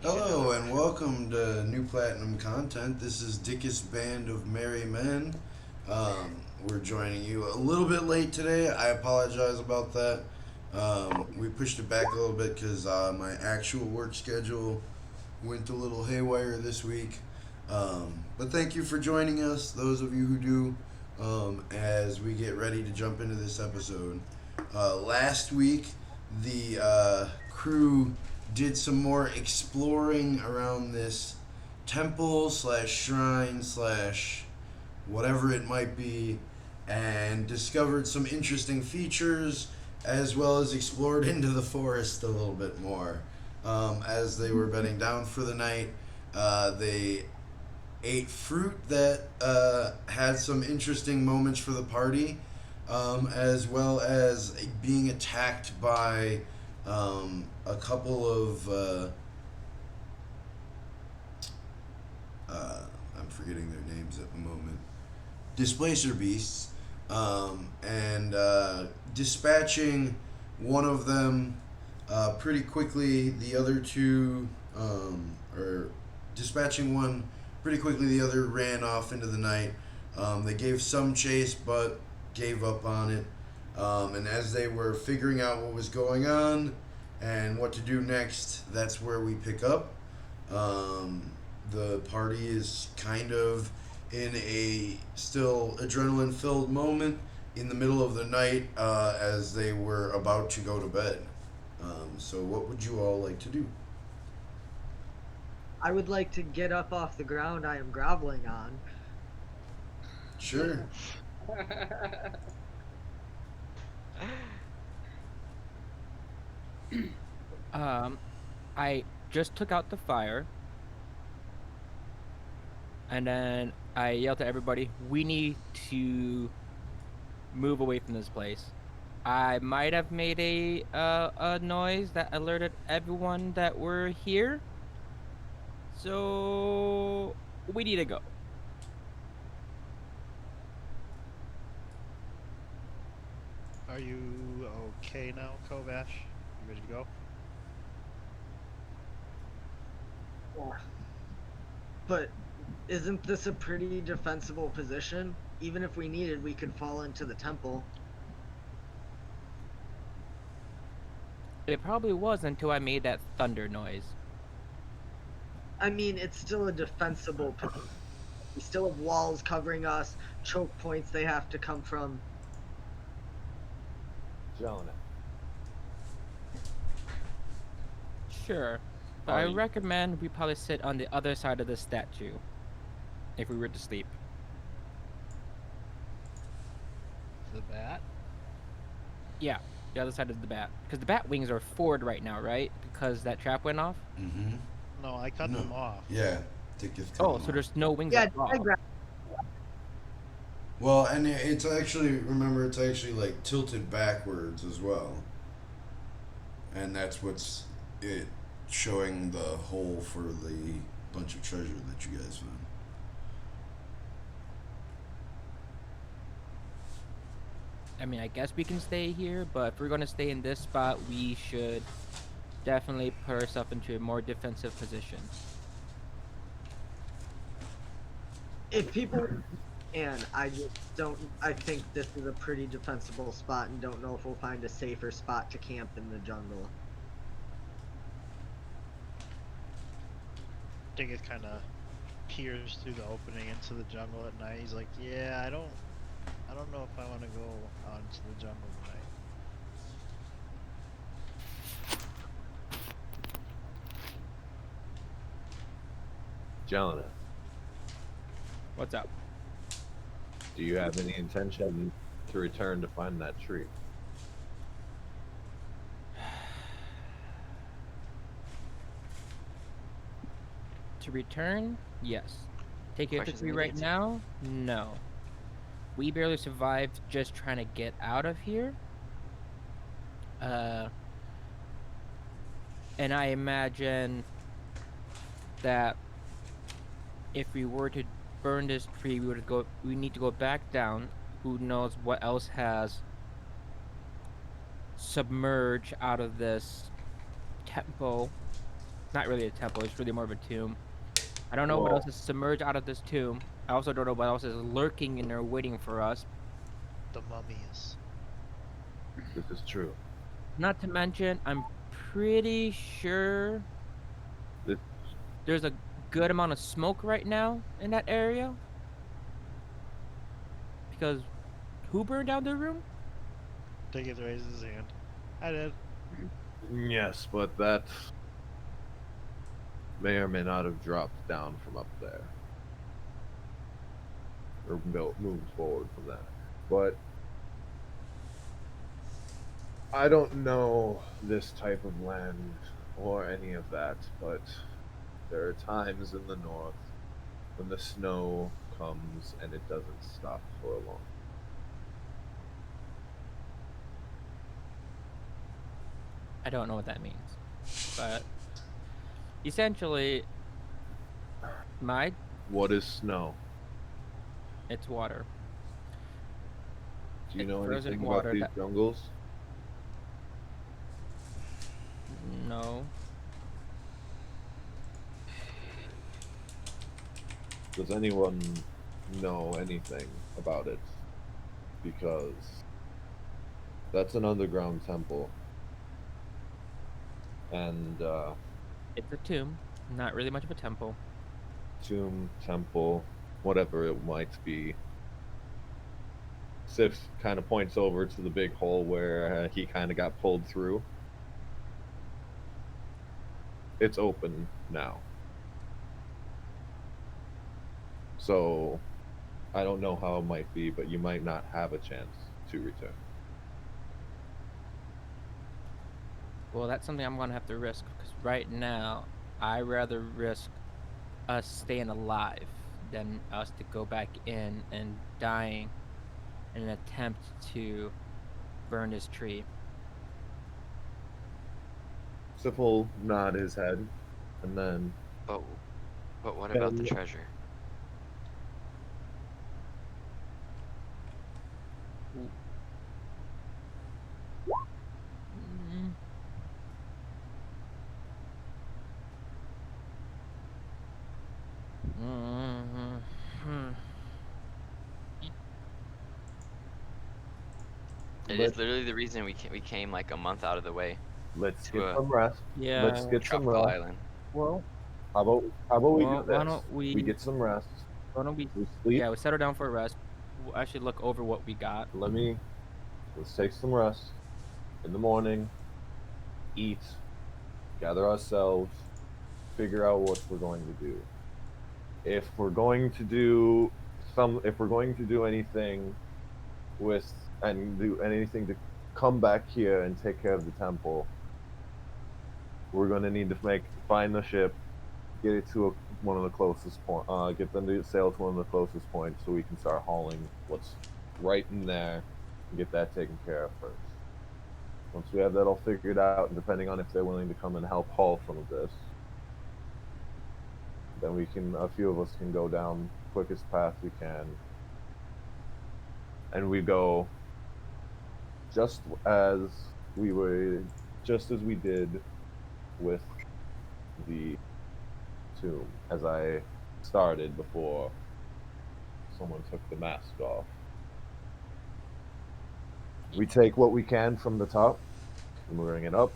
Hello and welcome to New Platinum Content. This is Dikuth's Band of Merry Men. We're joining you a little bit late today. I apologize about that. We pushed it back a little bit because my actual work schedule went a little haywire this week. But thank you for joining us, those of you who do, as we get ready to jump into this episode. Last week, the crew did some more exploring around this temple slash shrine slash whatever it might be, and discovered some interesting features, as well as explored into the forest a little bit more. As they were bedding down for the night, they ate fruit that had some interesting moments for the party, as well as being attacked by a couple of I'm forgetting their names at the moment, displacer beasts, and dispatching one of them pretty quickly. The other two, or dispatching one pretty quickly, the other ran off into the night. They gave some chase, but gave up on it. And as they were figuring out what was going on and what to do next, that's where we pick up. The party is kind of in a still adrenaline filled moment in the middle of the night, as they were about to go to bed. So, what would you all like to do? I would like to get up off the ground I am groveling on. Sure. Um, I just took out the fire, and then I yelled to everybody, "We need to move away from this place." I might have made a noise that alerted everyone that we're here, so we need to go. Are you okay now, Kovash? You ready to go? But isn't this a pretty defensible position? Even if we needed, we could fall into the temple. It probably was until I made that thunder noise. I mean, it's still a defensible position. We still have walls covering us, choke points they have to come from. Jonah. Sure, but I recommend we probably sit on the other side of the statue if we were to sleep. The bat? Yeah, the other side of the bat. Because the bat wings are forward right now, right? Because that trap went off? Mm-hmm. No, I cut No. them off. Yeah. Dikuth cut Oh, them so off. there's no wings Yeah, at all. Well, and it's actually, remember, it's actually like tilted backwards as well. And that's what's it showing the hole for the bunch of treasure that you guys found. I mean, I guess we can stay here, but if we're going to stay in this spot, we should definitely put ourselves into a more defensive position. If people. And I just don't. I think this is a pretty defensible spot and don't know if we'll find a safer spot to camp in the jungle. Dingus kind of peers through the opening into the jungle at night. He's like, "Yeah, I don't know if I want to go out into the jungle tonight." Jonah, What's up? do you have any intention to return to find that tree? To return? Yes. Take it to Questions three and right answers. now? No. We barely survived just trying to get out of here. And I imagine that if we were to burn this tree, we need to go back down. Who knows what else has submerged out of this temple not really a temple. It's really more of a tomb. I don't know what Well, else is submerged out of this tomb. I also don't know what else is lurking in there waiting for us. The mummies. this is true. Not to mention, I'm pretty sure This, there's a good amount of smoke right now in that area. Because who burned down their room? Dikuth raises his hand. I did. yes, but that may or may not have dropped down from up there. Or moved forward from that. But I don't know this type of land or any of that, but there are times in the north when the snow comes and it doesn't stop for a long. I don't know what that means. But essentially, What is snow? it's water. Do you It's know frozen anything water about these that- jungles? No. Does anyone know anything about it? Because that's an underground temple. And It's a tomb. Not really much of a temple. tomb, temple, whatever it might be. Sif kind of points over to the big hole where he kind of got pulled through. It's open now. So, I don't know how it might be, but you might not have a chance to return. Well, that's something I'm gonna have to risk. Because right now, I rather risk us staying alive than us to go back in and dying in an attempt to burn this tree. Sif will nod his head, and then But what about the Um, treasure? Mm. Hmm. It is literally the reason we came like a month out of the way let's to get a some rest. Yeah. Let's get some tropical rest. island. Well, How about we well, do why this? don't We get some rest. why don't we? We sleep. Yeah, we settle down for a rest. We'll actually look over what we got. Let's take some rest in the morning, eat, gather ourselves, figure out what we're going to do. If we're going to do anything do anything to come back here and take care of the temple, we're going to need to find the ship, get it to one of the closest point, get them to sail to one of the closest points so we can start hauling what's right in there and get that taken care of first. Once we have that all figured out, and depending on if they're willing to come and help haul some of this, then a few of us can go down the quickest path we can. And we go just as we did with the tomb, as I started before someone took the mask off. We take what we can from the top, and we bring it up,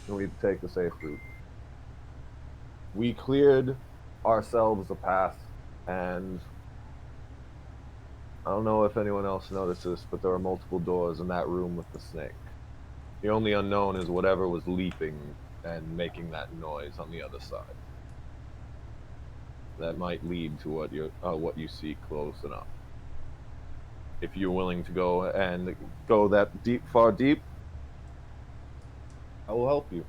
and we take the safe route. We cleared ourselves a path, and I don't know if anyone else noticed this, but there are multiple doors in that room with the snake. The only unknown is whatever was leaping and making that noise on the other side. That might lead to what you see close enough. If you're willing to go that far deep, I will help you.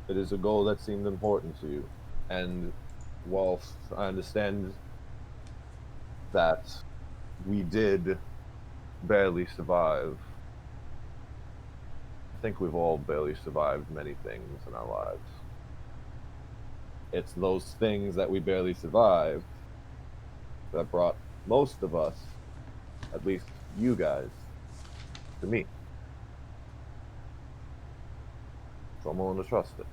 It is a goal that seemed important to you, and whilst I understand that we did barely survive, I think we've all barely survived many things in our lives. It's those things that we barely survived that brought most of us, at least you guys, to me. So I'm willing to trust it.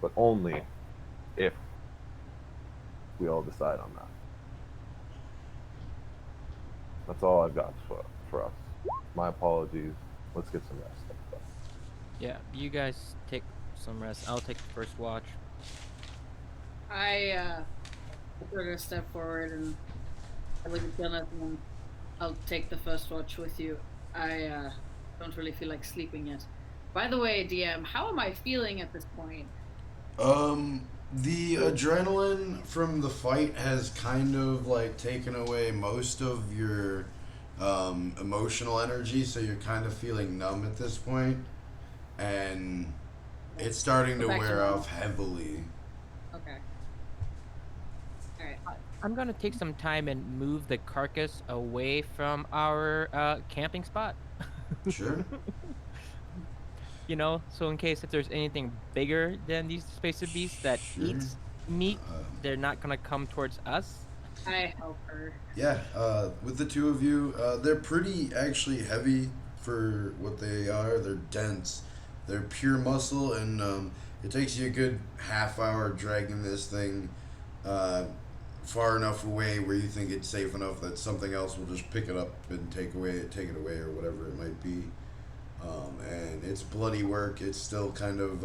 But only if we all decide on that. That's all I've got for us. My apologies. Let's get some rest. Yeah, you guys take some rest. I'll take the first watch. I sort of step forward and I look at Jonathan and I'll take the first watch with you. I don't really feel like sleeping yet. By the way, DM, how am I feeling at this point? The adrenaline from the fight has kind of like taken away most of your emotional energy, so you're kind of feeling numb at this point, and it's starting to Go back to wear normal. off heavily. Okay. Alright. I'm gonna take some time and move the carcass away from our camping spot. Sure. You know, so in case if there's anything bigger than these spacer beasts that Sure. eats meat, Um, they're not gonna come towards us. I help her. Yeah, with the two of you, they're pretty actually heavy for what they are. They're dense. They're pure muscle, and it takes you a good half hour dragging this thing far enough away where you think it's safe enough that something else will just pick it up and take it away, or whatever it might be. And it's bloody work. It's still kind of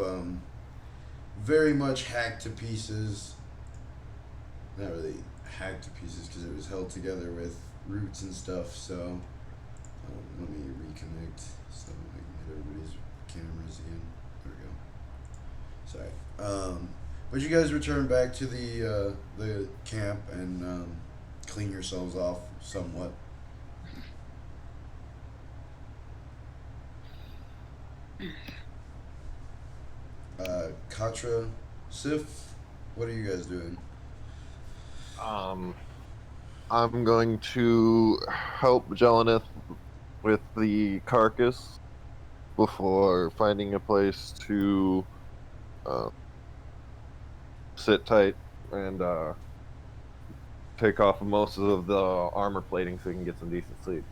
very much hacked to pieces. Not really hacked to pieces because it was held together with roots and stuff. So let me reconnect so I can hit everybody's cameras again. There we go. Sorry. But you guys return back to the camp and clean yourselves off somewhat. Katra, Sif, what are you guys doing? I'm going to help Jelenith with the carcass before finding a place to sit tight and take off most of the armor plating so we can get some decent sleep.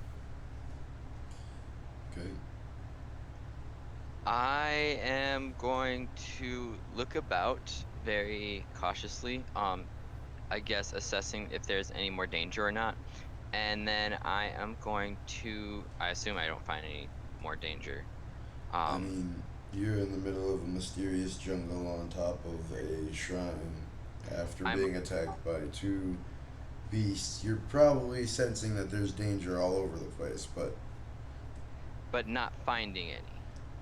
Okay. I am going to look about very cautiously. I guess assessing if there's any more danger or not. And then I am going to, I assume I don't find any more danger. I mean, you're in the middle of a mysterious jungle on top of a shrine after being attacked by two beasts. You're probably sensing that there's danger all over the place, but not finding any.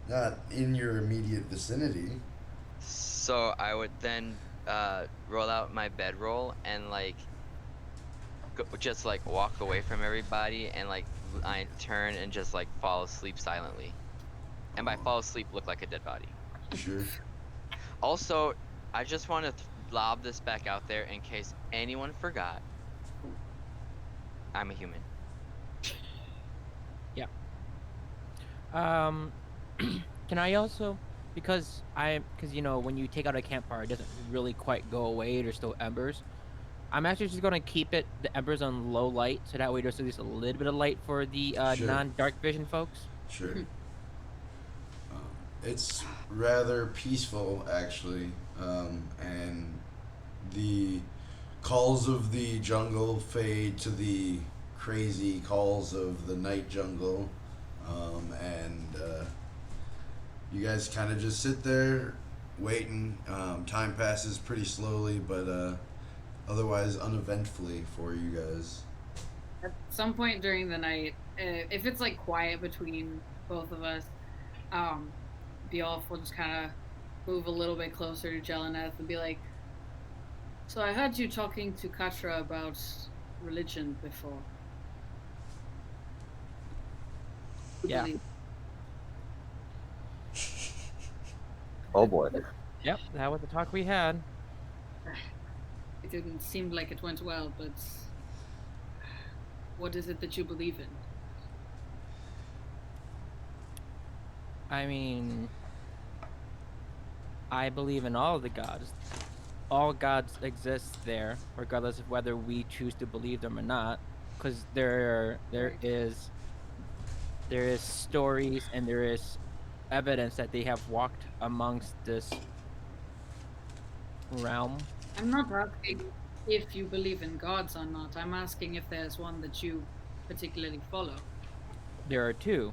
not in your immediate vicinity. So I would then roll out my bedroll and like just like walk away from everybody and like I turn and just like fall asleep silently. And by fall asleep, look like a dead body. Sure. Also, I just want to lob this back out there in case anyone forgot. I'm a human. Can I also, because you know when you take out a campfire, it doesn't really quite go away. There's still embers. I'm actually just gonna keep the embers on low light, so that way there's at least a little bit of light for the Sure. non-dark vision folks. Sure. It's rather peaceful, actually, and the calls of the jungle fade to the crazy calls of the night jungle, and you guys kind of just sit there waiting. Time passes pretty slowly, but otherwise uneventfully for you guys. At some point during the night, if it's like quiet between both of us, Beowulf will just kind of move a little bit closer to Jeleneth and be like, "So I heard you talking to Katra about religion before." Yeah. Oh boy. Yep, that was the talk we had. It didn't seem like it went well, but what is it that you believe in? I mean, I believe in all of the gods. All gods exist there, regardless of whether we choose to believe them or not. Because there is there is stories and there is evidence that they have walked amongst this realm. I'm not asking if you believe in gods or not. I'm asking if there's one that you particularly follow. There are two,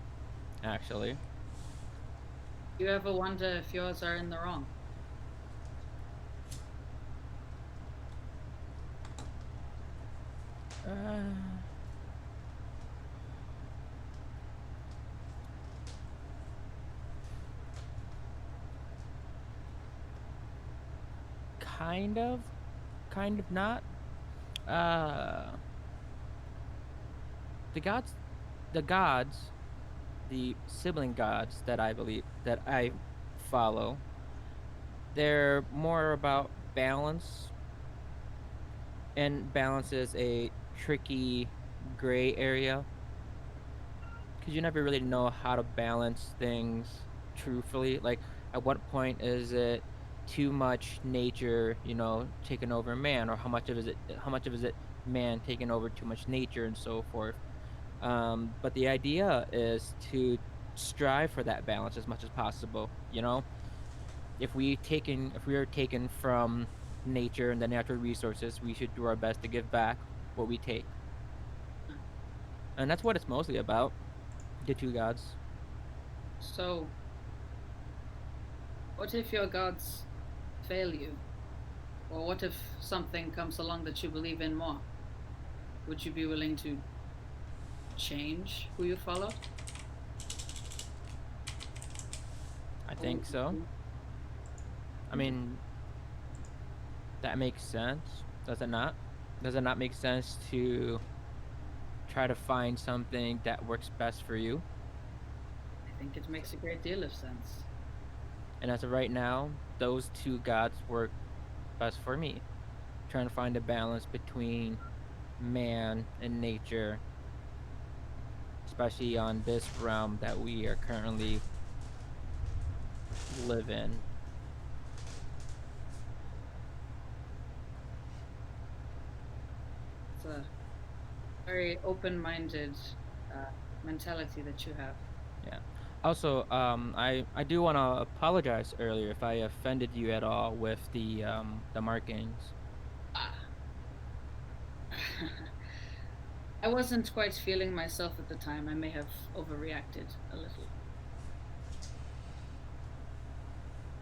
actually. Do you ever wonder if yours are in the wrong? Kind of not. The gods, the gods, the sibling gods that I believe that I follow, they're more about balance, and balance is a tricky gray area because you never really know how to balance things truthfully. Like, at what point is it too much nature, taking over man, or how much of is it man taking over too much nature, and so forth. But the idea is to strive for that balance as much as possible. If we are taken from nature and the natural resources, we should do our best to give back what we take. And that's what it's mostly about. The two gods. So, what if your gods fail you? Or what if something comes along that you believe in more? Would you be willing to change who you follow? I think so. I mean, that makes sense. Does it not? Does it not make sense to try to find something that works best for you? I think it makes a great deal of sense. And as of right now, those two gods work best for me. Trying to find a balance between man and nature, especially on this realm that we are currently live in. It's a very open-minded mentality that you have. Yeah. Also, I do want to apologize earlier if I offended you at all with the markings. I wasn't quite feeling myself at the time. I may have overreacted a little.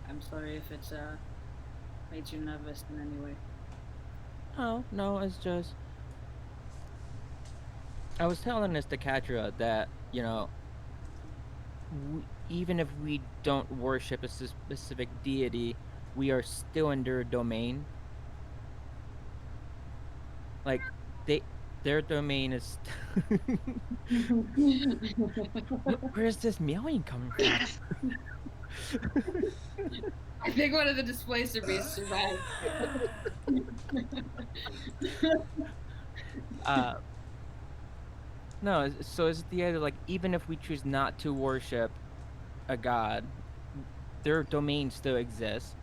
I'm sorry if it's made you nervous in any way. Oh, no, it's just I was telling this to Katra that, even if we don't worship a specific deity, we are still in their domain. Like, their domain is. Where's this meowing coming from? I think one of the displacer beasts survived. No, so it's the idea, like, even if we choose not to worship a god, their domain still exists.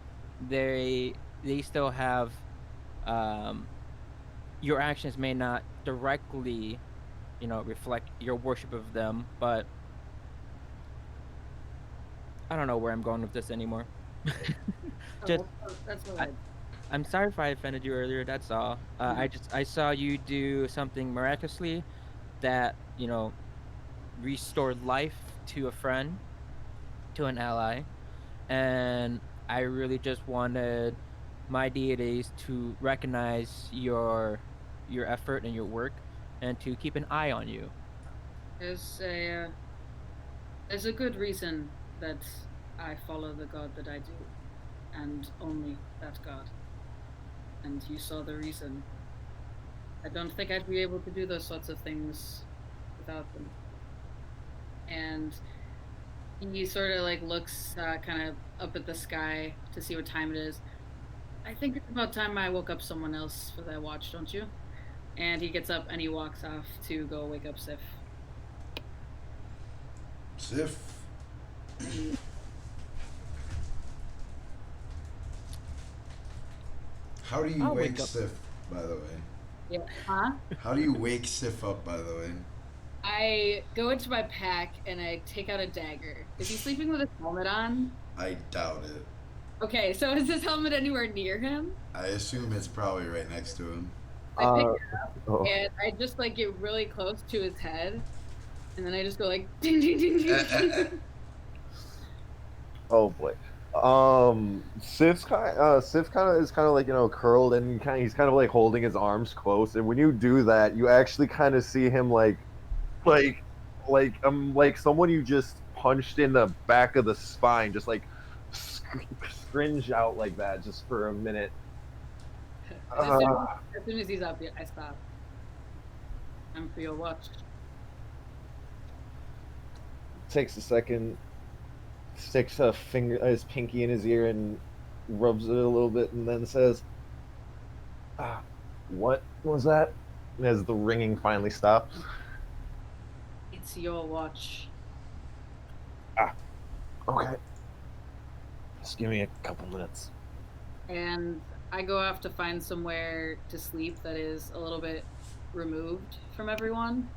They still have, your actions may not directly, reflect your worship of them, but I don't know where I'm going with this anymore. Just, That's all right. I'm sorry if I offended you earlier. That's all. I saw you do something miraculously that restored life to a friend, to an ally, and I really just wanted my deities to recognize your effort and your work, and to keep an eye on you. There's a good reason that I follow the god that I do, and only that god. And you saw the reason. I don't think I'd be able to do those sorts of things without them. And he sort of like looks kind of up at the sky to see what time it is. I think it's about time I woke up someone else for that watch, don't you? And he gets up and he walks off to go wake up Sif. Sif. How do you I'll wake wake up. Sif, by the way? Yeah. Huh? How do you wake Sif up, by the way? I go into my pack and I take out a dagger. Is he sleeping with his helmet on? I doubt it. Okay, so is his helmet anywhere near him? I assume it's probably right next to him. I pick Uh, it oh, and I just like get really close to his head, and then I just go like ding ding ding ding ding. oh boy. Sif's kind of is kind of like curled and he's kind of like holding his arms close, and when you do that, you actually kind of see him like like someone you just punched in the back of the spine, just like cringe out like that just for a minute. As soon as he's up, I stop. I'm for your watch. Takes a second, sticks his pinky in his ear and rubs it a little bit, and then says, "What was that?" And as the ringing finally stops. It's your watch. Okay. Just give me a couple minutes. And I go off to find somewhere to sleep that is a little bit removed from everyone.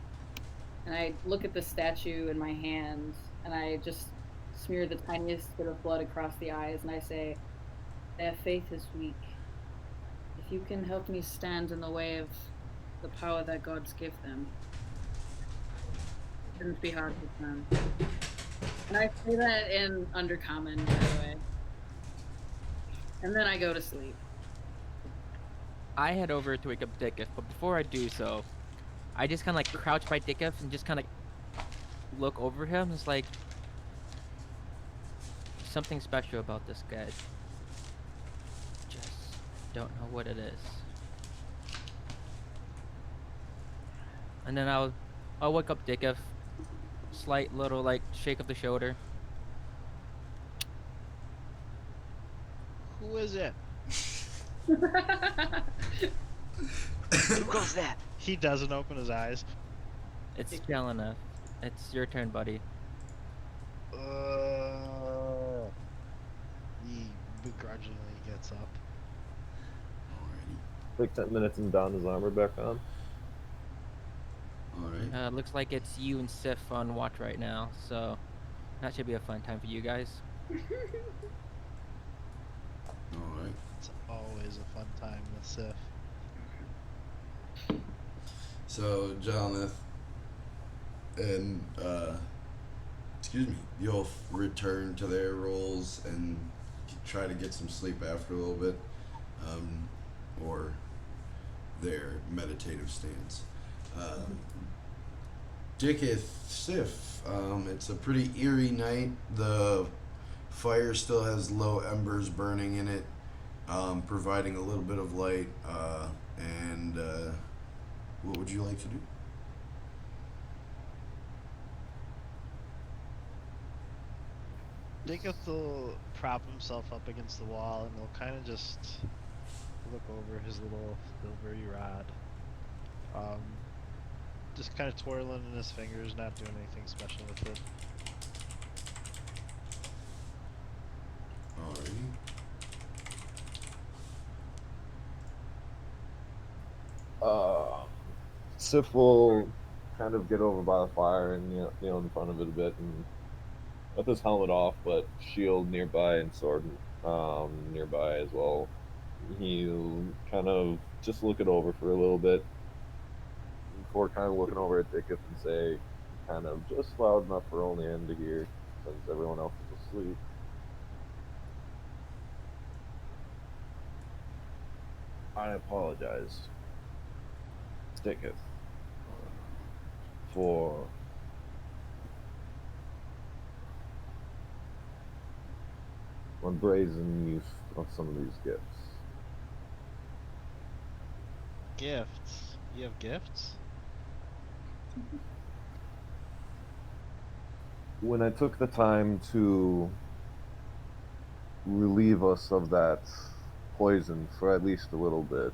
And I look at the statue in my hand and I just smear the tiniest bit of blood across the eyes and I say, their faith is weak. If you can help me stand in the way of the power that gods give them, it shouldn't be hard with them. And I say that in Undercommon, by the way. And then I go to sleep. I head over to wake up Dikuth, but before I do so, I just kind of like crouch by Dikuth and just kind of look over him. It's like something special about this guy. Just don't know what it is. And then I'll wake up Dikuth. Slight little like shake of the shoulder. Who is it? Who goes there? He doesn't open his eyes. It's Jelena. It's your turn, buddy. He begrudgingly gets up. Alrighty. Like 10 minutes and don his armor back on. Alright. Looks like it's you and Sif on watch right now, so that should be a fun time for you guys. Alright. It's always a fun time with Sif. So, Jonathan and, excuse me, you'll return to their roles and try to get some sleep after a little bit, or their meditative stance. Dikuth, Sif, it's a pretty eerie night. The fire still has low embers burning in it, providing a little bit of light, and what would you like to do? Dikuth will prop himself up against the wall and he'll kind of just look over his little silvery rod. Just kind of twirling in his fingers, not doing anything special with it. Alrighty. Sif will kind of get over by the fire and kneel in front of it a bit and with his helmet off, but shield nearby and sword nearby as well. He'll kind of just look it over for a little bit before kind of looking over at Dikuth and say, kind of just loud enough for only him to hear, since everyone else is asleep. I apologize, Dikuth, for my brazen use of some of these gifts. Gifts? You have gifts? When I took the time to relieve us of that poison for at least a little bit,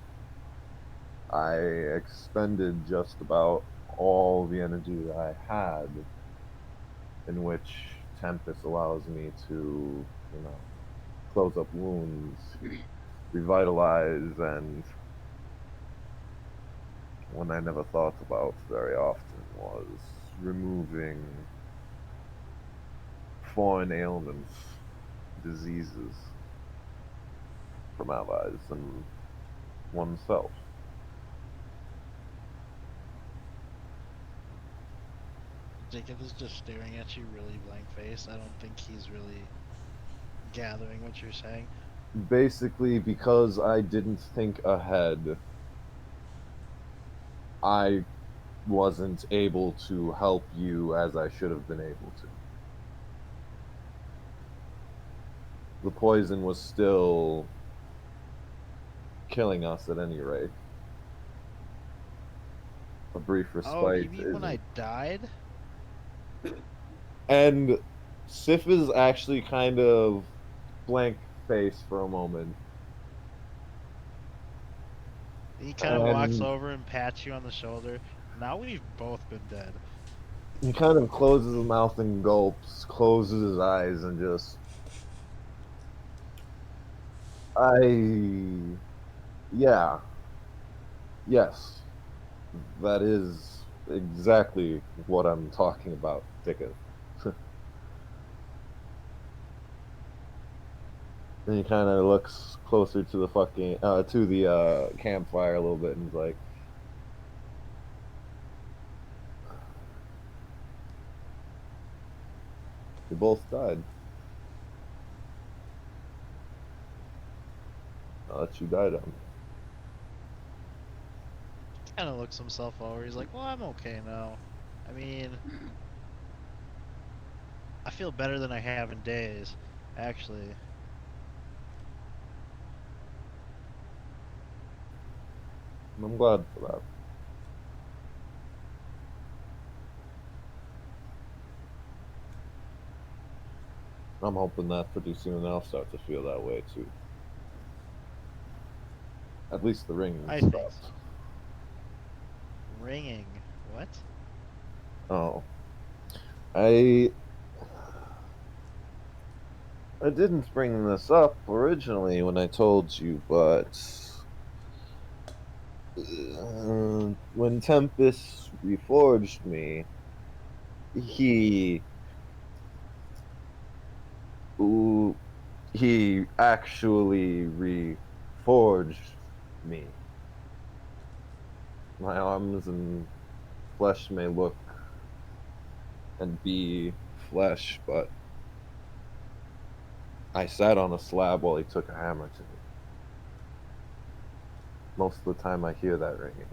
I expended just about all the energy that I had, in which Tempest allows me to, close up wounds, revitalize, and one I never thought about very often was removing foreign ailments, diseases from allies and oneself. Jacob is just staring at you really blank faced. I don't think he's really gathering what you're saying. Basically, because I didn't think ahead, I wasn't able to help you as I should have been able to. The poison was still killing us at any rate. A brief respite. Oh, you mean when I died? And Sif is actually kind of blank face for a moment. He kind of walks And over and pats you on the shoulder. Now we've both been dead. he kind of closes his mouth and gulps, closes his eyes, and just. Yeah. Yes. That is exactly what I'm talking about, Dikuth. And he kind of looks closer to the campfire a little bit, and he's like, "You both died. That you died on." Kind of looks himself over. He's like, well, I'm okay now. I mean, I feel better than I have in days, actually. I'm glad for that. I'm hoping that pretty soon I'll start to feel that way too. At least the ringing I stopped. think so. Ringing. What? Oh. I didn't bring this up originally when I told you, but when Tempest reforged me, he actually reforged me. My arms and flesh may look and be flesh, but I sat on a slab while he took a hammer to me. Most of the time I hear that ringing.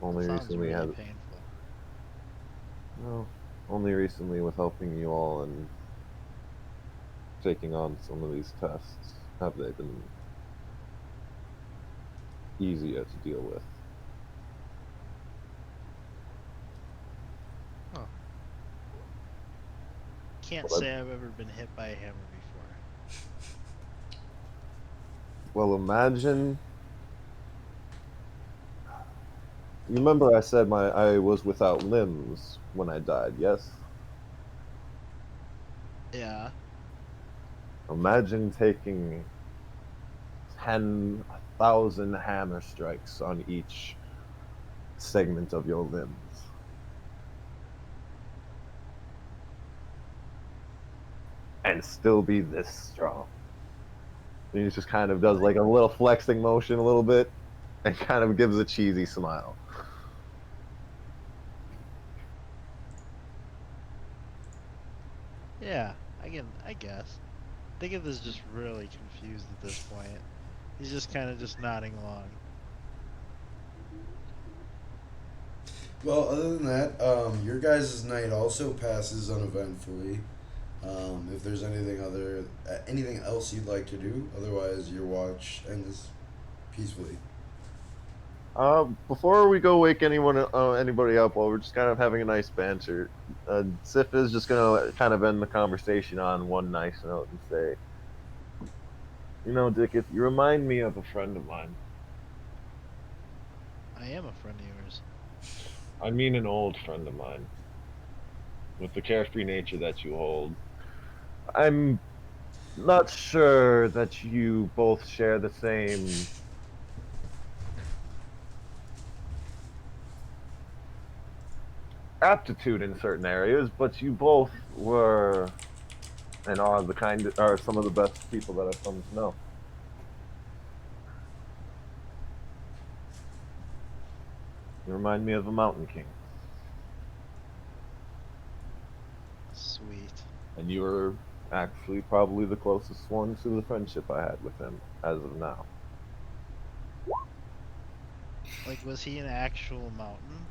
Only Sounds recently really has painful. no, only recently with helping you all and taking on some of these tests have they been easier to deal with. Huh. Can't Well, say I've ever been hit by a hammer before. Well, imagine. You remember I said I was without limbs when I died, yes? Yeah. Imagine taking 10,000 hammer strikes on each segment of your limbs. And still be this strong. And he just kind of does like a little flexing motion a little bit and kind of gives a cheesy smile. Yeah, I guess. Dikuth is just really confused at this point. He's just kind of just nodding along. Well, other than that, your guys' night also passes uneventfully. If there's anything else you'd like to do, otherwise your watch ends peacefully. Before we go wake anybody up, while we're just kind of having a nice banter, Sif is just gonna kind of end the conversation on one nice note and say, "You know, Dikuth, you remind me of a friend of mine. I am a friend of yours. I mean, an old friend of mine. With the carefree nature that you hold, I'm not sure that you both share the same." aptitude in certain areas, but you both were and are some of the best people that I've come to know. You remind me of a mountain king, Sweet. and you were actually probably the closest one to the friendship I had with him as of now. Like, was he an actual mountain?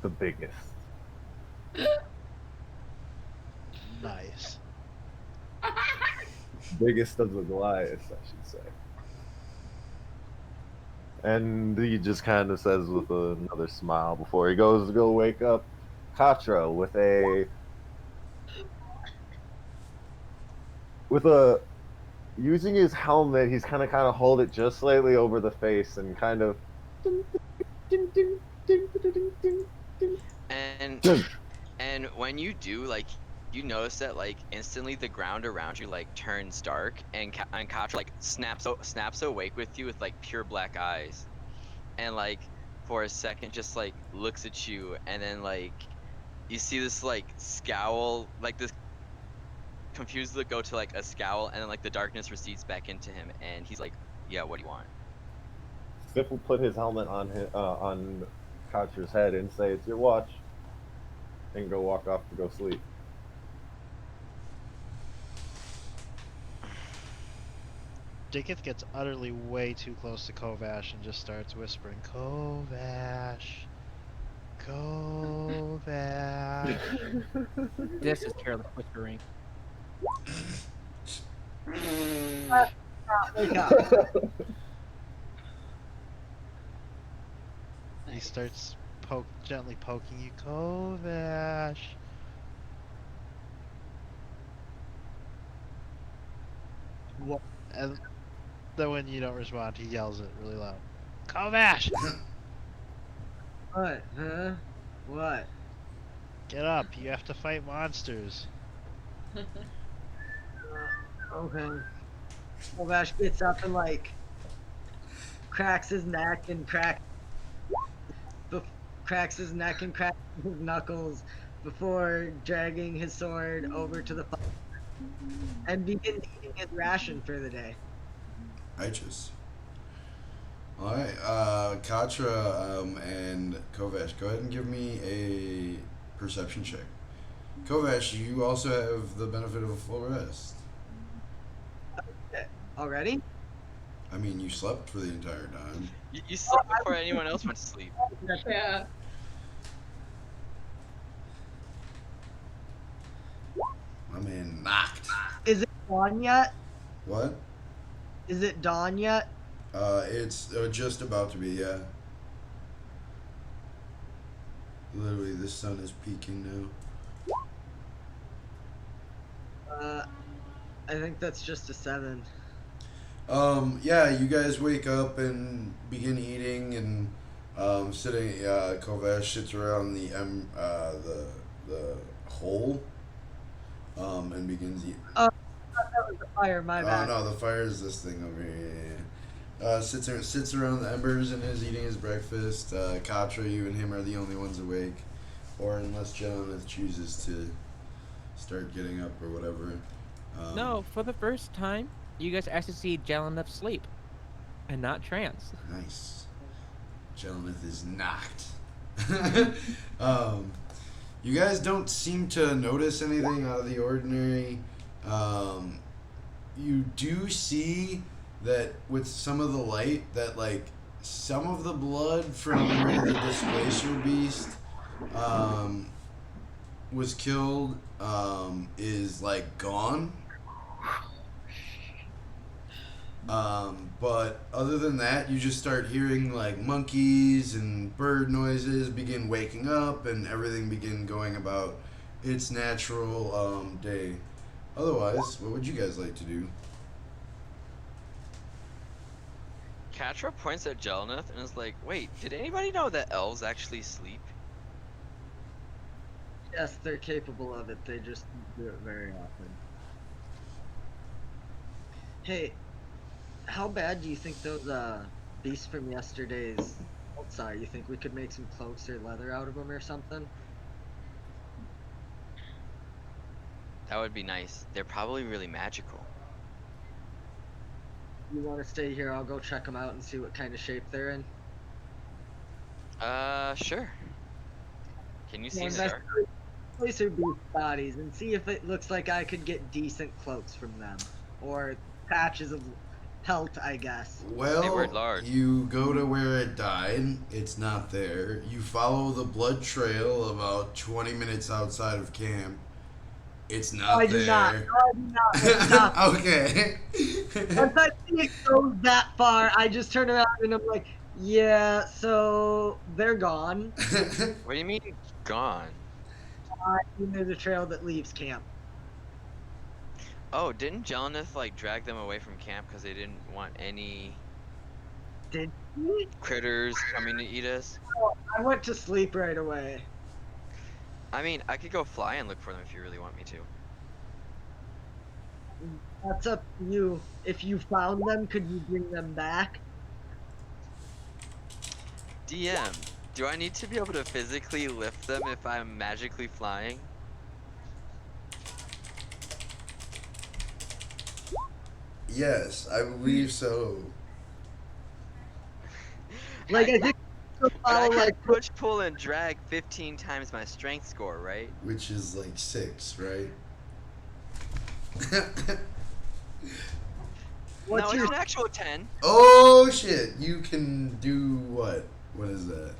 The biggest. Nice. Biggest of the Goliaths, I should say. And he just kind of says with another smile before he goes to go wake up Katra with a using his helmet. He's kind of hold it just slightly over the face and kind of And and when you do, like, you notice that like instantly the ground around you like turns dark, and Katra like snaps awake with you with like pure black eyes, and like for a second just like looks at you, and then like you see this like scowl, like this confused look go to like a scowl, and then like the darkness recedes back into him, and he's like, "Yeah, what do you want?" Sif will put his helmet on Katra's head and say, "It's your watch," and go walk off to go sleep. Dikuth gets utterly way too close to Kovash and just starts whispering, Kovash. Kovash. This is careless whispering. Wake up. He starts gently poking you, Kovash. What? And then when you don't respond, he yells it really loud. Kovash! What? Huh? What? Get up, you have to fight monsters. Okay. Kovash gets up and like cracks his neck and cracks his knuckles before dragging his sword over to the fire and begins eating his ration for the day. Righteous. Alright, Katra and Kovash, go ahead and give me a perception check. Kovash, you also have the benefit of a full rest. Already? I mean, you slept for the entire time. You slept before anyone else went to sleep. Yeah. My man knocked. Is it dawn yet? What? Is it dawn yet? It's just about to be, yeah. Literally, the sun is peaking I think that's just a 7. now. Yeah, you guys wake up and begin eating and sitting. Kovash sits around the hole, and begins eating. That was the fire, my Oh bad. no, the fire is this thing over here. Sits around the embers and is eating his breakfast. Katra, you and him are the only ones awake, or unless Jonathan chooses to start getting up or whatever. No, for the first time, you guys actually see Jelenoff sleep, and not trance. Nice. Jelenoff is knocked. You guys don't seem to notice anything out of the ordinary. You do see that with some of the light that like some of the blood from where the displacer beast was killed is like gone. But other than that, you just start hearing like monkeys and bird noises begin waking up, and everything begin going about its natural day. Otherwise, what would you guys like to do? Katra points at Jelenoth and is like, "Wait, did anybody know that elves actually sleep?" Yes, they're capable of it. They just do it very often. Hey, how bad do you think those beasts from yesterday's outside. You think we could make some cloaks or leather out of them or something? That would be nice. They're probably really magical. You want to stay here? I'll go check them out and see what kind of shape they're in. Sure. Can you see in the Invest- dark? Place their beast bodies and see if it looks like I could get decent cloaks from them, or patches of pelt, I guess. They were Well, large. you go to where it died. It's not there. You follow the blood trail about 20 minutes outside of camp. It's not I do there. not. No, I do not. It's not. Okay. Once I see it goes that far, I just turn around and I'm like, yeah, so they're gone. What do you mean gone? There's a trail that leaves camp. Oh, didn't Jelleneth like drag them away from camp because they didn't want any Did he? critters coming to eat us? I went to sleep right away. I mean, I could go fly and look for them if you really want me to. That's up to you. If you found them, could you bring them back? DM, do I need to be able to physically lift them if I'm magically flying? Yes, I believe so. Like, I think But I can like push, pull, and drag 15 times my strength score, right? Which is like 6, right? what's No, your it's an actual 10. Oh shit! You can do what? What is that?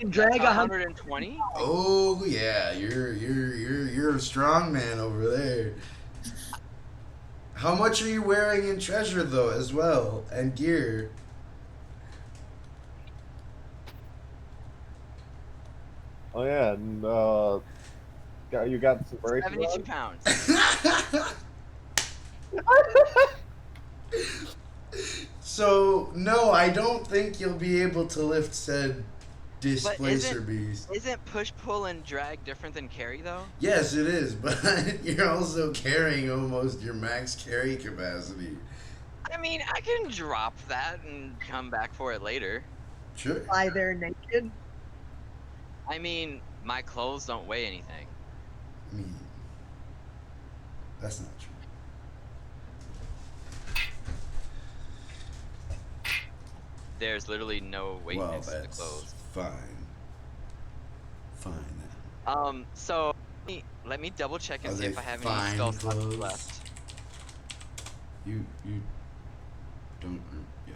drag 120? Oh yeah, you're a strong man over there. How much are you wearing in treasure though, as well, and gear? Oh yeah, and you got some braces 72 on? pounds. So no, I don't think you'll be able to lift said displacer isn't- beast. Isn't push, pull, and drag different than carry, though? Yes, it is, but you're also carrying almost your max carry capacity. I mean, I can drop that and come back for it later. Sure. fly there naked? I mean, my clothes don't weigh anything. I mean, that's not true. There's literally no weight Well, next to the that's clothes. fine. Fine then. So let me double check and Are see they if I have any fine spell slots clothes? left. You don't. Yeah.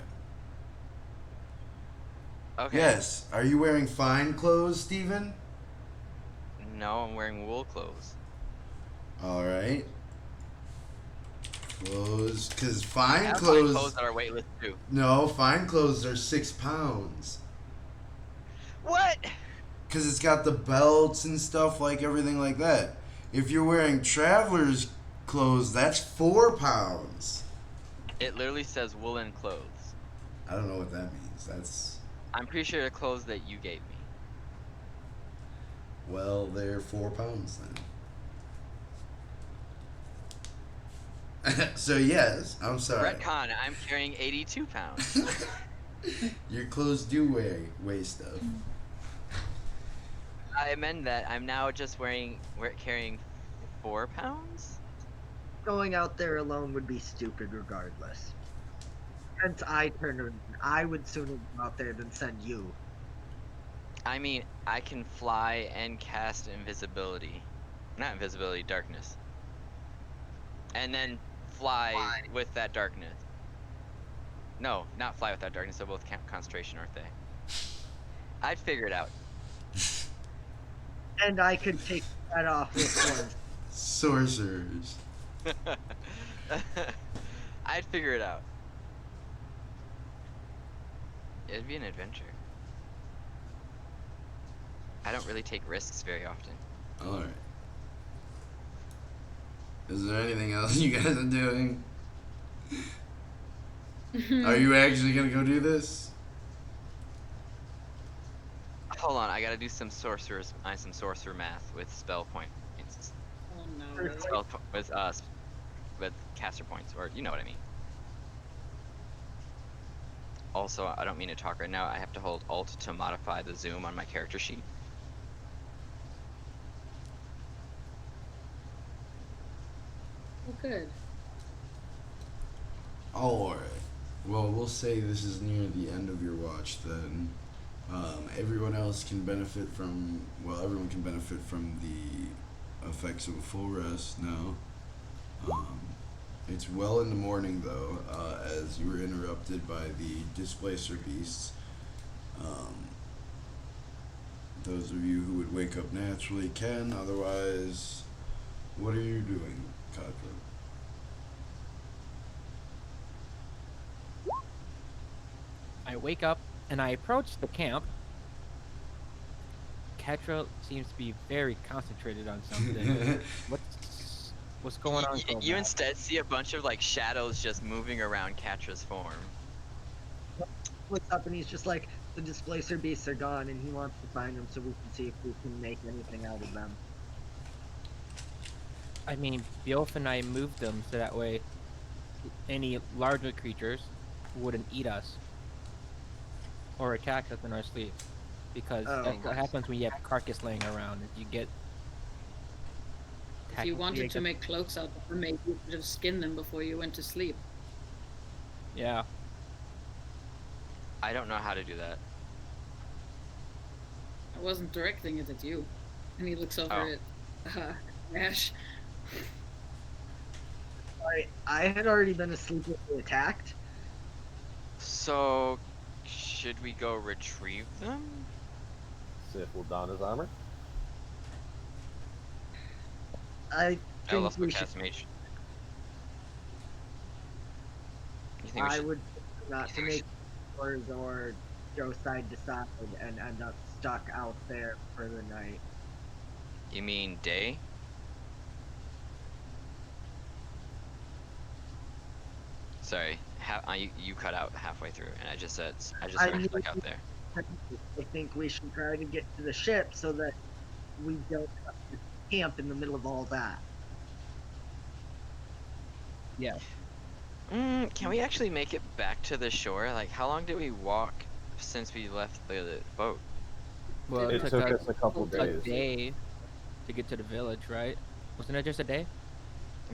Okay. Yes. Are you wearing fine clothes, Steven? No, I'm wearing wool clothes. All right. Clothes, because I fine have clothes. clothes that are weightless too. No, fine clothes are 6 pounds. What? Because it's got the belts and stuff, like everything like that. If you're wearing traveler's clothes, that's 4 pounds. It literally says woolen clothes. I don't know what that means. That's. I'm pretty sure the clothes that you gave me. Well, they're 4 pounds then. So, yes, I'm sorry. Retcon, I'm carrying 82 pounds. Your clothes do weigh stuff. I amend that. I'm now just carrying 4 pounds? Going out there alone would be stupid regardless. Since I turned around, I would sooner go out there than send you. I mean, I can fly and cast invisibility. Not invisibility, darkness. And then fly with that darkness. No, not fly with that darkness. They're both concentration, aren't they? I'd figure it out. And I could take that off with one. Sorcerers. I'd figure it out. It'd be an adventure. I don't really take risks very often. Alright. Is there anything else you guys are doing? Are you actually gonna go do this? Hold on, I gotta do some sorcerer math with spell points. Oh no. With caster points, or you know what I mean. Also, I don't mean to talk right now. I have to hold Alt to modify the zoom on my character sheet. Oh, good. All right. Well, we'll say this is near the end of your watch then. Everyone else can benefit from. Well, everyone can benefit from the effects of a full rest now. Um, it's well in the morning though, as you were interrupted by the displacer beasts. Um, those of you who would wake up naturally can. Otherwise, what are you doing, Kadra? I wake up and I approach the camp. Ketra seems to be very concentrated on something. What's going on? You instead see a bunch of like shadows just moving around Katra's form. Looks up and he's just like, the displacer beasts are gone, and he wants to find them so we can see if we can make anything out of them. I mean, Beowulf and I moved them so that way any larger creatures wouldn't eat us or attack us in our sleep. Because that's what happens when you have carcass laying around. Is you get. If you wanted to make cloaks out of them, maybe you could have skinned them before you went to sleep. Yeah. I don't know how to do that. I wasn't directing it at you. And he looks over at Ash. I had already been asleep when we attacked. So, should we go retrieve them? Sif will don his armor. I think also we should. cast mage. You think we I should? would not to make wars or go side to side and end up stuck out there for the night. You mean day? Sorry, you cut out halfway through, and I just heard stuck out there. I think we should try to get to the ship so that we don't have to camp in the middle of all that. Yeah. Can we actually make it back to the shore? Like, how long did we walk since we left the boat? Well, It took us a couple a days. day to get to the village, right? Wasn't it just a day?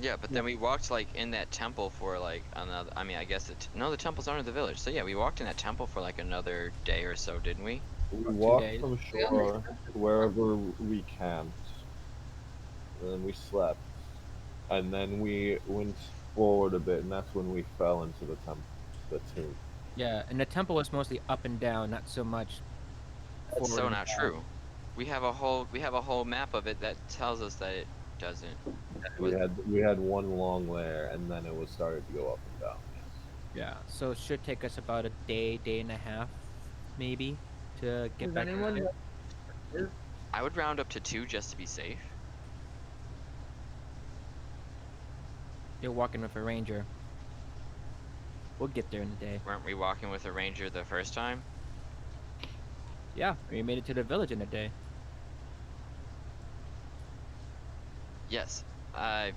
Yeah, but then we walked like in that temple for like another. I mean, I guess no, the temple's under the village. So yeah, we walked in that temple for like another day or so, didn't we? We Or 2 walked days. from shore to wherever we camped. And then we slept. And then we went forward a bit, and that's when we fell into the tomb. Yeah, and the temple was mostly up and down, not so much. That's so forward not and true. We have a whole map of it that tells us that it doesn't. We had one long layer, and then it was started to go up and down. Yeah, so it should take us about a day, day and a half, maybe, to get Does back. anyone to know? I would round up to 2 just to be safe. You're walking with a ranger. We'll get there in a day. Weren't we walking with a ranger the first time? Yeah, we made it to the village in a day. Yes. I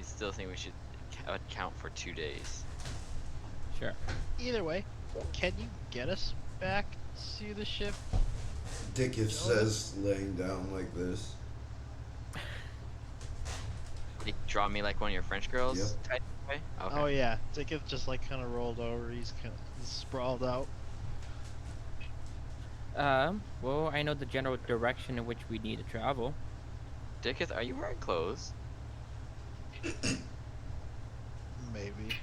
still think we should count for 2 days. Sure. Either way, can you get us back to the ship? Dikuth says, laying down like this. You draw me like one of your French girls Yep. type way? Okay. Oh yeah, Dikuth just like kind of rolled over. He's sprawled out. Well, I know the general direction in which we need to travel. Dikuth, are you wearing clothes? Maybe.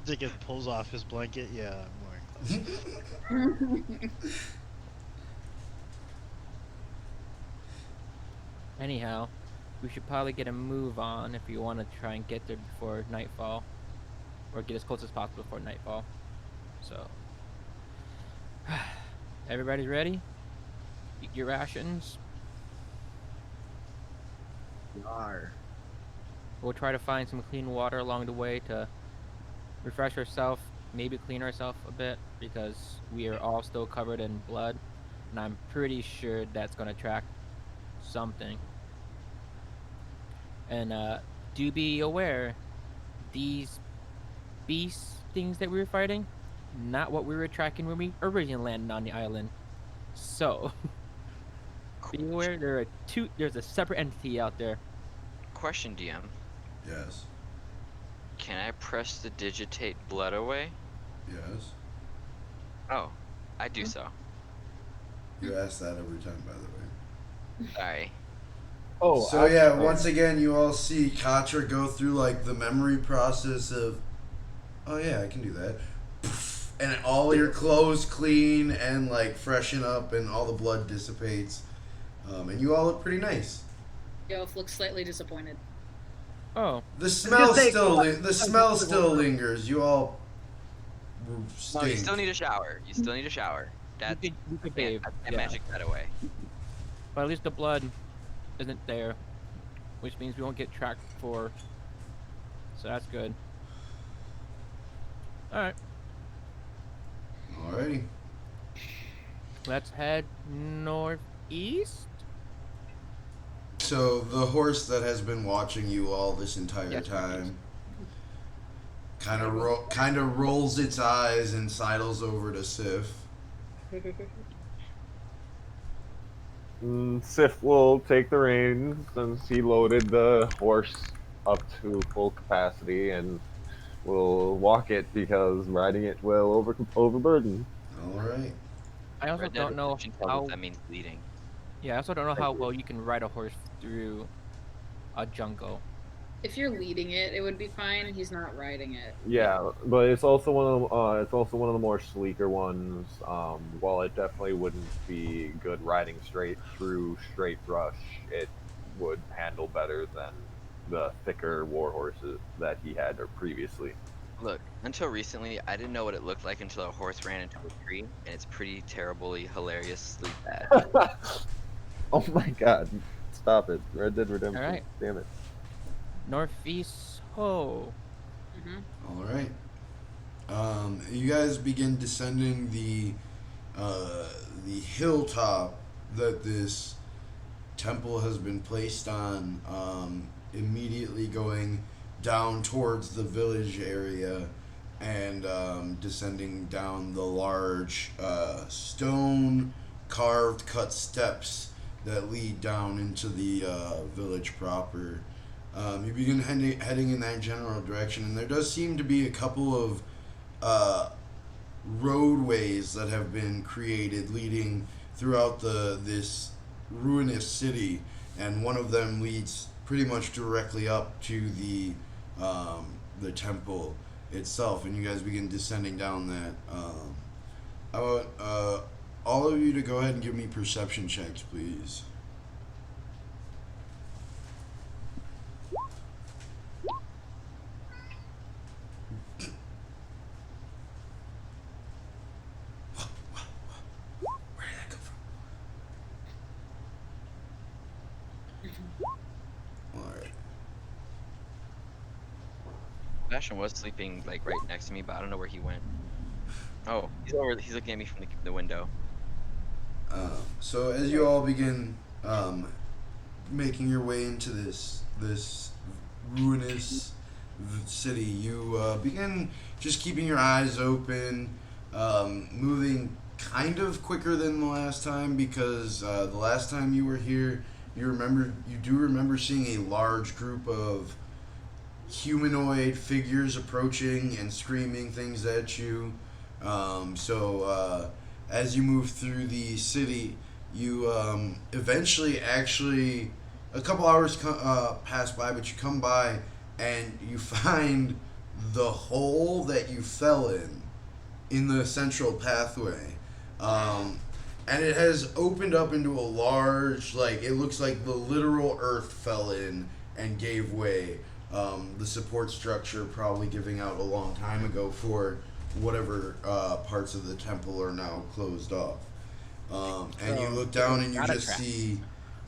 Dikuth pulls off his blanket. Yeah, I'm wearing clothes. Anyhow, we should probably get a move on if you want to try and get there before nightfall. Or get as close as possible before nightfall. So, everybody's ready? Eat your rations. We are. We'll try to find some clean water along the way to refresh ourselves, maybe clean ourselves a bit, because we are all still covered in blood, and I'm pretty sure that's going to attract something. And do be aware, these beast things that we were fighting, not what we were tracking when we originally landed on the island. So, be aware there's a separate entity out there. Question, DM. Yes. Can I press the digitate blood away? Yes. Oh, I do so. You ask that every time, by the way. Sorry. Oh, So yeah, once again, you all see Katra go through like the memory process of, oh yeah, I can do that, and all your clothes clean and like freshen up, and all the blood dissipates, and you all look pretty nice. Beowulf looks slightly disappointed. Oh, The smell say, still lingers. You all No, stink. you still need a shower. You still need a shower. That's you could I bathe. can't Yeah. magic that away. But at least the blood isn't there, which means we won't get tracked for. So that's good. All right, Alrighty. let's head northeast. So the horse that has been watching you all this entire Yes, time kind of rolls its eyes and sidles over to Sif. Sif will take the reins since he loaded the horse up to full capacity and will walk it because riding it will overburden. All right. I also Red Dead don't know Redemption tells us how. that means bleeding. Yeah, I also don't know how well you can ride a horse through a jungle. If you're leading it, it would be fine. He's not riding it. Yeah, but it's also one of the more sleeker ones. While it definitely wouldn't be good riding straight through straight brush, it would handle better than the thicker war horses that he had previously. Look, until recently, I didn't know what it looked like until a horse ran into a tree, and it's pretty terribly, hilariously bad. Oh my god. Stop it. Red Dead Redemption. Alright. Damn it. Northeast. Oh. Mm-hmm. All right. You guys begin descending the hilltop that this temple has been placed on. Immediately going down towards the village area, and descending down the large stone carved cut steps that lead down into the village proper. You begin heading in that general direction, and there does seem to be a couple of roadways that have been created leading throughout this ruinous city, and one of them leads pretty much directly up to the temple itself, and you guys begin descending down that. I want all of you to go ahead and give me perception checks, please. Where did that come from? Alright. Sebastian was sleeping like right next to me, but I don't know where he went. Oh, he's looking at me from the window. So as you all begin making your way into this ruinous city, you begin just keeping your eyes open, moving kind of quicker than the last time, because the last time you were here, you do remember seeing a large group of humanoid figures approaching and screaming things at you. As you move through the city, you eventually actually, a couple hours pass by, but you come by and you find the hole that you fell in the central pathway. And it has opened up into a large, like, it looks like the literal earth fell in and gave way. The support structure probably giving out a long time ago for whatever parts of the temple are now closed off. And you look down and you just see...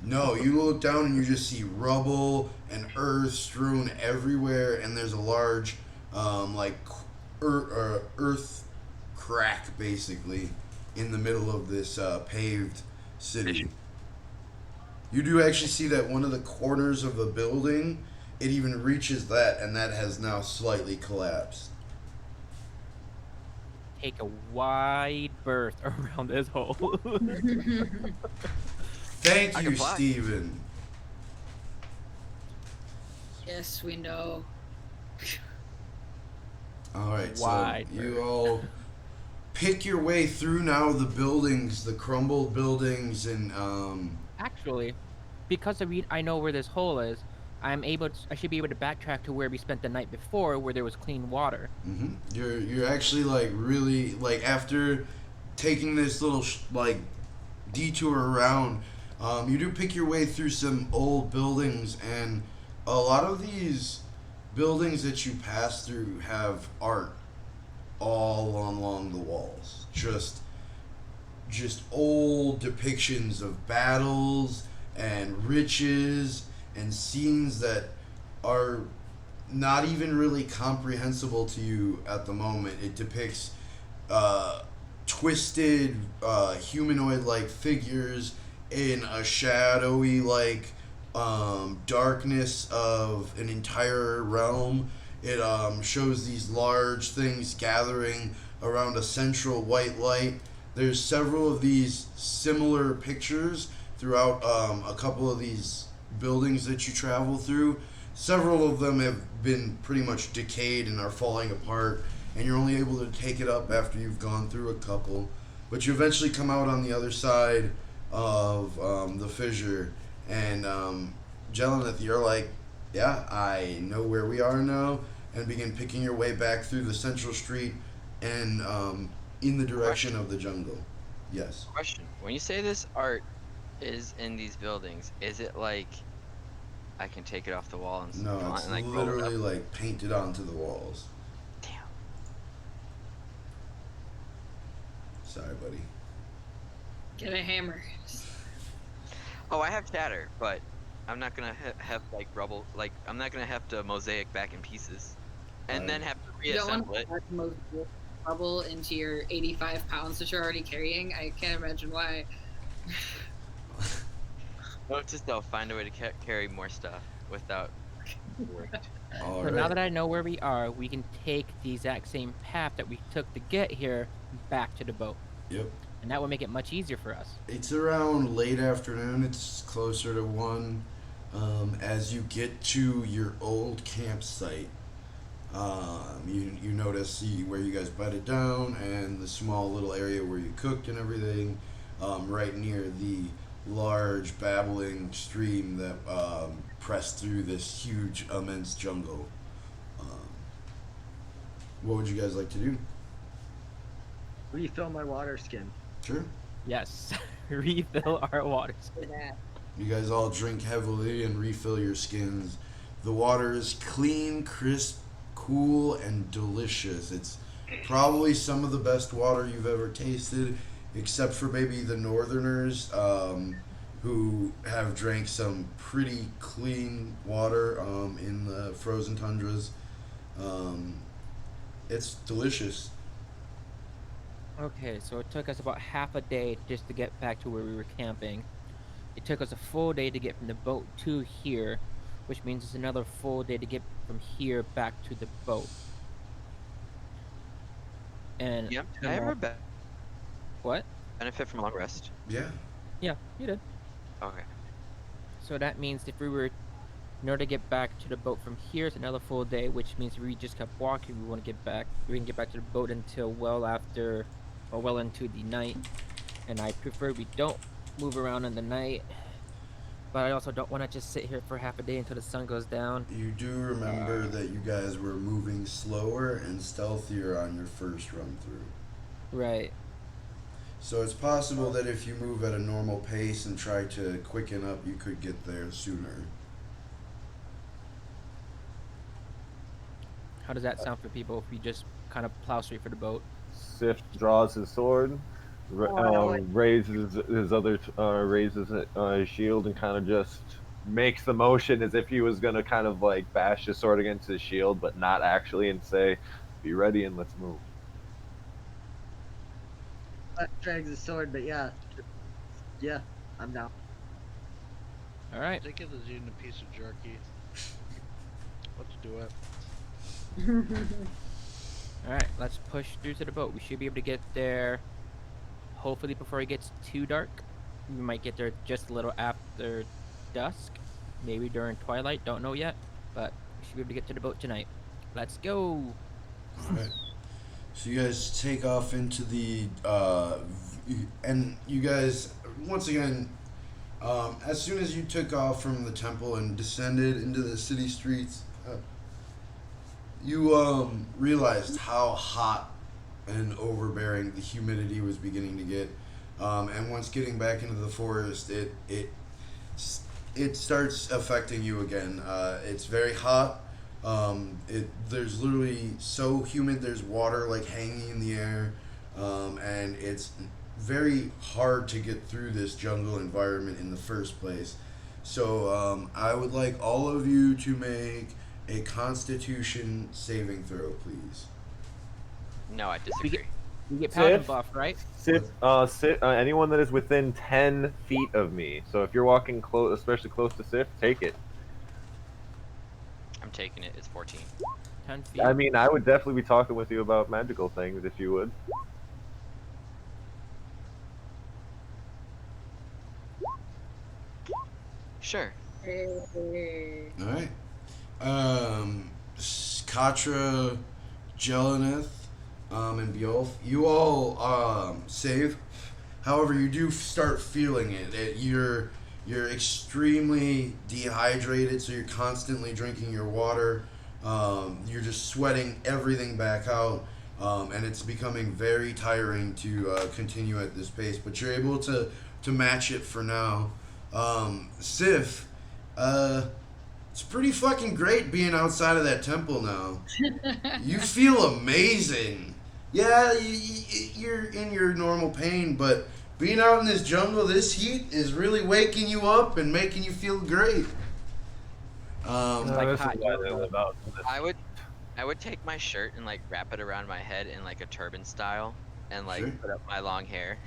No, you look down and you just see rubble and earth strewn everywhere, and there's a large, earth crack, basically, in the middle of this paved city. You do actually see that one of the corners of a building, it even reaches that, and that has now slightly collapsed. take a wide berth around this hole. Thank I you, can fly. Steven. Yes, we know. All right, Wide so you berth. all pick your way through now the buildings, the crumbled buildings, and Actually, because I know where this hole is, I should be able to backtrack to where we spent the night before, where there was clean water. you're actually like really like after taking this little like detour around, you do pick your way through some old buildings, and a lot of these buildings that you pass through have art all along the walls. Just old depictions of battles and riches and scenes that are not even really comprehensible to you at the moment. It depicts twisted humanoid-like figures in a shadowy darkness of an entire realm. It shows these large things gathering around a central white light. There's several of these similar pictures throughout a couple of these buildings that you travel through. Several of them have been pretty much decayed and are falling apart, and you're only able to take it up after you've gone through a couple. But you eventually come out on the other side of the fissure, and Jelenith, you're like, yeah, I know where we are now, and begin picking your way back through the central street and in the direction of the jungle. Yes. Question: when you say this art is in these buildings, is it like I can take it off the wall and No, draw it it's and like roll it literally up? like painted onto the walls. Damn. Sorry, buddy. Get a hammer. Oh, I have shatter, but I'm not gonna have like rubble. Like I'm not gonna have to mosaic back in pieces, and then have to You don't reassemble want it. to add most rubble into your 85 pounds that you're already carrying. I can't imagine why. Well, just I'll find a way to carry more stuff without work. All But now right. that I know where we are, we can take the exact same path that we took to get here back to the boat. Yep. And that would make it much easier for us. It's around late afternoon. It's closer to 1. As you get to your old campsite, you notice where you guys bedded down and the small little area where you cooked and everything, right near the large babbling stream that pressed through this huge, immense jungle. What would you guys like to do? Refill my water skin. Sure. Yes. Refill our waters. For that. You guys all drink heavily and refill your skins. The water is clean, crisp, cool, and delicious. It's probably some of the best water you've ever tasted, except for maybe the northerners who have drank some pretty clean water in the frozen tundras. It's delicious. Okay, so it took us about half a day just to get back to where we were camping. It took us a full day to get from the boat to here, which means it's another full day to get from here back to the boat. And Yeah. Did I ever what? benefit from a long rest? Yeah. Yeah, you did. Okay. So that means if we were in order to get back to the boat from here, it's another full day, which means if we just kept walking, we want to get back. We can get back to the boat until well into the night. And I prefer we don't move around in the night. But I also don't want to just sit here for half a day until the sun goes down. You do remember that you guys were moving slower and stealthier on your first run through. Right. So it's possible that if you move at a normal pace and try to quicken up, you could get there sooner. How does that sound for people if we just kind of plow straight for the boat? Sif draws his sword, raises his shield, and kind of just makes the motion as if he was gonna kind of like bash his sword against his shield, but not actually, and say, "Be ready and let's move." Drags his sword, but yeah, I'm down. All right. Think of this eating a piece of jerky. Let's do it. All right, let's push through to the boat. We should be able to get there. Hopefully before it gets too dark. We might get there just a little after dusk, maybe during twilight. Don't know yet, but we should be able to get to the boat tonight. Let's go. Alright. So you guys take off into the and you guys once again, as soon as you took off from the temple and descended into the city streets, you realized how hot and overbearing the humidity was beginning to get. And once getting back into the forest, it starts affecting you again. It's very hot. There's literally so humid. There's water like hanging in the air, and it's very hard to get through this jungle environment in the first place. So I would like all of you to make a Constitution saving throw, please. No, I disagree. We get paladin Sif? buff, right? Anyone that is within 10 feet of me. So if you're walking close, especially close to Sif, take it. I'm taking it. It's 14. 10 feet. I mean, I would definitely be talking with you about magical things if you would. Sure. Hey. All right. Katra, Jeleneth, and Bjolf, you all save. However, you do start feeling it. You're extremely dehydrated, so you're constantly drinking your water. You're just sweating everything back out, and it's becoming very tiring to continue at this pace. But you're able to match it for now. Sif, it's pretty fucking great being outside of that temple now. You feel amazing. Yeah, you're in your normal pain, but being out in this jungle, this heat is really waking you up and making you feel great. Like This is hot why they yoga. live out. I would take my shirt and like wrap it around my head in like a turban style, and like Sure. put up my long hair.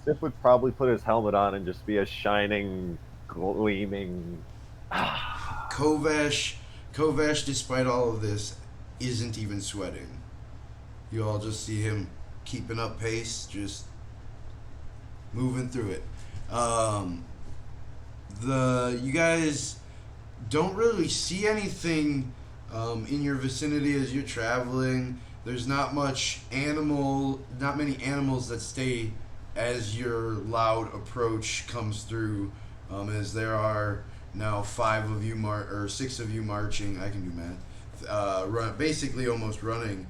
Sif would probably put his helmet on and just be a shining, gleaming. Kovesh, despite all of this, isn't even sweating. You all just see him keeping up pace, just moving through it. You guys don't really see anything in your vicinity as you're traveling. There's not many animals that stay as your loud approach comes through, as there are now 5 of you or 6 of you marching. I can do math. Basically almost running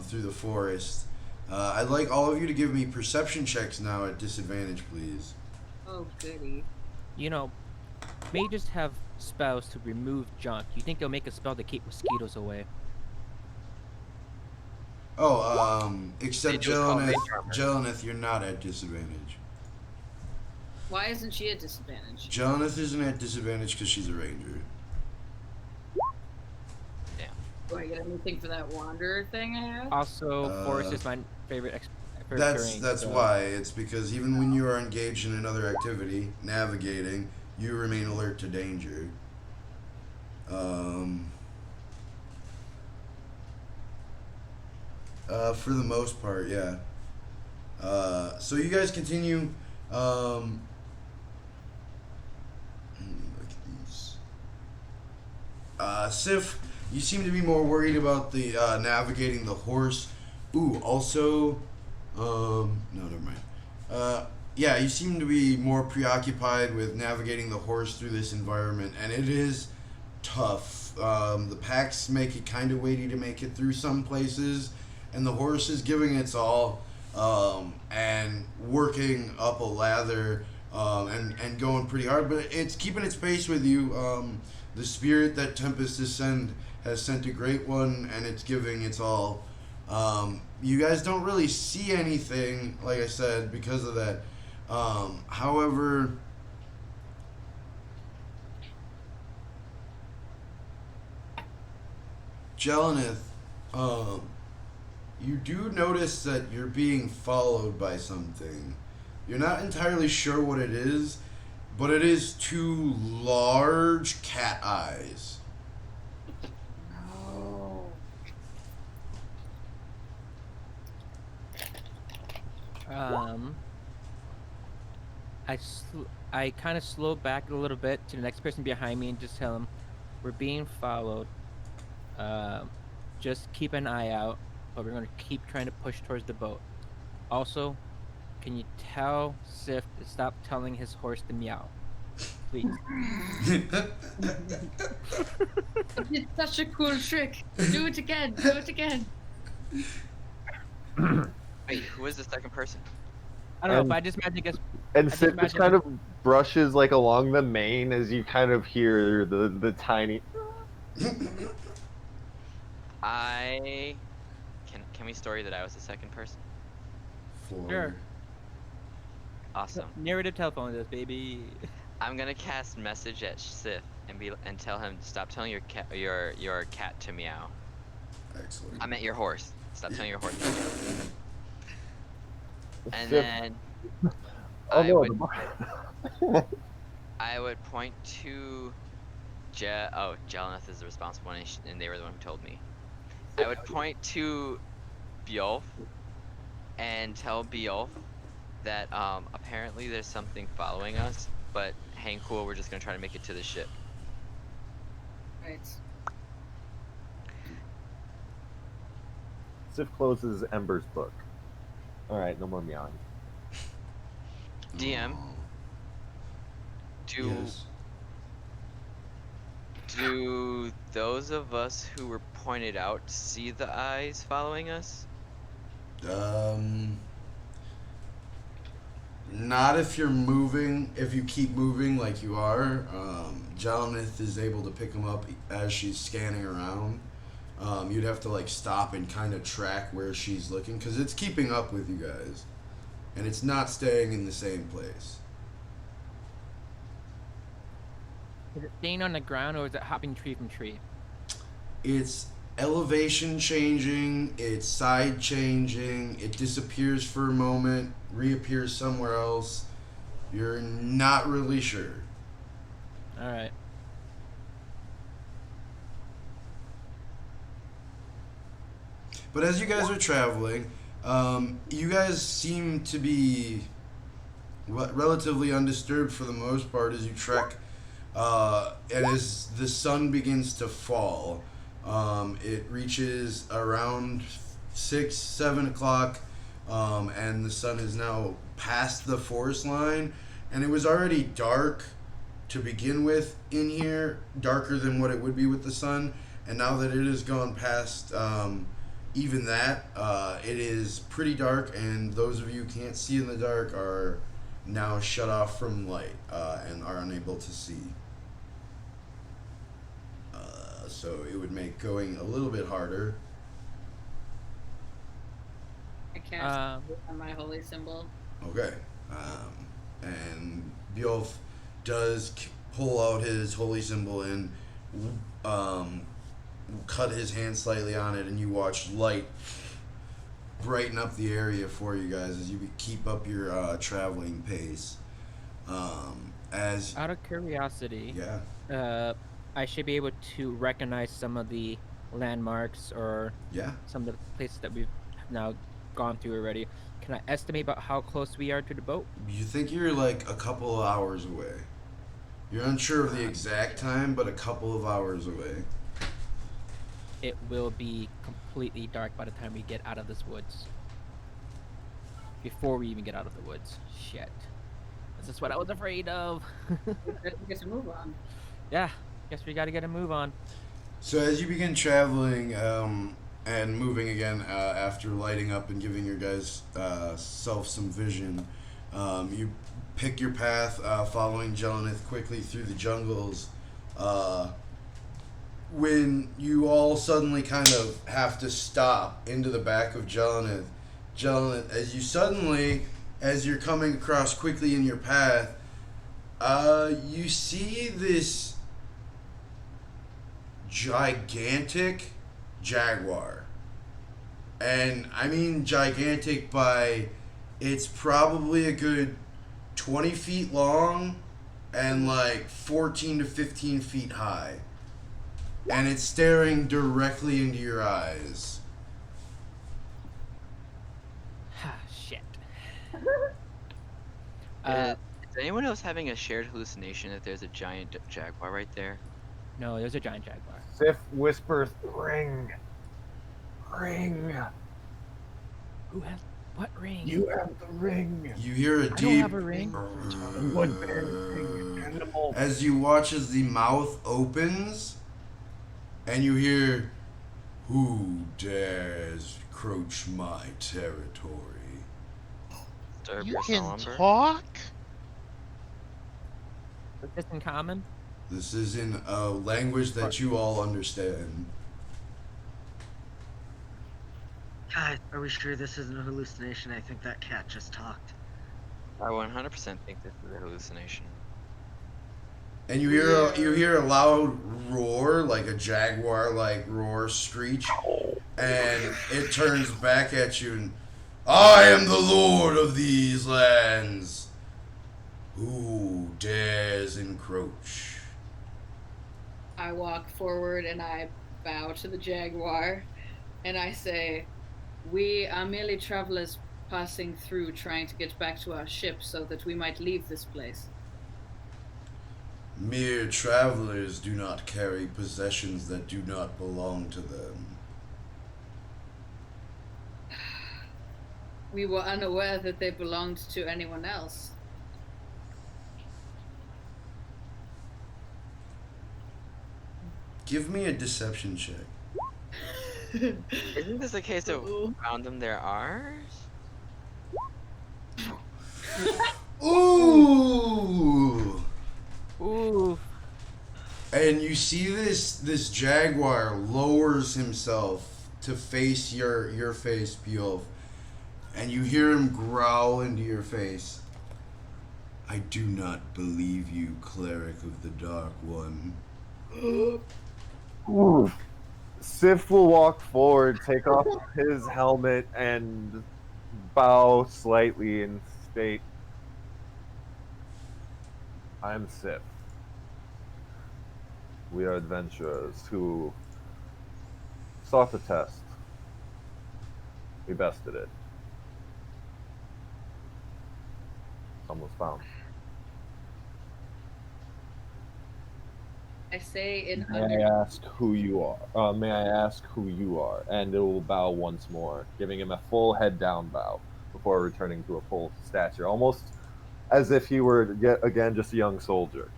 through the forest. I'd like all of you to give me perception checks now at disadvantage, please. Oh, goody. You know, mages have spells to remove junk. You think they'll make a spell to keep mosquitoes away? Oh, except They do call Jeleneth, mage armor. Jeleneth, you're not at disadvantage. Why isn't she at disadvantage? Jeleneth isn't at disadvantage because she's a ranger. Do I get anything for that wanderer thing I have? Also, forest is my favorite terrain, That's so- why. It's because even when you are engaged in another activity, navigating, you remain alert to danger. For the most part, yeah. So you guys continue. Look at these. Sif, you seem to be more worried about the navigating the horse. Ooh, also, no, never mind. Yeah, you seem to be more preoccupied with navigating the horse through this environment, and it is tough. The packs make it kind of weighty to make it through some places, and the horse is giving its all, and working up a lather, and going pretty hard, but it's keeping its pace with you. The spirit that Tempest has sent a great one, and it's giving its all. You guys don't really see anything, like I said, because of that. However, Jeleneth, you do notice that you're being followed by something. You're not entirely sure what it is, but it is 2 large cat eyes. No. I kind of slow back a little bit to the next person behind me and just tell him, "We're being followed. Just keep an eye out, but we're going to keep trying to push towards the boat. Also, can you tell Sif to stop telling his horse to meow, please?" It's such a cool trick. Do it again. Do it again. Wait, who is the second person? I don't know, And- but I just imagine guess. And just Sif just imagine kind it- of brushes like along the mane as you kind of hear the tiny. I can we story that I was the second person? Sure. Awesome. Narrative telephone this, baby. I'm gonna cast message at Sith and tell him stop telling your cat to meow. Excellent. I meant your horse. Stop telling your horse to meow. And Sif- then Oh I no, would the- I would point to Jelanath is the responsible one, and they were the one who told me. I would point to Bjolf and tell Bjolf that apparently there's something following us, but hang cool, we're just gonna try to make it to the ship. Right. Sif closes Ember's book. All right, no more meowing. DM, Oh, do yes. do those of us who were pointed out see the eyes following us? Not if you're moving. If you keep moving like you are, Jelanath is able to pick them up as she's scanning around. You'd have to like stop and kind of track where she's looking because it's keeping up with you guys, and it's not staying in the same place. Is it staying on the ground or is it hopping tree from tree? It's elevation changing, it's side changing, it disappears for a moment, reappears somewhere else. You're not really sure. All right. But as you guys are traveling, you guys seem to be relatively undisturbed for the most part as you trek. And as the sun begins to fall, it reaches around 6, 7 o'clock, and the sun is now past the forest line. And it was already dark to begin with in here, darker than what it would be with the sun. And now that it has gone past even that, it is pretty dark, and those of you who can't see in the dark are now shut off from light and are unable to see. So it would make going a little bit harder. I cast on my holy symbol. Okay. And Bjolf does pull out his holy symbol and cut his hand slightly on it, and you watch light brighten up the area for you guys as you keep up your traveling pace. As Out of curiosity, yeah, I should be able to recognize some of the landmarks or yeah. some of the places that we've now gone through already. Can I estimate about how close we are to the boat? You think you're like a couple of hours away. You're unsure of the exact time, but a couple of hours away. It will be completely dark by the time we get out of this woods. Before we even get out of the woods. Shit. This is what I was afraid of. Let's get to move on. Yeah, guess we gotta get a move on. So as you begin traveling and moving again after lighting up and giving your guys self some vision, you pick your path following Jelanath quickly through the jungles. When you all suddenly kind of have to stop into the back of Jelanath, as you're coming across quickly in your path, you see this gigantic jaguar. And I mean gigantic by, it's probably a good 20 feet long and like 14 to 15 feet high. And it's staring directly into your eyes. Shit. Is anyone else having a shared hallucination that there's a giant jaguar right there? No, there's a giant jaguar. Sif whispers, "Ring, ring. Who has what ring? You have the ring." You hear a I don't deep have a ring. Would bear ring in the moment. as you watch as the mouth opens, and you hear, "Who dares encroach my territory?" Disturb You your can slumber? talk? Is this in common? This is in a language that you all understand. Guys, are we sure this isn't a hallucination? I think that cat just talked. I 100% think this is a hallucination. And you hear a loud roar, like a jaguar like roar screech, and it turns back at you and, "I am the lord of these lands. Who dares encroach?" I walk forward and I bow to the jaguar, and I say, "We are merely travelers passing through, trying to get back to our ship so that we might leave this place." Mere travelers do not carry possessions that do not belong to them. We were unaware that they belonged to anyone else. Give me a deception check. Isn't this a case of Ooh. found them, they're ours? Ooh! Ooh. And you see this jaguar lowers himself to face your face, Beowulf, and you hear him growl into your face. "I do not believe you, cleric of the Dark One." Ooh. Sif will walk forward, take off his helmet, and bow slightly and state, "I'm Sif. We are adventurers who sought the test. We bested it. Some was found." I say in May under. I ask who you are? May I ask who you are? And it will bow once more, giving him a full head down bow before returning to a full stature, almost as if he were yet again just a young soldier.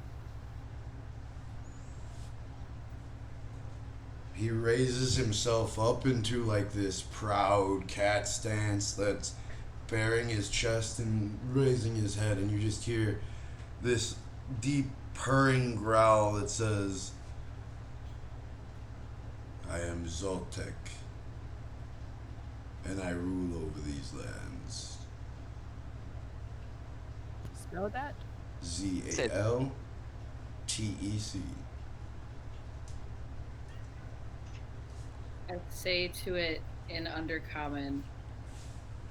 He raises himself up into like this proud cat stance that's baring his chest and raising his head, and you just hear this deep purring growl that says, "I am Zaltec, and I rule over these lands." Spell that? Zaltec. I say to it in Undercommon,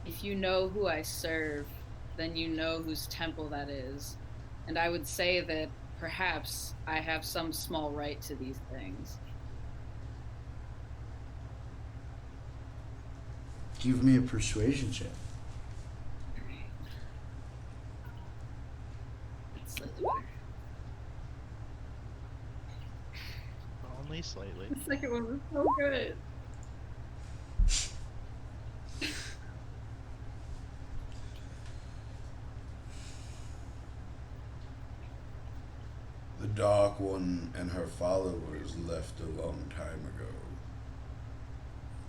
"If you know who I serve, then you know whose temple that is. And I would say that perhaps I have some small right to these things." Give me a persuasion check. Only slightly. The second one was so good. The Dark One and her followers left a long time ago.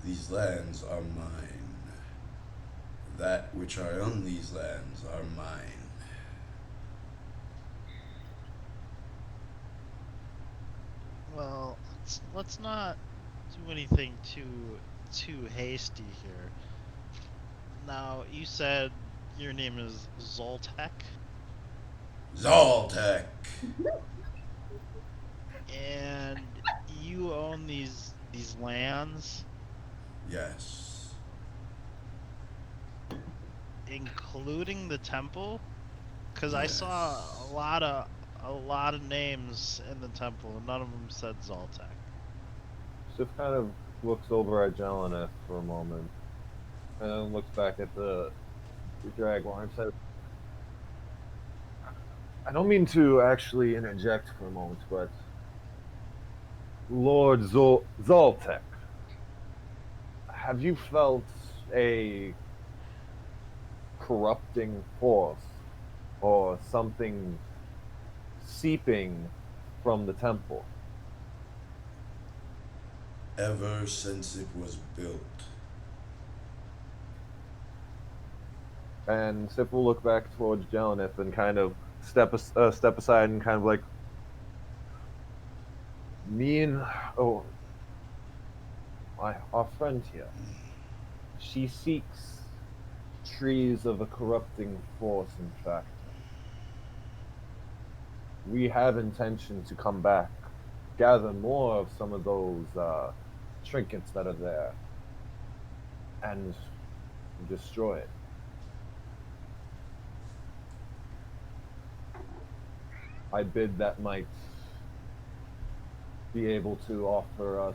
These lands are mine. That which I own these lands are mine. Well, let's not do anything too hasty here. Now, you said your name is Zaltec, Zaltec! and you own these lands, Yes. including the temple, because I saw Yes. a lot of names in the temple, and none of them said Zaltec. Sif kind of looks over at Jeleneth for a moment, and then looks back at the jaguar and says, I don't mean to actually interject for a moment, but Lord Zaltec, have you felt a corrupting force or something seeping from the temple? Ever since it was built. And Sif will look back towards Jelenith and kind of step aside and kind of like, me and our friend here, she seeks trees of a corrupting force. In fact, we have intention to come back, gather more of some of those trinkets that are there, and destroy it. I bid that might be able to offer us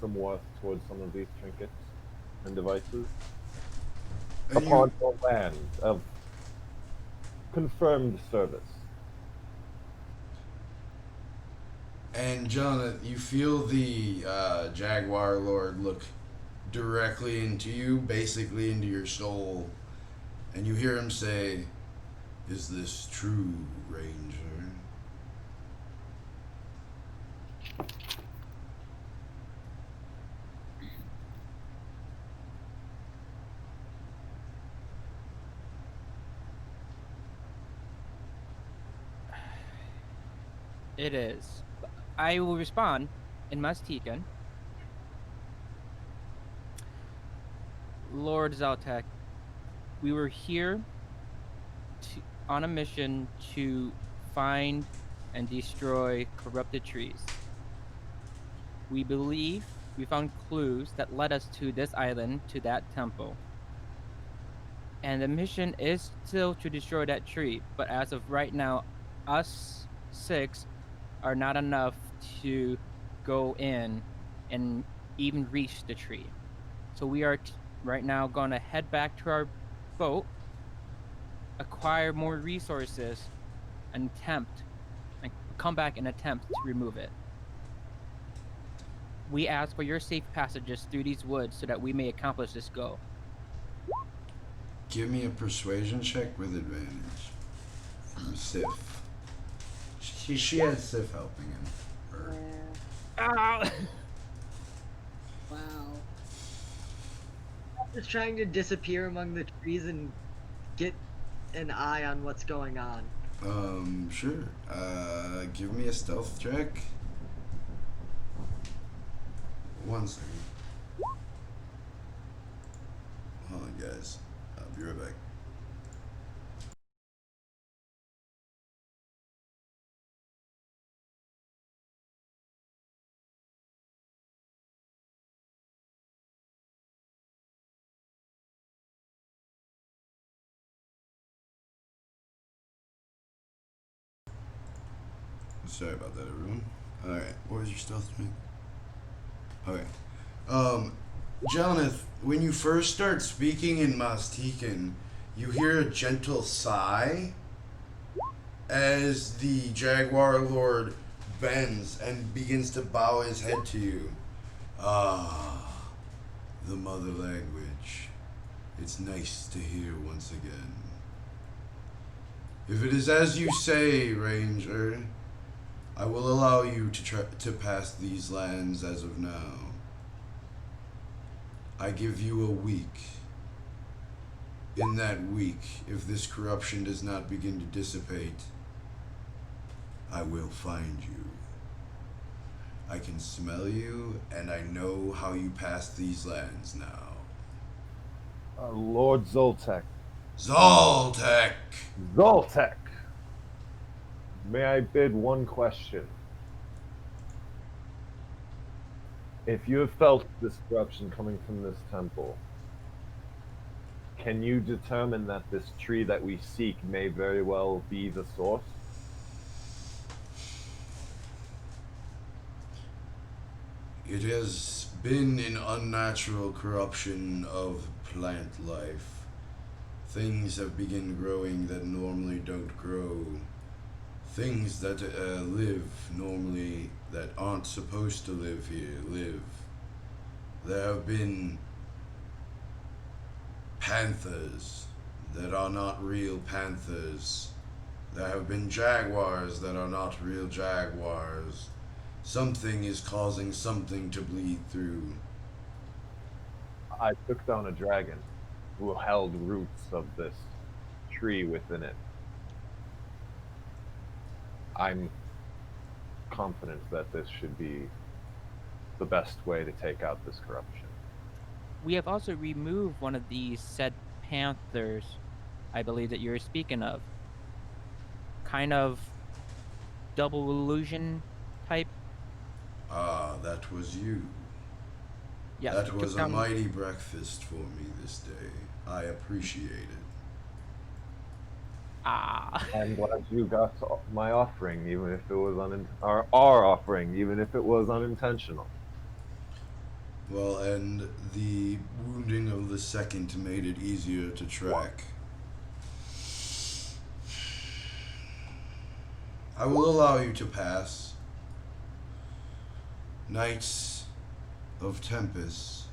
some worth towards some of these trinkets and devices And upon your land of confirmed service. And Jonathan, you feel the Jaguar Lord look directly into you, basically into your soul, and you hear him say, "Is this true, Ranger?" It is. I will respond in Maztecan. Lord Zaltec, we were here on a mission to find and destroy corrupted trees. We believe we found clues that led us to this island, to that temple. And the mission is still to destroy that tree, but as of right now, us 6 are not enough to go in and even reach the tree. So we are right now going to head back to our boat, acquire more resources, and come back and attempt to remove it. We ask for your safe passages through these woods so that we may accomplish this goal. Give me a persuasion check with advantage from Sif. She has Sif helping him. Or, Ah! Wow. Just trying to disappear among the trees and get an eye on what's going on. Sure. Give me a stealth check. 1 second. Hold on, guys. I'll be right back. Sorry about that, everyone. Alright, what was your stealth check? Okay. Jonathan, when you first start speaking in Maztecan, you hear a gentle sigh as the Jaguar Lord bends and begins to bow his head to you. Ah, the mother language. It's nice to hear once again. If it is as you say, Ranger, I will allow you to pass these lands as of now. I give you a week. In that week, if this corruption does not begin to dissipate, I will find you. I can smell you, and I know how you pass these lands now. Lord Zoltek. Zaltec! Zoltek! May I bid one question? If you have felt this corruption coming from this temple, can you determine that this tree that we seek may very well be the source? It has been an unnatural corruption of plant life Things have begun growing that normally don't grow. Things that live normally that aren't supposed to live here live. There have been panthers that are not real panthers. There have been jaguars that are not real jaguars. Something is causing something to bleed through. I took down a dragon who held roots of this tree within it. I'm confident that this should be the best way to take out this corruption. We have also removed one of these said panthers, I believe that you're speaking of. Kind of double illusion type. Ah, that was you. Yes, That we was took a down. mighty breakfast for me this day. I appreciate it. Ah. I'm glad you got my offering, even if it was or our offering, even if it was unintentional. Well, and the wounding of the second made it easier to track. I will allow you to pass. Knights of Tempest,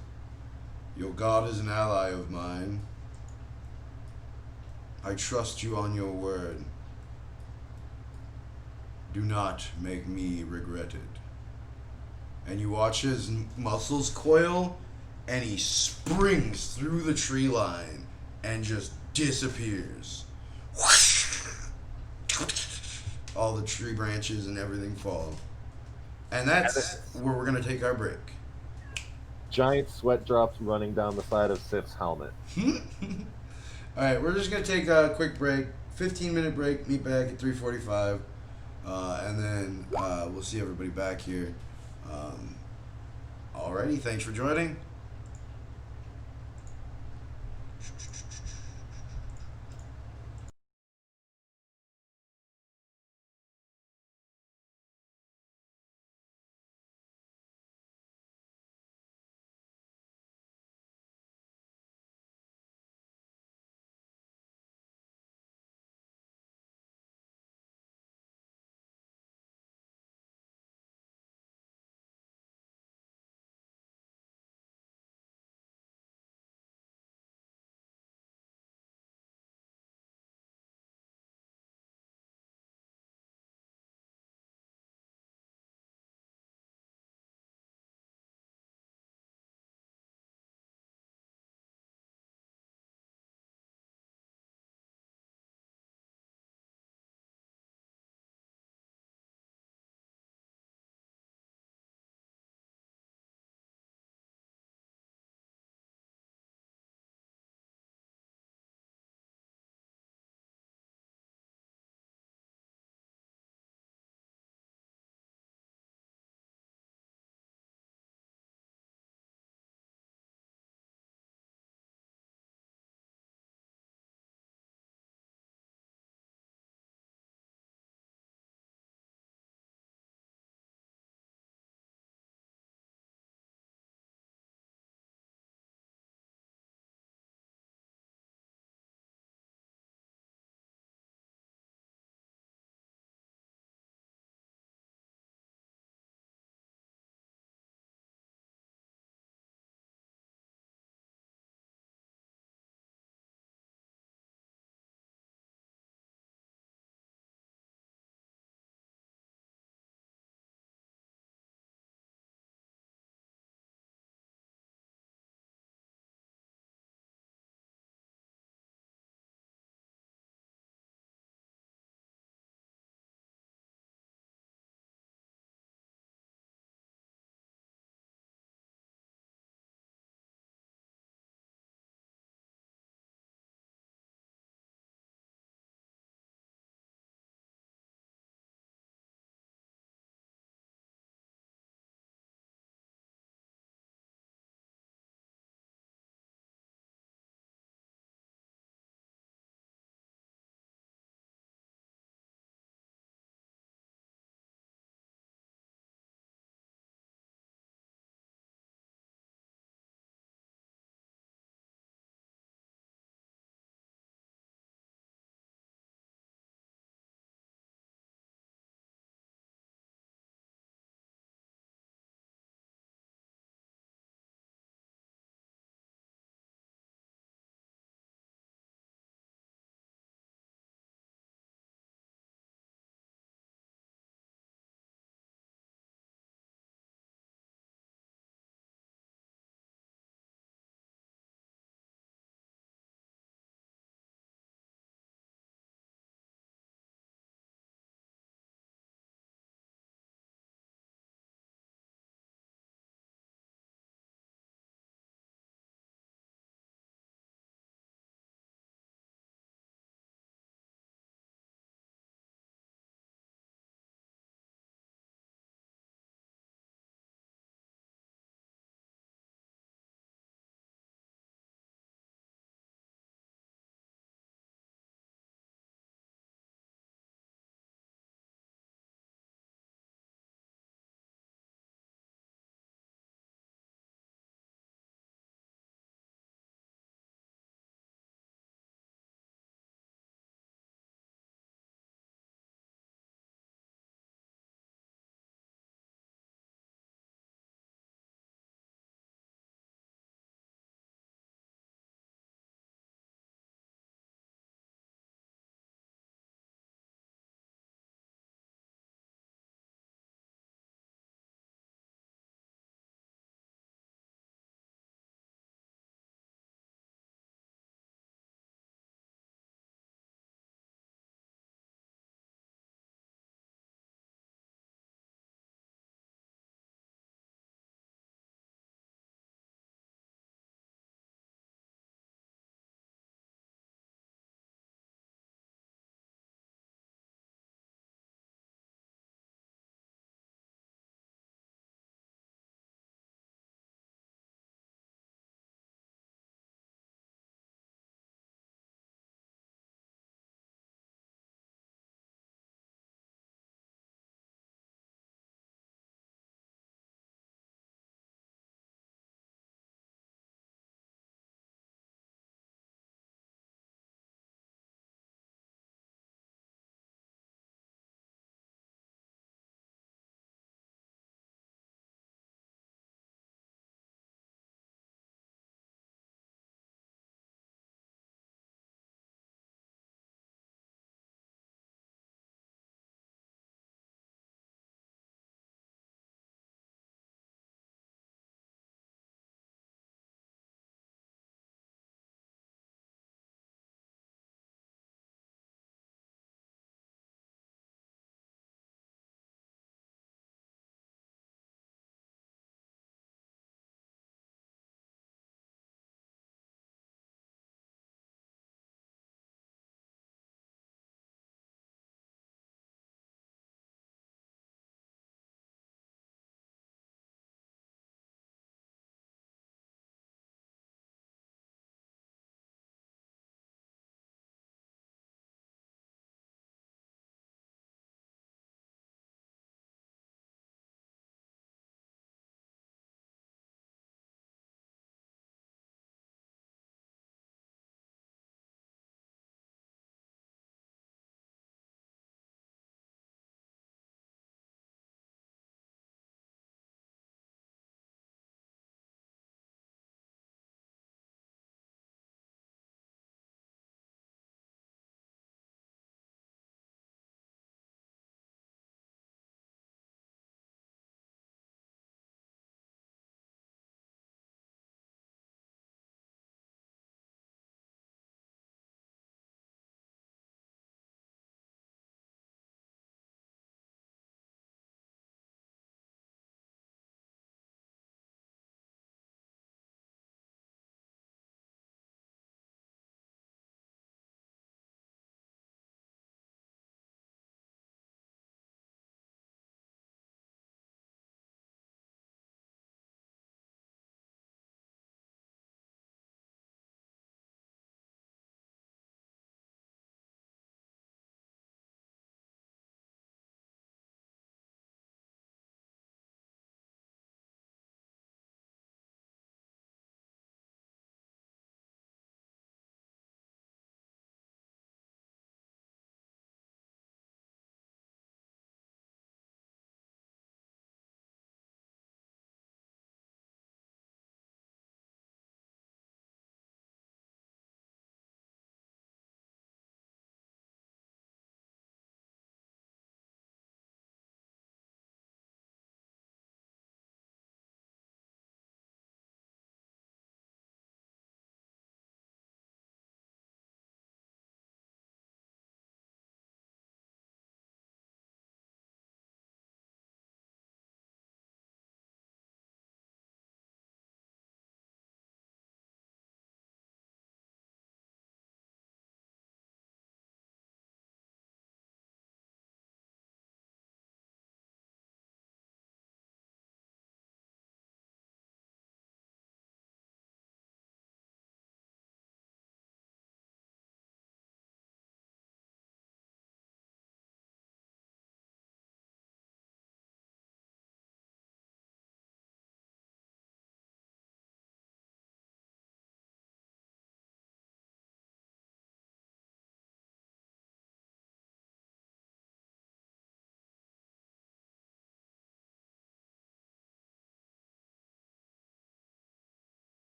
your god is an ally of mine. I trust you on your word. Do not make me regret it. And you watch his muscles coil, and he springs through the tree line and just disappears. All the tree branches and everything fall. And that's where we're going to take our break. Giant sweat drops running down the side of Sif's helmet. Alright, we're just going to take a quick break. 15-minute break. Meet back at 3:45. And then we'll see everybody back here. Alrighty, thanks for joining.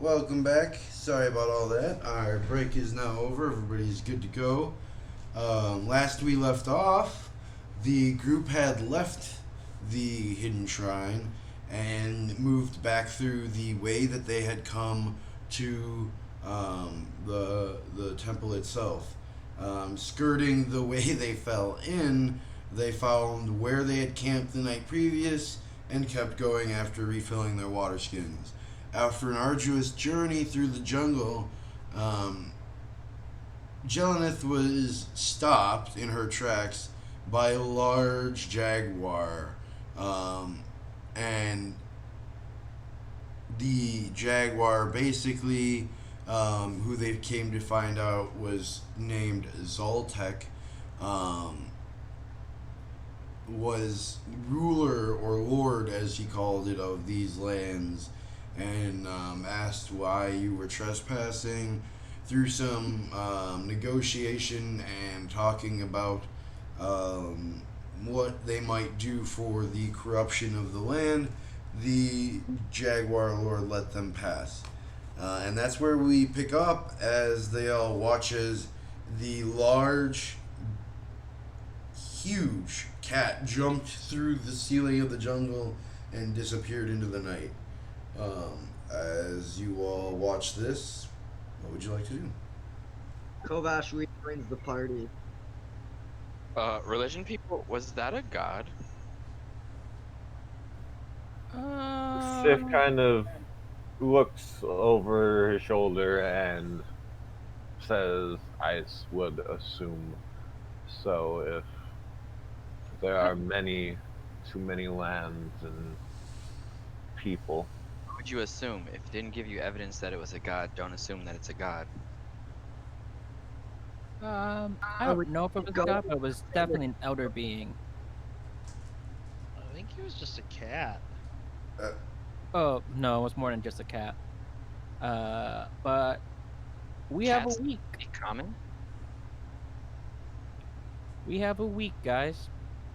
welcome back. Sorry about all that. Our break is now over. Everybody's good to go. Last we left off, the group had left the hidden shrine and moved back through the way that they had come to the temple itself. Skirting the way they fell in, they found where they had camped the night previous and kept going after refilling their water skins. After an arduous journey through the jungle, Jelenith was stopped in her tracks by a large jaguar. And the jaguar basically, who they came to find out was named Zaltec, was ruler or lord, as he called it, of these lands, and asked why you were trespassing. Through some negotiation and talking about what they might do for the corruption of the land, the Jaguar Lord let them pass. And that's where we pick up as they all watch as the large, huge cat jumped through the ceiling of the jungle and disappeared into the night. As you all watch this, what would you like to do? Kovash rejoins the party. Religion people, was that a god? Sif kind of looks over his shoulder and says, I would assume so. If there are too many lands and people. What would you assume? If it didn't give you evidence that it was a god, don't assume that it's a god. I don't know if it was a god, but it was definitely an elder being. I think he was just a cat. Oh, no, it was more than just a cat. But we have Cats a week. be common? We have a week, guys.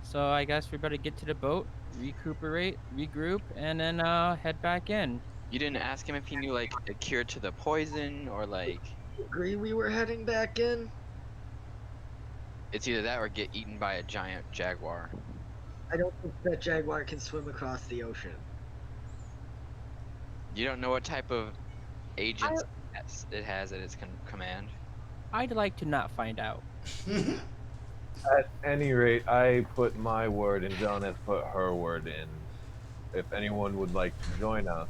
So I guess we better get to the boat, recuperate, regroup, and then head back in. You didn't ask him if he knew, like, a cure to the poison, or, like, Agree we were heading back in? it's either that or get eaten by a giant jaguar. I don't think that jaguar can swim across the ocean. You don't know what type of agents it has at its command? I'd like to not find out. At any rate, I put my word and John has put her word in. If anyone would like to join us,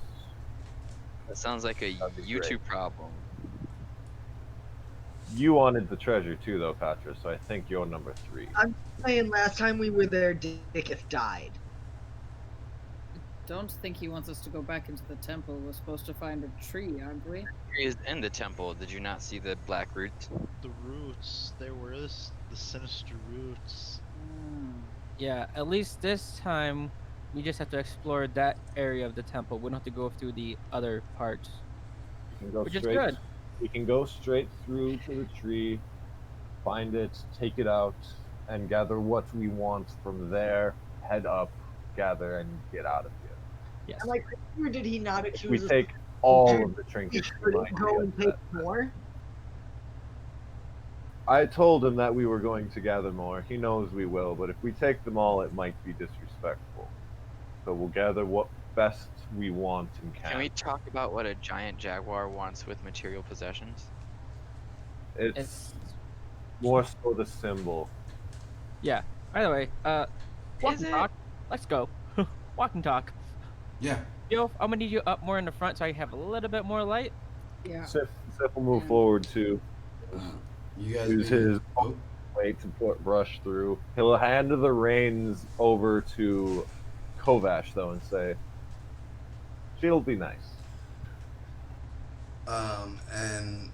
That sounds like a That'd be YouTube great. problem. you wanted the treasure too, though, Patra. So I think you're number 3. I'm saying last time we were there, Dikuth died. Don't think he wants us to go back into the temple. We're supposed to find a tree, aren't we? He is in the temple. Did you not see the black roots? The roots, they were the sinister roots. Hmm. Yeah, at least this time we just have to explore that area of the temple. We don't have to go through the other parts. We can go Which is straight. good. We can go straight through to the tree, find it, take it out, and gather what we want from there. Head up, gather, and get out of here. Yes. I'm like, or did he not We accuse us? take all of the We trinkets. we shouldn't might go get and that. take more? I told him that we were going to gather more. He knows we will, but if we take them all, it might be disrespectful. So we'll gather what best we want and can. Can we talk about what a giant jaguar wants with material possessions? It's more so the symbol. Yeah. Either way, walk Is and it? talk. Let's go. Walk and talk. Yeah. Yo, I'm gonna need you up more in the front so I have a little bit more light. Yeah. Sif will move forward to You guys use maybe- his oh, weight to put brush through. He'll hand the reins over to Kovash though and say, "She'll be nice." and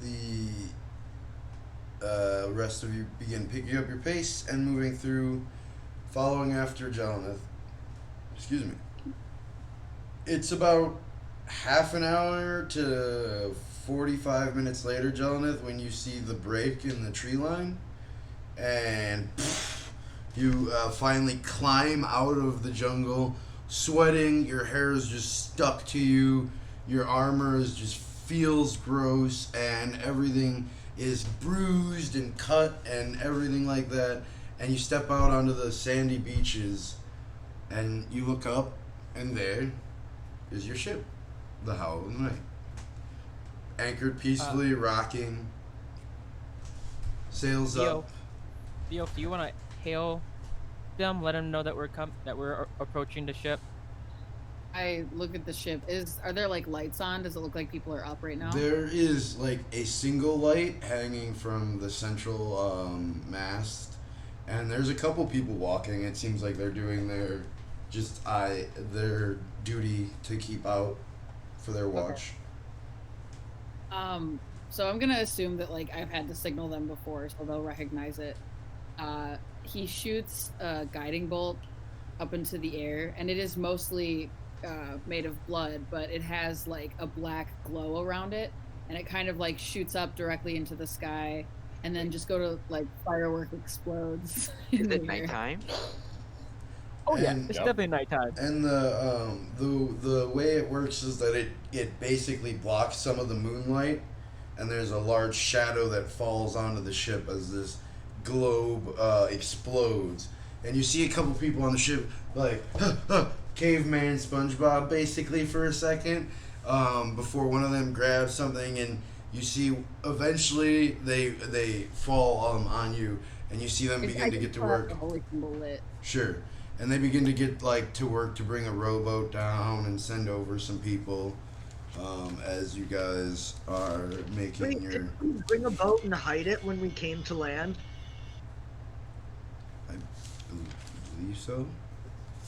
the rest of you begin picking up your pace and moving through, following after Jelenith. Excuse me. It's about half an hour to 45 minutes later, Jelenith, when you see the break in the tree line, and you finally climb out of the jungle, sweating. Your hair is just stuck to you. your armor is just feels gross, and everything is bruised and cut and everything like that. And you step out onto the sandy beaches, and you look up, and there is your ship, the Howl of the Night, anchored peacefully, rocking, sails up. Theo, do you want to hail them? Let them know that we're approaching the ship. I look at the ship. Are there like lights on? Does it look like people are up right now? There is like a single light hanging from the central mast, and there's a couple people walking. It seems like they're doing their duty to keep out for their watch. So I'm gonna assume that like I've had to signal them before, so they'll recognize it. He shoots a guiding bolt up into the air, and it is mostly made of blood, but it has like a black glow around it, and it kind of like shoots up directly into the sky, and then just go to like firework explodes. Is it nighttime? Oh yeah, And- it's definitely nighttime. And the way it works is that it basically blocks some of the moonlight, and there's a large shadow that falls onto the ship as this globe explodes. And you see a couple people on the ship like caveman SpongeBob basically for a second before one of them grabs something, and you see eventually they fall on you, and you see them begin to get to work. The holy symbol lit. Sure. And they begin to get like to work to bring a rowboat down and send over some people as you guys are making Wait, your. did we bring a boat and hide it when we came to land? I believe so.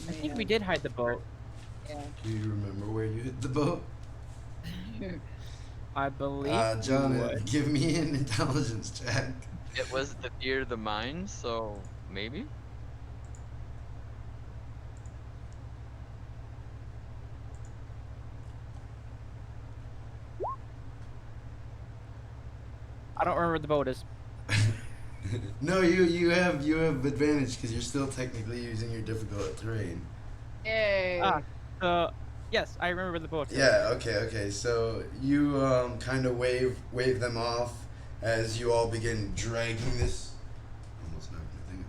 I think we did hide the boat. Yeah. Do you remember where you hit the boat? I believe. John, we would. give me an intelligence check. It was the theater of the mind, so maybe. I don't remember what the boat is. No, you have advantage because you're still technically using your difficult terrain. Yay. Yes, I remember the boat is. Yeah. Okay. So you kind of wave them off as you all begin dragging this. Almost knocked my thing.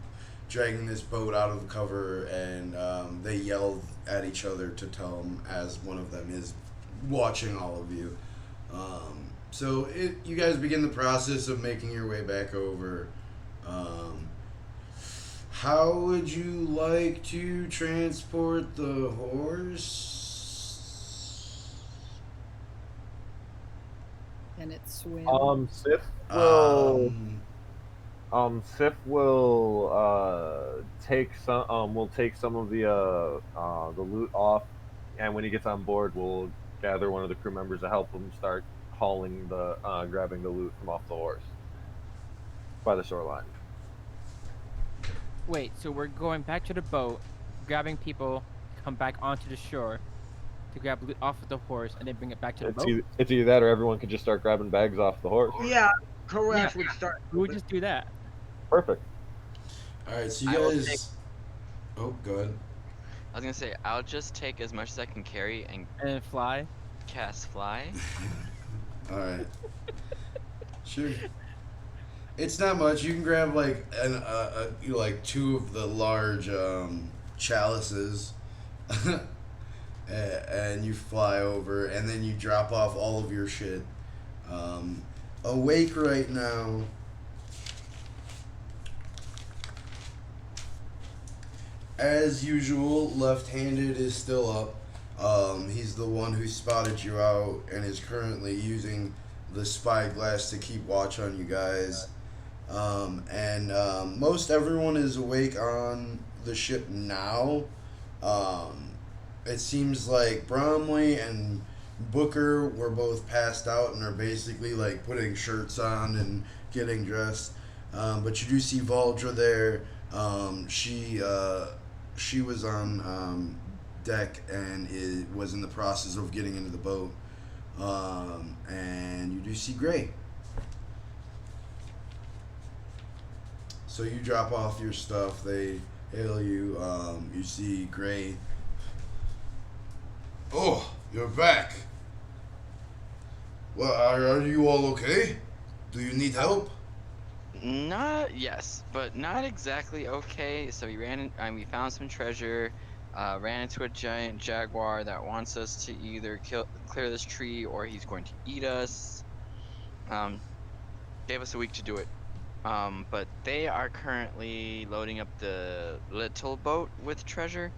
Dragging this boat out of the cover, and they yell at each other to tell them as one of them is watching all of you. So you guys begin the process of making your way back over. How would you like to transport the horse? And it swims. Sif will take some. We'll take some of the loot off, and when he gets on board, we'll gather one of the crew members to help him start hauling grabbing the loot from off the horse by the shoreline. Wait, so we're going back to the boat, grabbing people, come back onto the shore to grab loot off of the horse, and then bring it back to the boat? It's either that or everyone could just start grabbing bags off the horse. Yeah, Korash would start. We would just do that. Perfect. All right. So I you will guys. Oh, go ahead. I was gonna say I'll just take as much as I can carry and And then fly. cast fly. All right. Sure. It's not much. You can grab like like two of the large chalices, and you fly over, and then you drop off all of your shit. Awake right now. As usual, left-handed is still up. He's the one who spotted you out and is currently using the spyglass to keep watch on you guys. Most everyone is awake on the ship now. It seems like Bromley and Booker were both passed out and are basically like putting shirts on and getting dressed. But you do see Valdra there. She was on deck and was in the process of getting into the boat. And you do see Gray. So you drop off your stuff. They hail you. You see Gray. Oh, you're back. Well, are you all okay? Do you need help? Yes, but not exactly okay. So we we found some treasure, ran into a giant jaguar that wants us to either clear this tree or he's going to eat us. Um, gave us a week to do it. But they are currently loading up the little boat with treasure.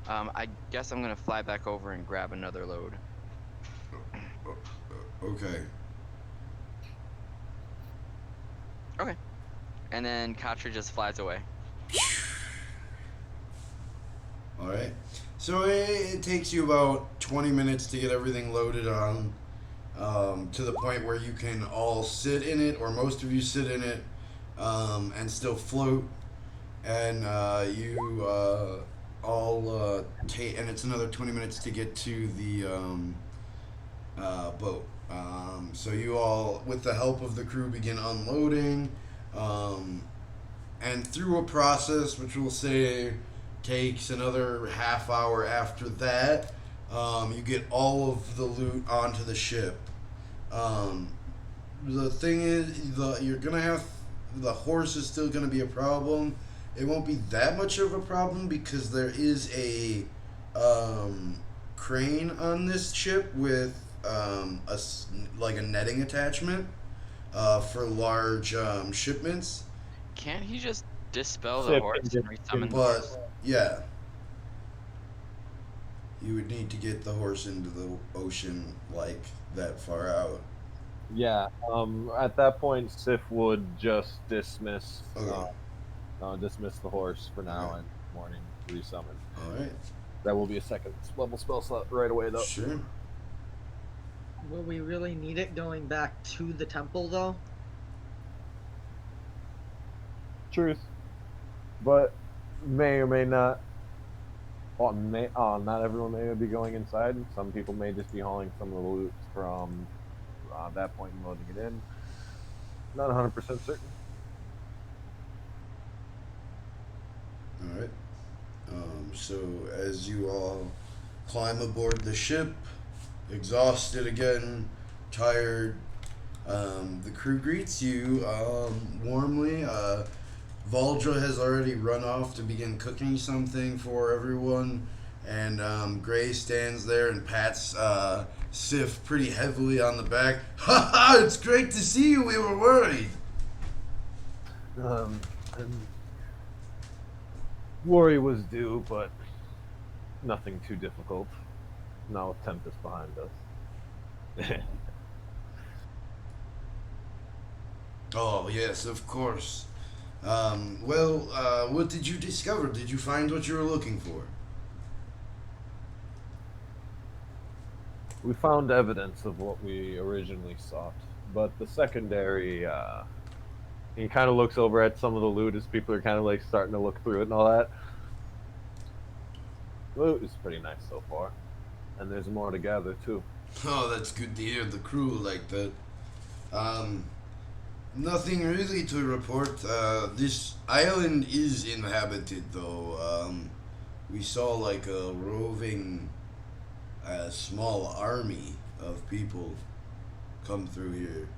I guess I'm gonna fly back over and grab another load. Okay. Okay. And then Katra just flies away. All right. So it takes you about 20 minutes to get everything loaded on, to the point where you can all sit in it, or most of you sit in it, and still float. And you all take, and it's another 20 minutes to get to the boat. So you all, with the help of the crew, begin unloading, and through a process which we'll say takes another half hour after that, you get all of the loot onto the ship. The thing is, you're gonna have the horse is still gonna be a problem. It won't be that much of a problem because there is a crane on this ship with like a netting attachment for large shipments. Can't he just dispel the Sip horse and and just resummon the But horse? yeah, you would need to get the horse into the ocean like that far out. Yeah. At that point, Sif would just dismiss Okay. dismiss the horse for now, Okay. and morning resummon. All right. That will be a second level spell slot right away, though. Sure. Will we really need it going back to the temple, though? Truth, but may or may not. Not everyone may be going inside. Some people may just be hauling some of the loot from that point and loading it in. Not 100% certain. All right. So as you all climb aboard the ship, exhausted again, tired, the crew greets you warmly. Valdra has already run off to begin cooking something for everyone, and Gray stands there and pats Sif pretty heavily on the back. Ha ha! It's great to see you. We were worried. And worry was due, but nothing too difficult. Now with Tempest behind us. Oh yes, of course. Well, what did you discover? Did you find what you were looking for? We found evidence of what we originally sought, but the secondary, he kind of looks over at some of the loot as people are kind of like starting to look through it and all that. Loot is pretty nice so far, and there's more to gather too. Oh, that's good to hear. The crew like that. Nothing really to report. This island is inhabited, though. We saw like a roving, small army of people come through here.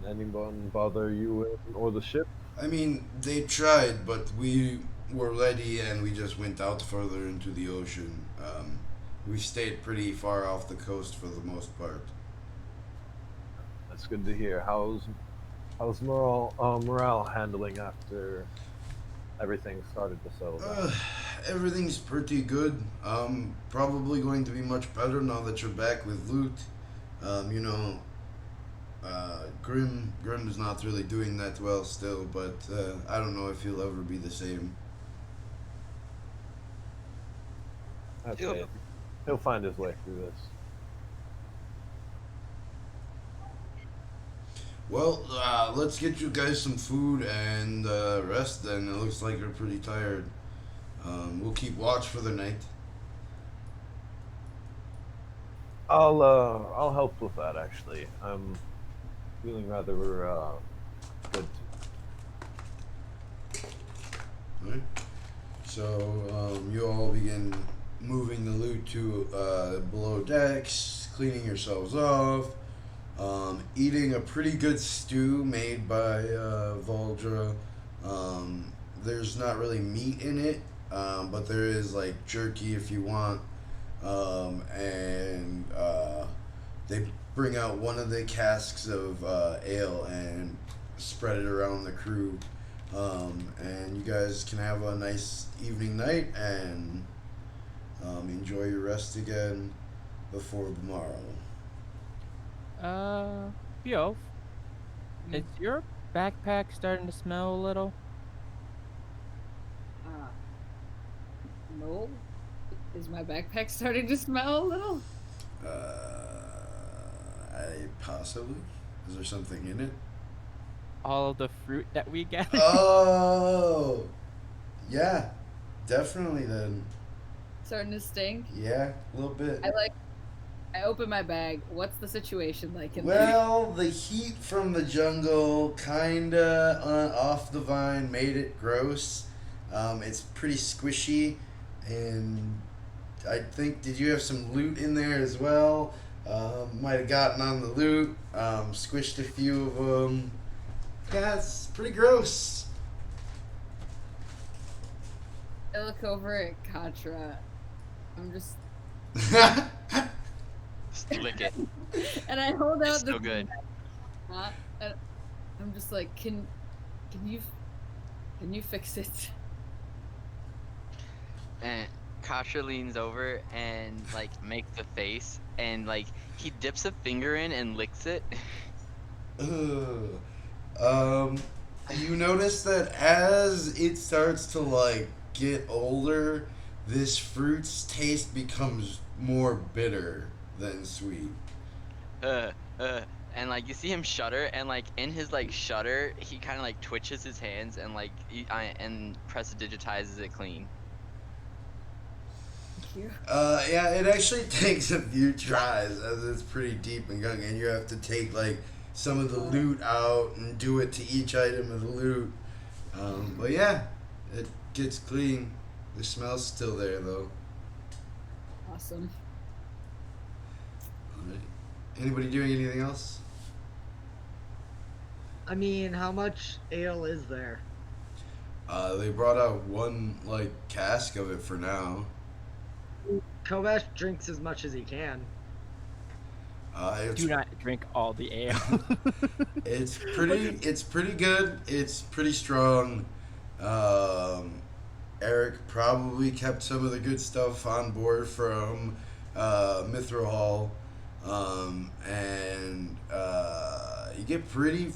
Anyone bother you or the ship? I mean, they tried, but we were ready and we just went out further into the ocean. We stayed pretty far off the coast for the most part. That's good to hear. How's morale handling after everything started to settle down? Everything's pretty good. Probably going to be much better now that you're back with loot. You know, Grim's not really doing that well still, but I don't know if he'll ever be the same. That's it. He'll find his way through this. Well, let's get you guys some food and rest then. It looks like you're pretty tired. We'll keep watch for the night. I'll help with that actually. I'm feeling rather good. Alright. So you all begin moving the loot to below decks, cleaning yourselves off, eating a pretty good stew made by Voldra. There's not really meat in it, but there is like jerky if you want. And they bring out one of the casks of ale and spread it around the crew. And you guys can have a nice evening night and enjoy your rest again before tomorrow. Beowulf, is your backpack starting to smell a little? No. Is my backpack starting to smell a little? Possibly. Is there something in it? All of the fruit that we gathered? Oh, yeah, definitely then. Starting to stink? Yeah, a little bit. I open my bag. What's the situation like in there? Well, the heat from the jungle kinda off the vine made it gross. It's pretty squishy, and I think, did you have some loot in there as well? Might have gotten on the loot, squished a few of them. Yeah, it's pretty gross. I look over at Katra. I'm just... Just lick it. and I hold out It's so good. And I'm just like, can you fix it? And Kasha leans over and like makes the face, and like he dips a finger in and licks it. Ugh. You notice that as it starts to like get older, this fruit's taste becomes more bitter than sweet. And like you see him shudder, and like in his like shudder, he kind of like twitches his hands and like and prestidigitizes it clean. Thank you. Yeah, it actually takes a few tries as it's pretty deep and young, and you have to take like some of the loot out and do it to each item of the loot. But yeah, it gets clean. The smell's still there though. Awesome. Alright. Anybody doing anything else? I mean, how much ale is there? They brought out one like cask of it for now. Kovash drinks as much as he can. It's Do not drink all the ale. It's pretty good. It's pretty strong. Eric probably kept some of the good stuff on board from Mithril, and you get pretty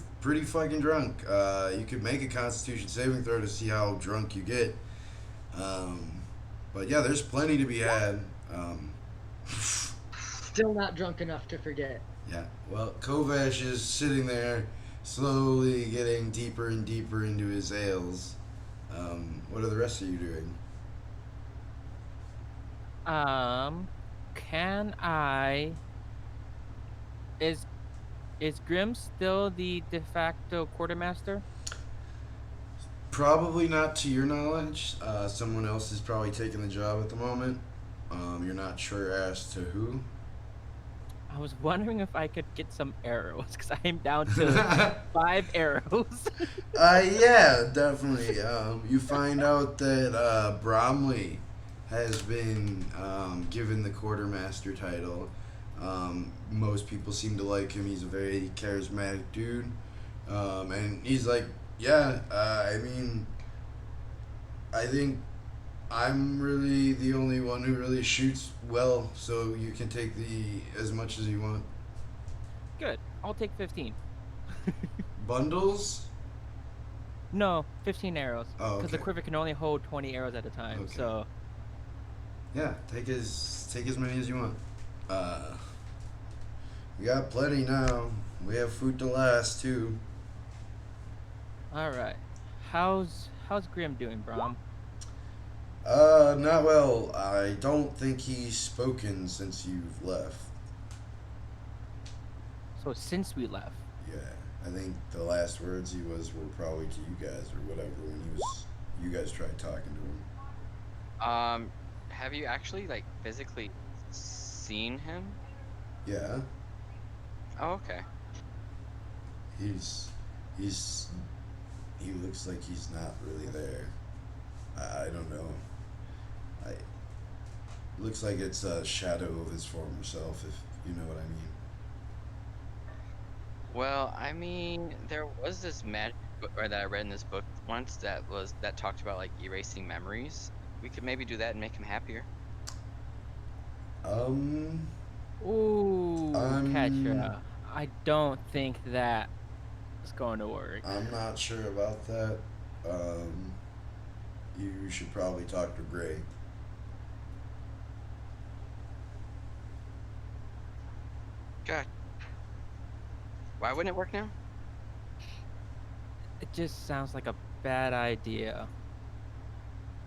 fucking drunk. You could make a Constitution saving throw to see how drunk you get. But yeah, there's plenty to be had. Still not drunk enough to forget. Yeah, well, Kovash is sitting there, slowly getting deeper and deeper into his ales. What are the rest of you doing? Can I... Is Grim still the de facto quartermaster? Probably not to your knowledge. Someone else is probably taking the job at the moment. You're not sure as to who. I was wondering if I could get some arrows, because I am down to 5 arrows. Yeah, definitely. You find out that Bromley has been given the quartermaster title. Most people seem to like him. He's a very charismatic dude. And he's like, yeah, I mean, I think I'm really the only one who really shoots well, so you can take as much as you want. Good. I'll take 15. Bundles? No, 15 arrows. Oh, Because the okay. quiver can only hold 20 arrows at a time. Okay. So Yeah, take as many as you want. We got plenty now. We have food to last too. all right. How's Grim doing, Brom? Not well. I don't think he's spoken since you've left. So since we left, Yeah, I think the last words he were probably to you guys or whatever when you guys tried talking to him. Have you actually like physically seen him? Yeah, Oh, okay. he's he looks like he's not really there. I don't know. I looks like it's a shadow of his former self, if you know what I mean. Well, I mean, there was this magic book, or that I read in this book once that talked about like erasing memories. We could maybe do that and make him happier. Um, Ooh, I'm Ketra. I don't think that is going to work. I'm not sure about that. Um, you should probably talk to Gray. God, why wouldn't it work now? It just sounds like a bad idea.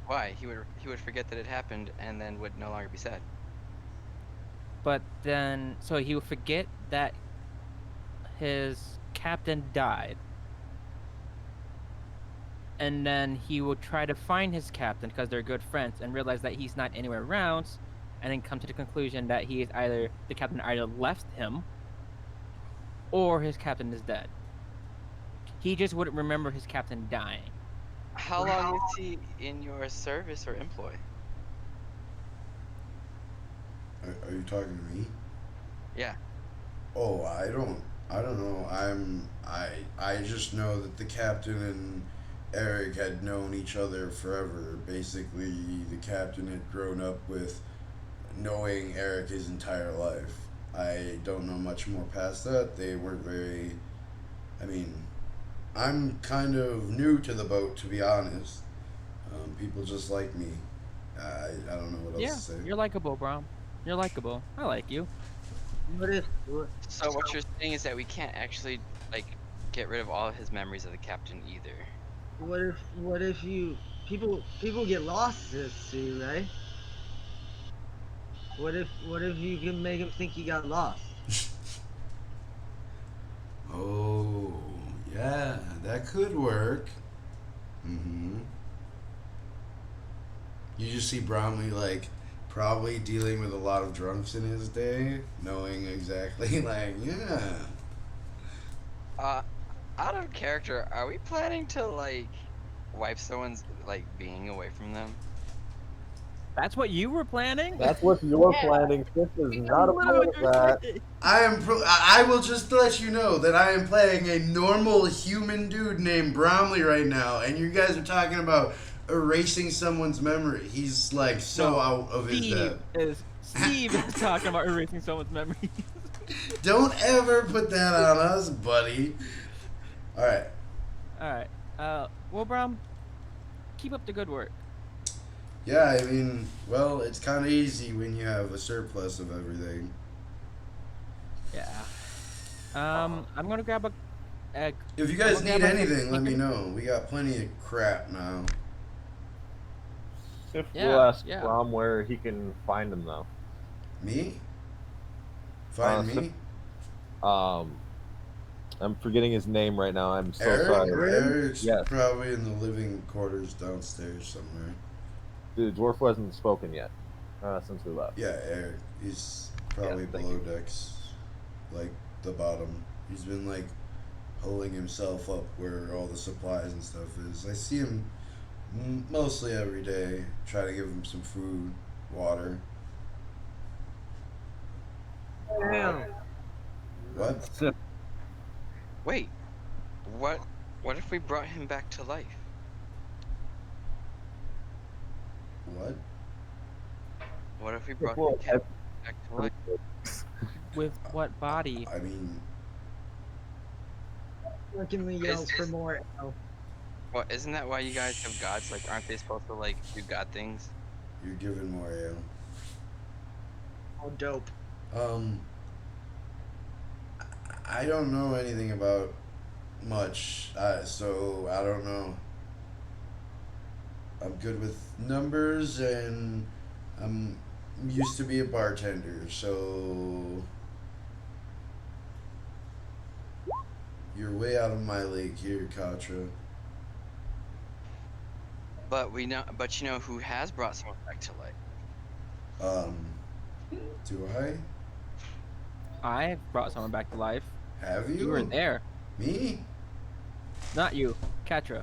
Why? He would forget that it happened and then would no longer be sad. But then, so he would forget that his captain died. And then he will try to find his captain because they're good friends and realize that he's not anywhere around, and then come to the conclusion that the captain either left him or his captain is dead. He just wouldn't remember his captain dying. How long is he in your service or employ? Are you talking to me? Yeah. Oh, I don't know. I just know that the captain and Eric had known each other forever. Basically, the captain had grown up with knowing Eric his entire life. I don't know much more past that. They weren't very. I mean, I'm kind of new to the boat, to be honest. People just like me. I don't know what else Yeah, to say. you're likable, bro. You're likable. I like you. So what you're saying is that we can't actually like get rid of all of his memories of the captain either. What if you people get lost at sea, right? What if you can make him think he got lost? Oh, yeah, that could work. You just see Bromley like probably dealing with a lot of drunks in his day, knowing exactly like, yeah. Uh, out of character, are we planning to like wipe someone's like being away from them? That's what you were planning? That's what you're planning. This is not a part of that. I will just let you know that I am playing a normal human dude named Bromley right now, and you guys are talking about erasing someone's memory. He's like so No, out of his depth. Steve is talking about erasing someone's memory. Don't ever put that on us, buddy. All right. All right. Well, Brom, keep up the good work. Yeah, I mean, well, it's kind of easy when you have a surplus of everything. Yeah. I'm gonna grab a egg. If you guys Well, need yeah, but- anything, let me know. We got plenty of crap now. If Yeah, we'll ask yeah. Brom where he can find him though. Me? Find so- me? I'm forgetting his name right now. I'm so Eric? sorry. Eric's Yes. probably in the living quarters downstairs somewhere. The dwarf hasn't spoken yet since we left. Yeah, Eric. He's probably Yeah, thank below you. decks, like the bottom. He's been like holding himself up where all the supplies and stuff is. I see him mostly every day. Try to give him some food, water. Damn. What? Wait, what if we brought him back to life? What? What if we brought Well, the captain back to life? With what body? I mean, Freaking yells for more ale. Well, isn't that why you guys have gods? Like, aren't they supposed to like do god things? you're giving more ale. Oh, dope. I don't know anything about much, so I don't know. I'm good with numbers, and I'm used to be a bartender, so you're way out of my league here, Katra. But you know who has brought someone back to life? Do I? I brought someone back to life. Have you? You were there. Me? Not you, Katra.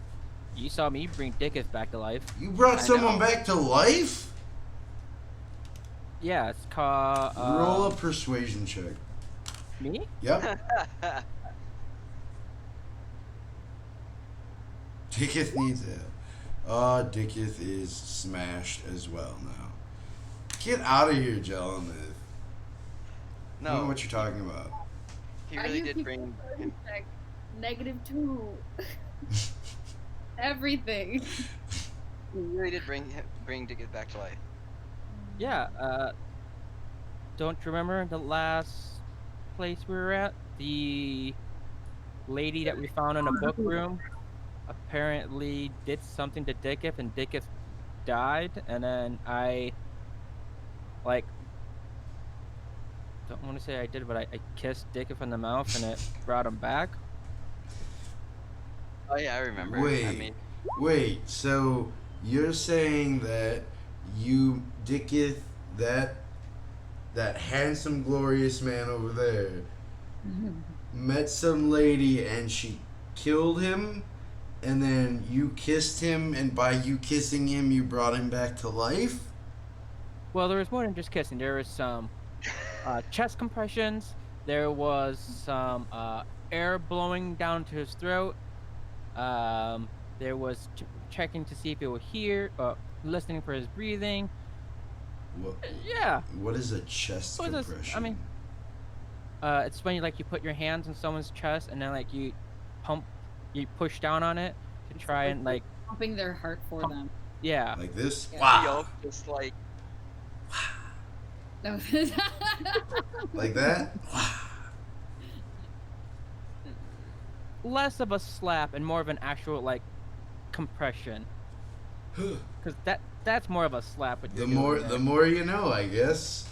You saw me bring Dikuth back to life. You brought I someone know. back to life? Yeah, it's called. Roll a persuasion check. Me? Yep. Dikuth needs it. Dikuth is smashed as well now. Get out of here, Jellenith. I don't know No, what you're talking about. he Are really you did keeping bring him. check? -2. Everything. He really did bring Dikuth back to life. Yeah. Don't you remember the last place we were at? The lady that we found in a book room apparently did something to Dikuth, and Dikuth died. And then I, like, don't want to say I did, but I kissed Dikuth in the mouth, and it brought him back. Oh yeah, I remember. Wait, I mean, wait. So you're saying that you, Dikuth, that handsome, glorious man over there, met some lady and she killed him, and then you kissed him, and by you kissing him, you brought him back to life? Well, there was more than just kissing. There was some chest compressions. There was some air blowing down to his throat. There was checking to see if he would hear, listening for his breathing. What, Yeah. what is a chest What is this? compression? I mean, it's when you put your hands on someone's chest and then you push down on it to try and Pumping their heart for Pump- them. yeah. Like this? Yeah. Wow. just like No. Like that? Less of a slap and more of an actual compression. Because that's more of a slap. What The you're more doing the there. more you know, I guess.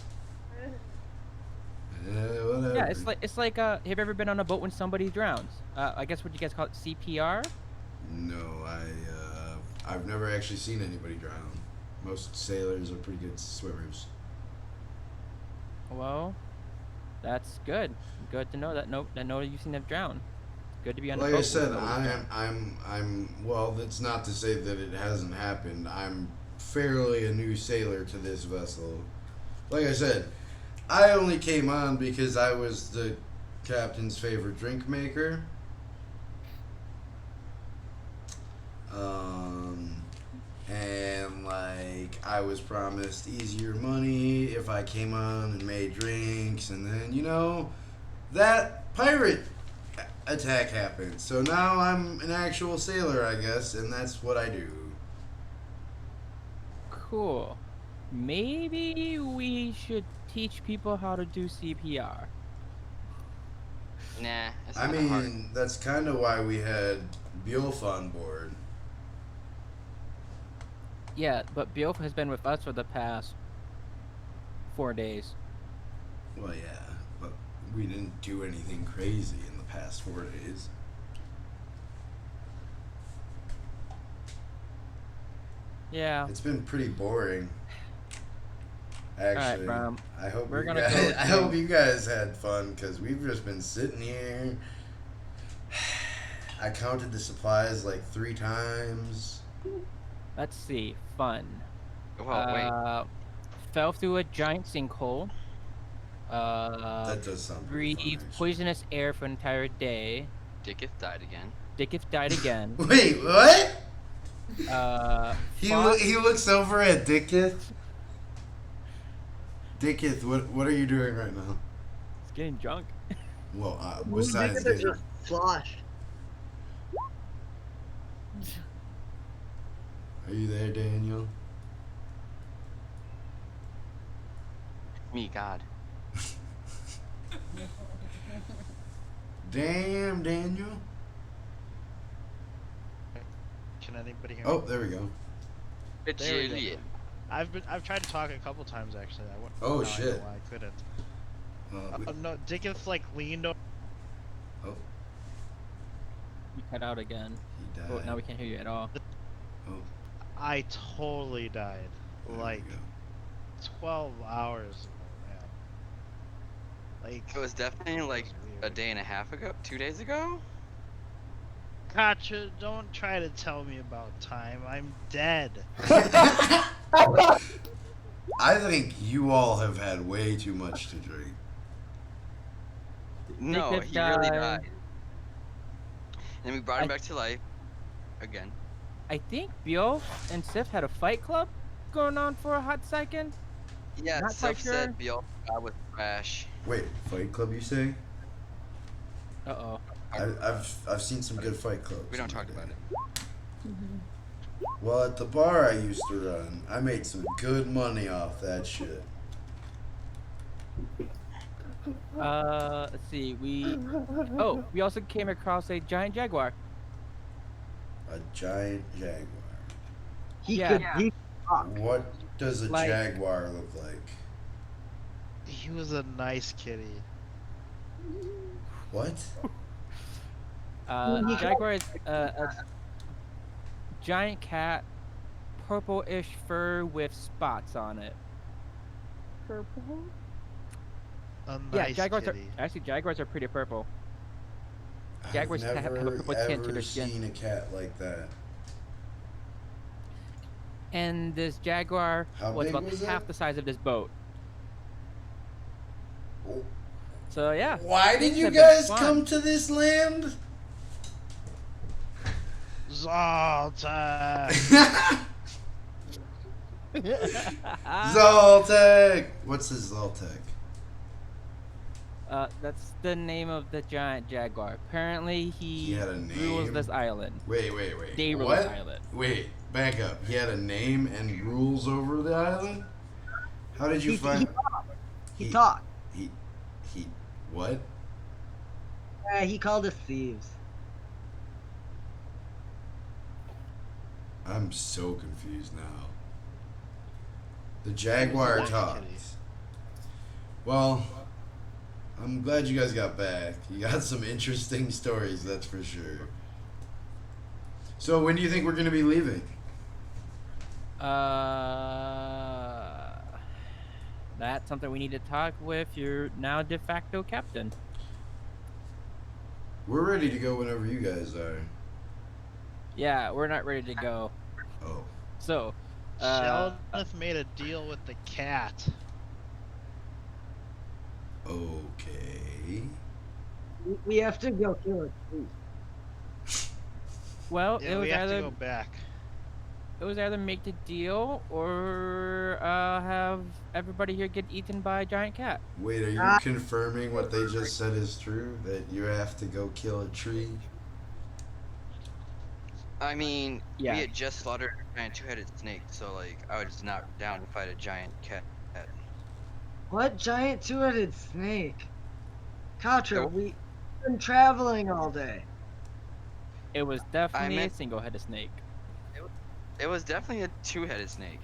Whatever. Yeah, it's like have you ever been on a boat when somebody drowns? I guess what you guys call it, CPR. No, I've never actually seen anybody drown. Most sailors are pretty good swimmers. Well, that's good. Good to know that. Know you've seen them drown. Good to be on. Like a boat I with said, somebody. I'm. Well, that's not to say that it hasn't happened. I'm fairly a new sailor to this vessel. Like I said, I only came on because I was the captain's favorite drink maker. And I was promised easier money if I came on and made drinks, and then that pirate attack happened. So now I'm an actual sailor, I guess, and that's what I do. Cool. Maybe we should teach people how to do CPR. nah. It's I kinda hard. mean, that's kind of why we had Bjolf on board. Yeah, but Bjolf has been with us for the past 4 days. Well, yeah, but we didn't do anything crazy in the past 4 days. Yeah. It's been pretty boring. Actually, Brom. I hope We're you gonna guys, go I to- hope you guys had fun because we've just been sitting here. I counted the supplies 3 times. Let's see. Fun. Well, wait. Fell through a giant sinkhole. That does sound pretty fun, Breathed actually. poisonous air for an entire day. Dikuth died again. Dikuth died again. Wait, what? He fought- he looks over at Dikuth. Dikuth, what are you doing right now? He's getting drunk. Well, Ooh, besides niggas are getting, just flush. are you there, Daniel? Me, God. Damn, Daniel. Can anybody hear Oh, me? there we go. It's There we go. Juliet. I've tried to talk a couple times actually. Oh, now I know shit. why I couldn't. We- No, Dikuth leaned over. oh, You cut out again. he died. Oh, now we can't hear you at all. Oh, I totally died. there we Like go. 12 hours ago, man. Like It was definitely that like was a weird. day and a half ago, 2 days ago. Gotcha, don't try to tell me about time. I'm dead. I think you all have had way too much to drink. No, Dikuth he really died. died. And we brought him back to life again. I think Beowulf and Sif had a fight club going on for a hot second. Yeah, Not quite Sif sure. said Beal God was trash. Wait, Fight Club? You say? Uh-oh. I've seen some good Fight Clubs. We don't in my talk about day. it. Well, at the bar I used to run, I made some good money off that shit. Let's see. We also came across a giant jaguar. A giant jaguar. He Yeah. could. He talk. What does a Like- jaguar look like? He was a nice kitty. What? Jaguar is a giant cat, purple-ish fur with spots on it. Purple? A Yeah, nice kitty. jaguars are pretty purple. I've Jaguars have a never purple tint to ever their skin. seen a cat like that. And this jaguar How was big about was half it? the size of this boat. Oh. So yeah. Why did things you have been guys fun. come to this land? Zaltec! Zaltec! What's this Zaltec? That's the name of the giant jaguar. Apparently, He had a rules name? this island. Wait. They rule What? this island. Wait, back up. He had a name and rules over the island? How did you He find... talked. He talked. He... What? Yeah, he called us thieves. I'm so confused now. The jaguar Nice talks. kitty. Well, I'm glad you guys got back. You got some interesting stories, that's for sure. So when do you think we're gonna be leaving? That's something we need to talk with your now de facto captain. We're ready to go whenever you guys are. Yeah, we're not ready to go. Oh. So, Sheldon made a deal with the cat. Okay. We have to go kill a tree. well, Yeah, we have to go back. it was either make the deal or have everybody here get eaten by a giant cat. Wait, are you Ah. confirming what they just said is true? That you have to go kill a tree? I mean, Yeah. we had just slaughtered a giant two-headed snake, so like, I was not down to fight a giant cat. What giant two-headed snake? Katra, Nope. we've been traveling all day. It was definitely meant- a single-headed snake. It was definitely a two-headed snake.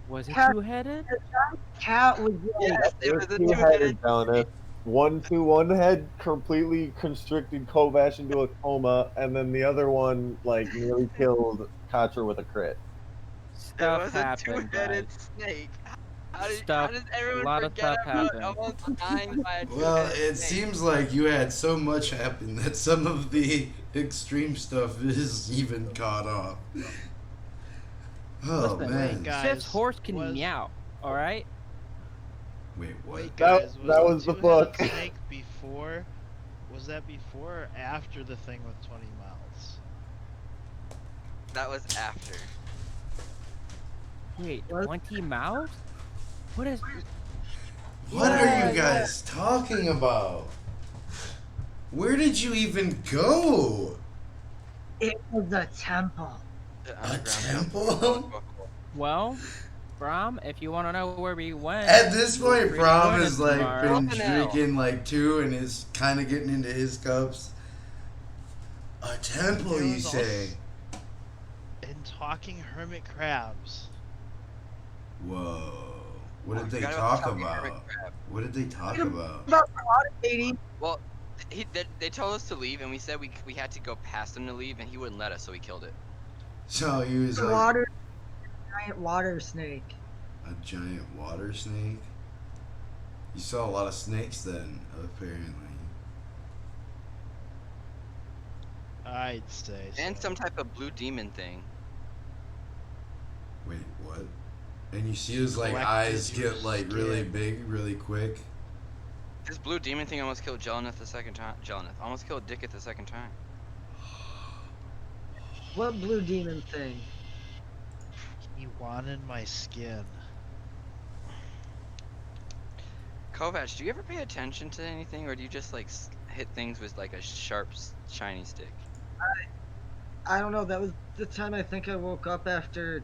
Was it Cat- two-headed? Cat was like, Yes, it was a Two-headed two-headed. down it. One head completely constricted Kovash into a coma, and then the other one like nearly killed Katra with a crit. It Stuff was a happened, two-headed guys. snake. How Stuff- does everyone a lot of forget stuff about happened. almost dying by a Well, two-headed it snake? seems like you had so much happen that some of the extreme stuff is even caught off. Oh Listen, man. guys, Sif's horse can was- meow, alright? Wait, what? Wait, That- guys, that was the two-headed book. snake before? Was that before or after the thing with 20 mouths? That was after. Wait, What? 20 mouths? What is... What are Yeah, you guys talking about? Where did you even go? it was a temple. The A underground temple? Well, Brom, if you want to know where we went... At this feel point, free to Prom join has us like tomorrow. been Fucking hell. drinking like two and is kind of getting into his cups. A temple, There you was say? And talking hermit crabs. Whoa. What did they Forgot talk talking hermit about? crab. What did they talk about? About water, Katie. Well, they told us to leave, and we said we had to go past him to leave, and he wouldn't let us, so we killed it. So he was The like water, giant water snake. a giant water snake. You saw a lot of snakes then, apparently. I'd say And so. some type of blue demon thing. Wait, what? And you see his like Collected eyes your get like really skin. big, really quick. This blue demon thing almost killed Jelleneth the second time. Jelleneth almost killed Dikuth the second time. What blue demon thing? He wanted my skin. Kovac, do you ever pay attention to anything, or do you just like hit things with like a sharp, shiny stick? I don't know. That was the time I think I woke up after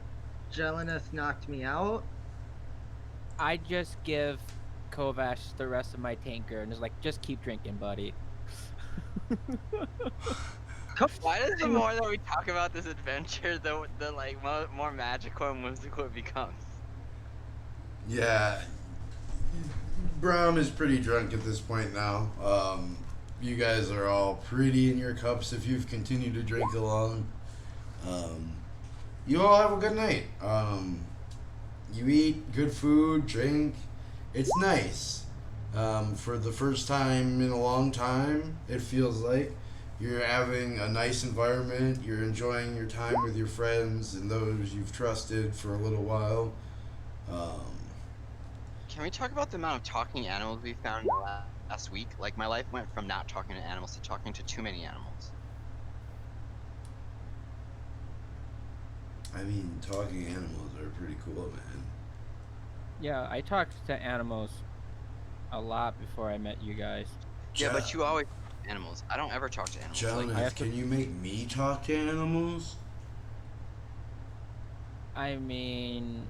Jeleneth knocked me out. I just give Kovash the rest of my tanker and is like, just keep drinking, buddy. Why does the more that we talk about this adventure, the like more magical and whimsical it becomes? Yeah. Brown is pretty drunk at this point now. You guys are all pretty in your cups if you've continued to drink along. You all have a good night. You eat good food, drink. It's nice. For the first time in a long time, it feels like you're having a nice environment. You're enjoying your time with your friends and those you've trusted for a little while. Can we talk about the amount of talking animals we found in the last week? Like, my life went from not talking to animals to talking to too many animals. I mean, talking animals are pretty cool, man. Yeah, I talked to animals a lot before I met you guys. Yeah, but you always talk to animals. I don't ever talk to animals. Jonathan, Like, can you make me talk to animals? I mean,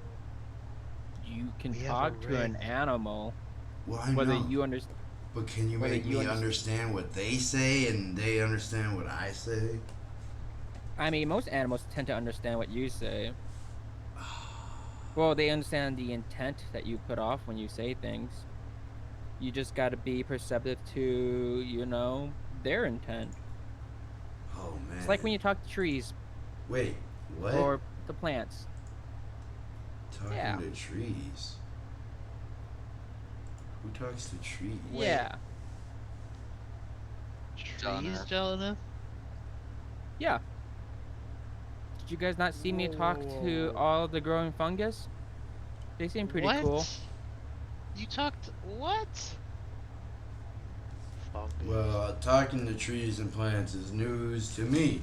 you can We have a talk to an ring. animal, Well, I whether know. you understand. But can you whether make you me underst- understand what they say and they understand what I say? I mean, most animals tend to understand what you say. Well, they understand the intent that you put off when you say things. You just got to be perceptive to, their intent. Oh, man. It's like when you talk to trees Wait, what? or the plants. Talking yeah. to trees? Who talks to trees? Yeah. Trees, Jelena? Yeah. Did you guys not see me talk to all the growing fungus? They seem pretty What? cool. You talked what? Fungus. Well, talking to trees and plants is news to me.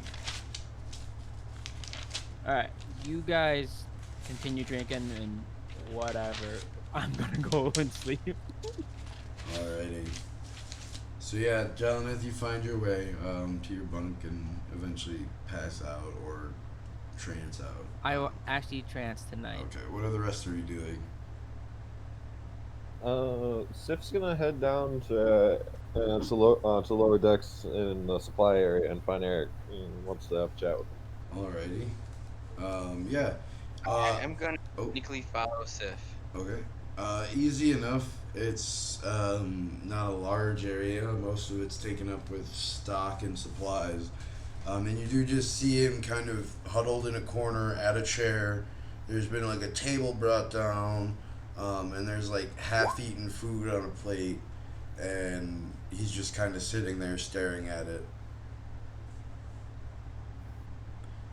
Alright, you guys continue drinking and whatever. I'm gonna go and sleep. Alrighty. So yeah, Jonathan, you find your way to your bunk and eventually pass out or trance out. I will actually trance tonight. Okay, what are the rest of you doing? Sif's gonna head down to lower decks in the supply area and find Eric and wants to have a chat with him. Alrighty. Yeah. I'm gonna Oh. sneakily follow Sif. Okay. Easy enough. It's not a large area. Most of it's taken up with stock and supplies. And you do just see him kind of huddled in a corner at a chair. There's been like a table brought down, and there's like half-eaten food on a plate, and he's just kind of sitting there staring at it.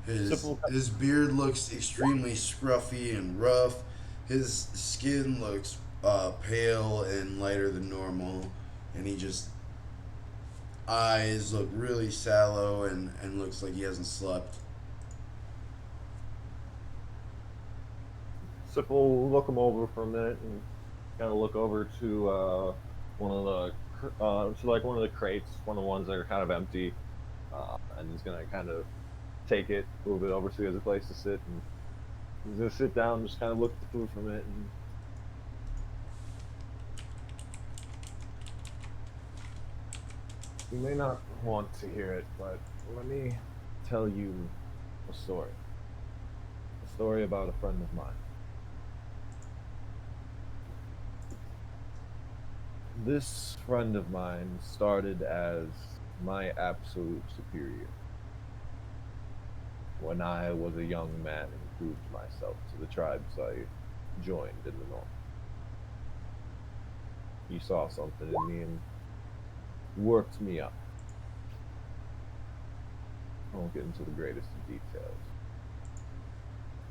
His beard looks extremely scruffy and rough. His skin looks pale and lighter than normal, and eyes look really sallow and looks like he hasn't slept. Sif will look him over for a minute and kind of look over to one of the crates, one of the ones that are kind of empty, and he's gonna kind of take it, move it over so he has a place to sit, and he's gonna sit down and just kind of look at the food for a minute. And you may not want to hear it, but let me tell you a story. A story about a friend of mine. This friend of mine started as my absolute superior when I was a young man and proved myself to the tribes I joined in the north. he saw something in me and worked me up. I won't get into the greatest of details.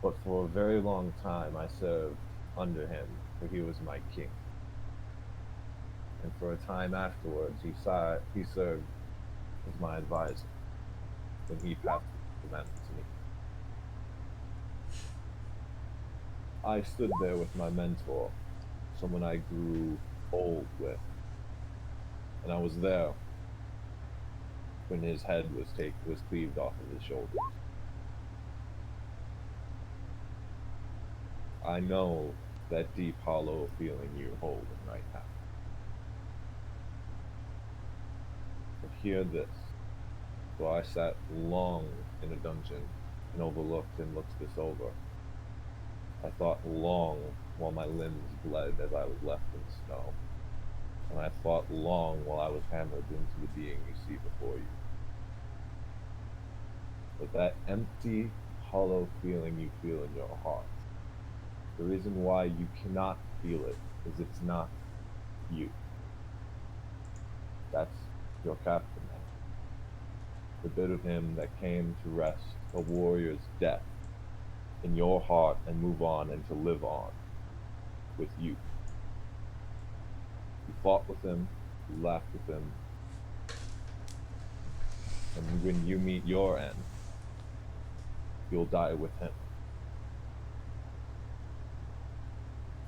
But for a very long time, I served under him, for he was my king. And for a time afterwards, he served as my advisor when he passed the command to me. I stood there with my mentor, someone I grew old with, and I was there when his head was cleaved off of his shoulders. I know that deep, hollow feeling you're holding right now. But hear this. Though I sat long in a dungeon and overlooked and looked this over, I thought long while my limbs bled as I was left in snow. And I thought long while I was hammered into the being you see before you. But that empty, hollow feeling you feel in your heart, the reason why you cannot feel it is it's not you. That's your captain now. The bit of him that came to rest a warrior's death in your heart and move on and to live on with you. You fought with him, you laughed with him, and when you meet your end, you'll die with him.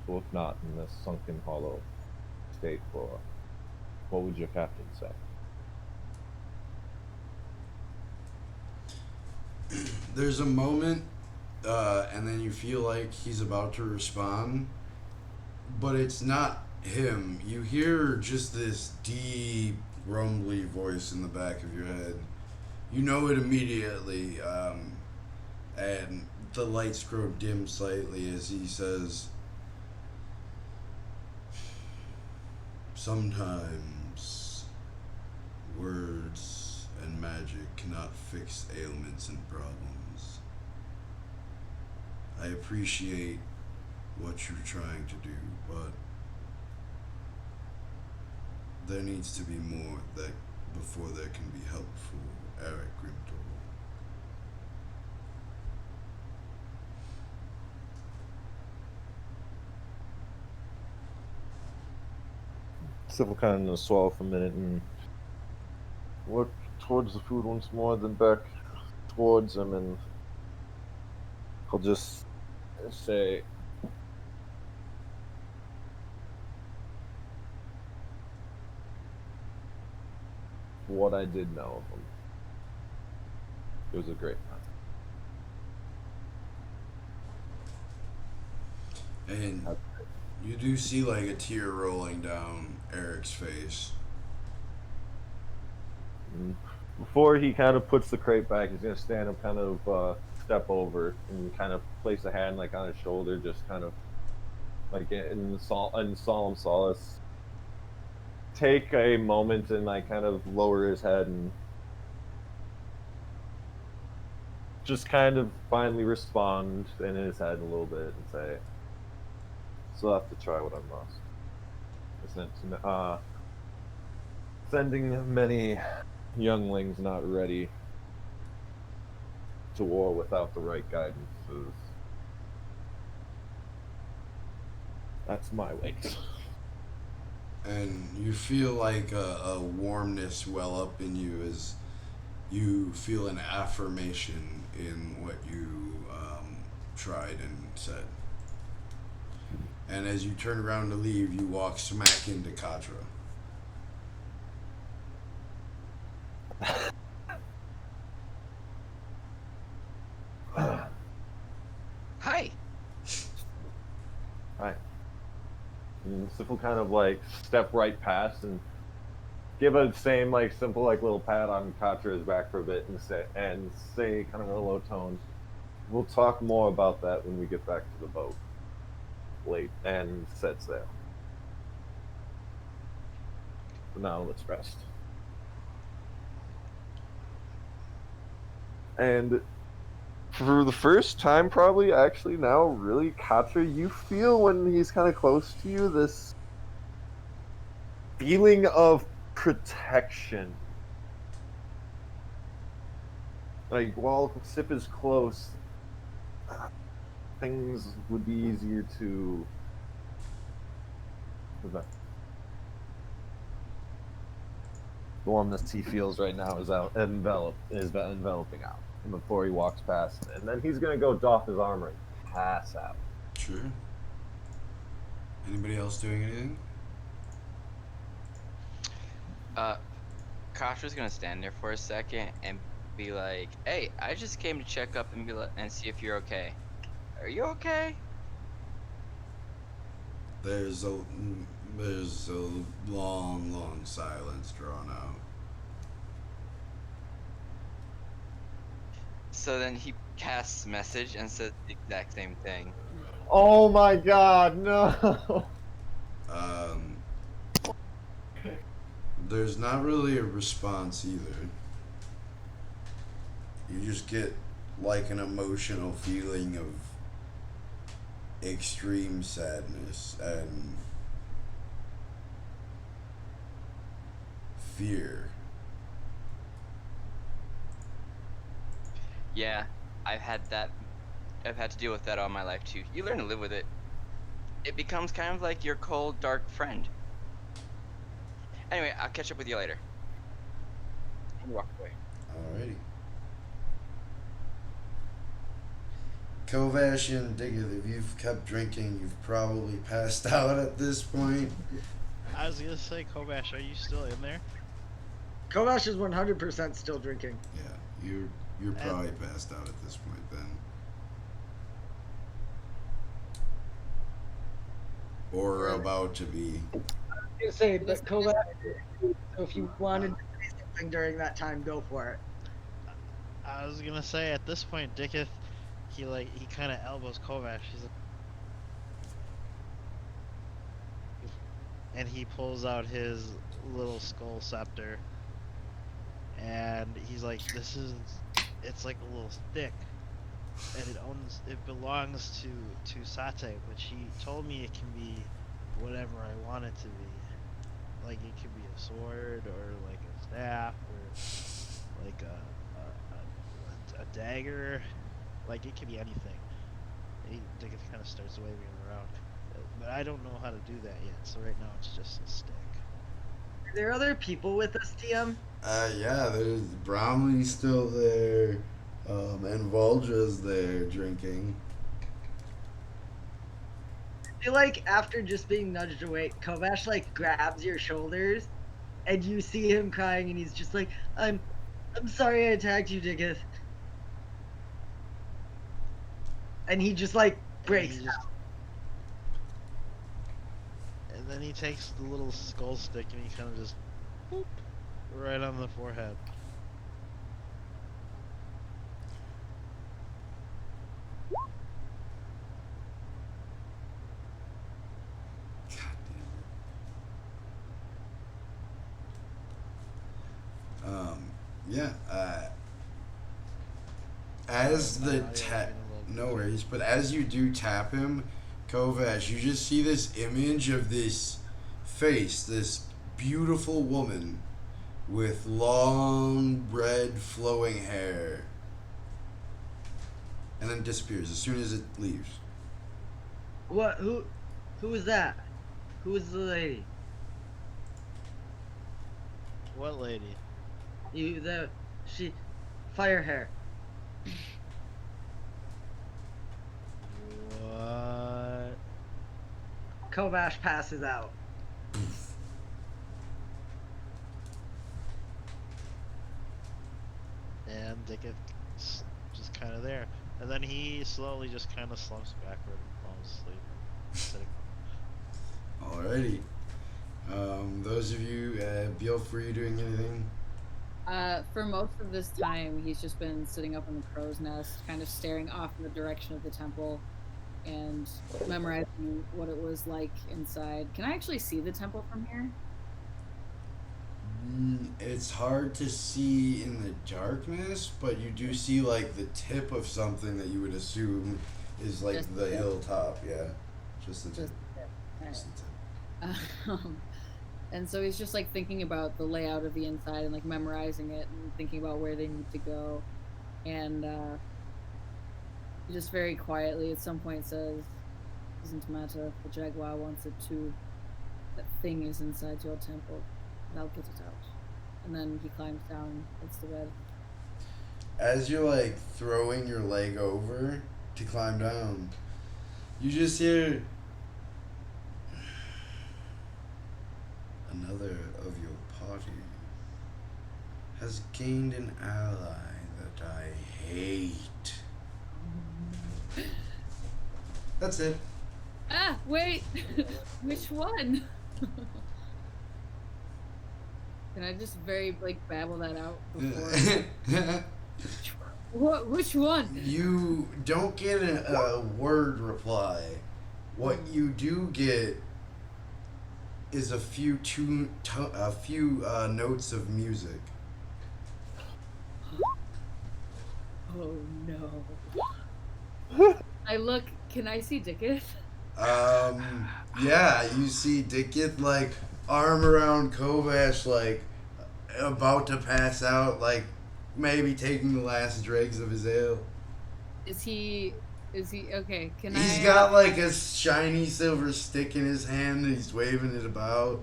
So if not in this sunken hollow state for, what would your captain say? There's a moment, and then you feel like he's about to respond, but it's not him. You hear just this deep, rumbly voice in the back of your head. You know it immediately, and the lights grow dim slightly as he says, "Sometimes words and magic cannot fix ailments and problems. I appreciate what you're trying to do, but there needs to be more that before there can be help for Eric Grimtor." Civil kind of swallow for a minute and look towards the food once more, then back towards him, and he'll just say, what I did know of him, it was a great time. And you do see like a tear rolling down Eric's face. Before he kind of puts the crate back, he's gonna stand up, kind of step over, and kind of place a hand like on his shoulder, just kind of like in solemn solace. Take a moment and like kind of lower his head and just kind of finally respond in his head a little bit and say, "So I'll have to try what I must. Sending many younglings not ready to war without the right guidance is, that's my weight." And you feel like a warmness well up in you as you feel an affirmation in what you tried and said. And as you turn around to leave, you walk smack into Katra. Hi. Right. And Sif will kind of like step right past and give a same like simple like little pat on Katra's back for a bit and say kind of in a low tone, "We'll talk more about that when we get back to the boat." Late and set sail. But now let's rest. And for the first time, probably actually now, really, Katra, you feel when he's kind of close to you this feeling of protection. Like while Sip is close, things would be easier to prevent. The warmness he feels right now is enveloping out. And before he walks past, and then he's gonna go doff his armor and pass out. Sure. Anybody else doing anything? Kasha's gonna stand there for a second and be like, "Hey, I just came to check up and and see if you're okay. Are you okay?" There's a long silence drawn out. So then he casts message and says the exact same thing. Oh my god, no! There's not really a response either. You just get like an emotional feeling of extreme sadness and fear. Yeah, I've had that. I've had to deal with that all my life too. You learn to live with it. It becomes kind of like your cold, dark friend. Anyway, I'll catch up with you later. And walk away. Alrighty. Kovash and Dikuth, if you've kept drinking, you've probably passed out at this point. I was gonna say, Kobash, are you still in there? Kovash is 100% still drinking. Yeah, you're probably passed out at this point then. Or about to be. I was gonna say, but Kovash, so if you wanted to say something during that time, go for it. I was gonna say, at this point, Dikuth, he kind of elbows Kovash. He's like, and he pulls out his little skull scepter, and he's like, it's like a little stick, and it belongs to Sate, but she told me it can be whatever I want it to be. Like it could be a sword, or like a staff, or like a dagger. Like it could be anything. Dikuth kind of starts waving it around, but I don't know how to do that yet. So right now it's just a stick. Are there other people with us, TM? Yeah, there's Bromley's still there, and Voldra's there drinking. I feel like after just being nudged away, Kovash like grabs your shoulders, and you see him crying, and he's just like, I'm sorry I attacked you, Dikuth." And he just like breaks down. And then he takes the little skull stick and he kind of just boop, right on the forehead. Yeah. As the tap, no worries, but as you do tap him, Kovash, you just see this image of this face, this beautiful woman with long red flowing hair, and then disappears as soon as it leaves. What? Who is that? Who is the lady? What lady? She, fire hair. What? Kovash passes out. And Dikuth's just kind of there. And then he slowly just kind of slumps backward and falls asleep. Alrighty. Those of you, Bjork, were you doing anything? For most of this time, he's just been sitting up in the crow's nest, kind of staring off in the direction of the temple and memorizing what it was like inside. Can I actually see the temple from here? It's hard to see in the darkness, but you do see like the tip of something that you would assume is like Just the the tip? hilltop. Yeah, just the tip. Just Just the tip. And so he's just like thinking about the layout of the inside and like memorizing it and thinking about where they need to go. And he just very quietly at some point says, "Doesn't matter if the Jaguar wants it to. That thing is inside your temple. And I'll get it out." And then he climbs down, gets to bed. As you're like throwing your leg over to climb down, you just hear another of your party has gained an ally that I hate. That's it. Ah, wait! Which one? Can I just very like babble that out before? What? Which one? You don't get a word reply. What you do get is a few notes of music. Oh no! I look. Can I see Dikuth? Yeah, you see Dikuth like arm around Kovash, like about to pass out, like maybe taking the last dregs of his ale. Is he okay? He's got like a shiny silver stick in his hand and he's waving it about.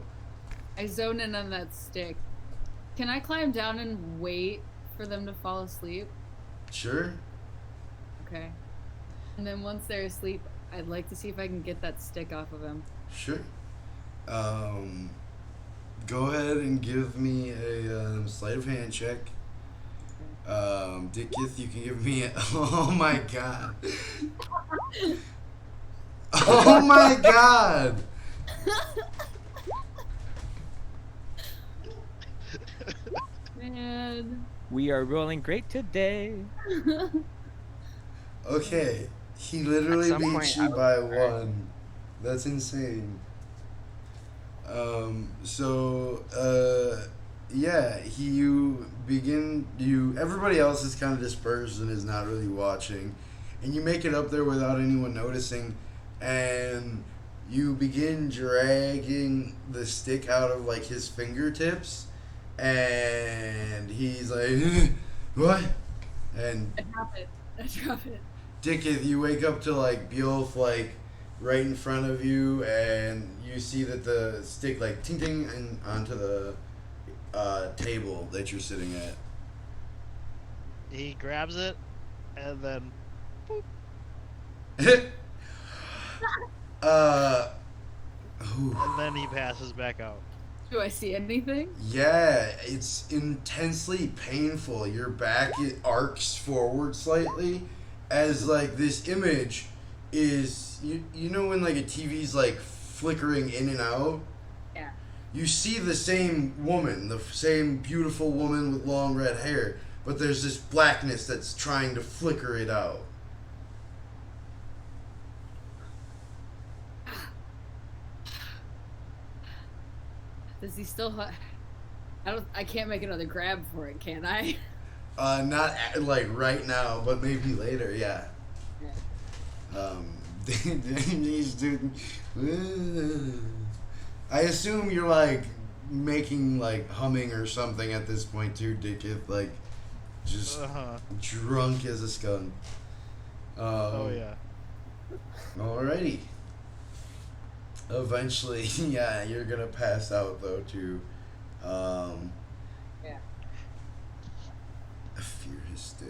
I zone in on that stick. Can I climb down and wait for them to fall asleep? Sure. Okay. And then once they're asleep, I'd like to see if I can get that stick off of him. Sure. Go ahead and give me a sleight of hand check. Dikuth, you can give me a... Oh my god. Oh my god! Man. We are rolling great today. Okay, he literally At some beats point, you I would by prefer- one. That's insane. Yeah, everybody else is kind of dispersed and is not really watching, and you make it up there without anyone noticing, and you begin dragging the stick out of like his fingertips, and he's like, what? And I drop it. Dikuth, you wake up to like Beowulf like right in front of you, and you see that the stick like ting ting and onto the table that you're sitting at. He grabs it, and then Ooh. and then he passes back out. Do I see anything? Yeah, it's intensely painful. Your back it arcs forward slightly as like this image is you know when like a TV's like flickering in and out? Yeah. You see the same woman, the same beautiful woman with long red hair, but there's this blackness that's trying to flicker it out. Does he still? I can't make another grab for it, can I? Not like right now, but maybe later. Yeah. These dude. I assume you're like making like humming or something at this point too, Dikuth. Like just drunk as a skunk. Oh yeah. Alrighty. Eventually, yeah, you're gonna pass out though too. Yeah. I fear his stick.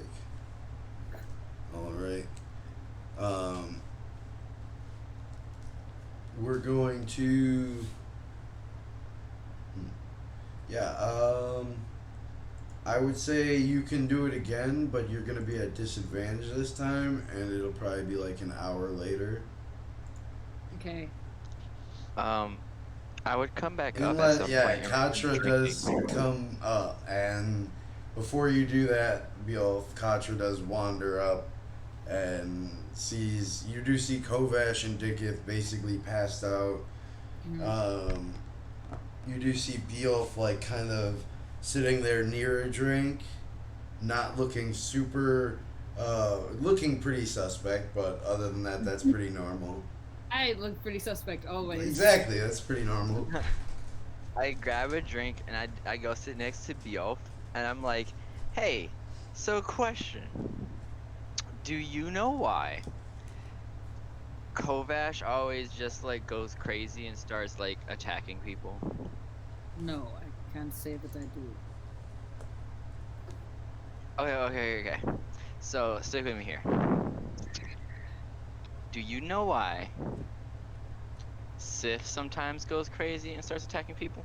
Alright. We're going to I would say you can do it again, but you're gonna be at disadvantage this time, and it'll probably be like an hour later. Okay. I would come back up at some Yeah, point. Katra does come up, and before you do that, Beowulf, Katra does wander up and you do see Kovash and Dikuth basically passed out. Mm-hmm. You do see Beowulf like kind of sitting there near a drink, not looking super, looking pretty suspect, but other than that, that's pretty normal. I look pretty suspect always. Exactly, that's pretty normal. I grab a drink and I go sit next to Beowulf and I'm like, hey, so question. Do you know why Kovash always just like goes crazy and starts like attacking people? No, I can't say that I do. Okay. So stick with me here. Do you know why Sif sometimes goes crazy and starts attacking people?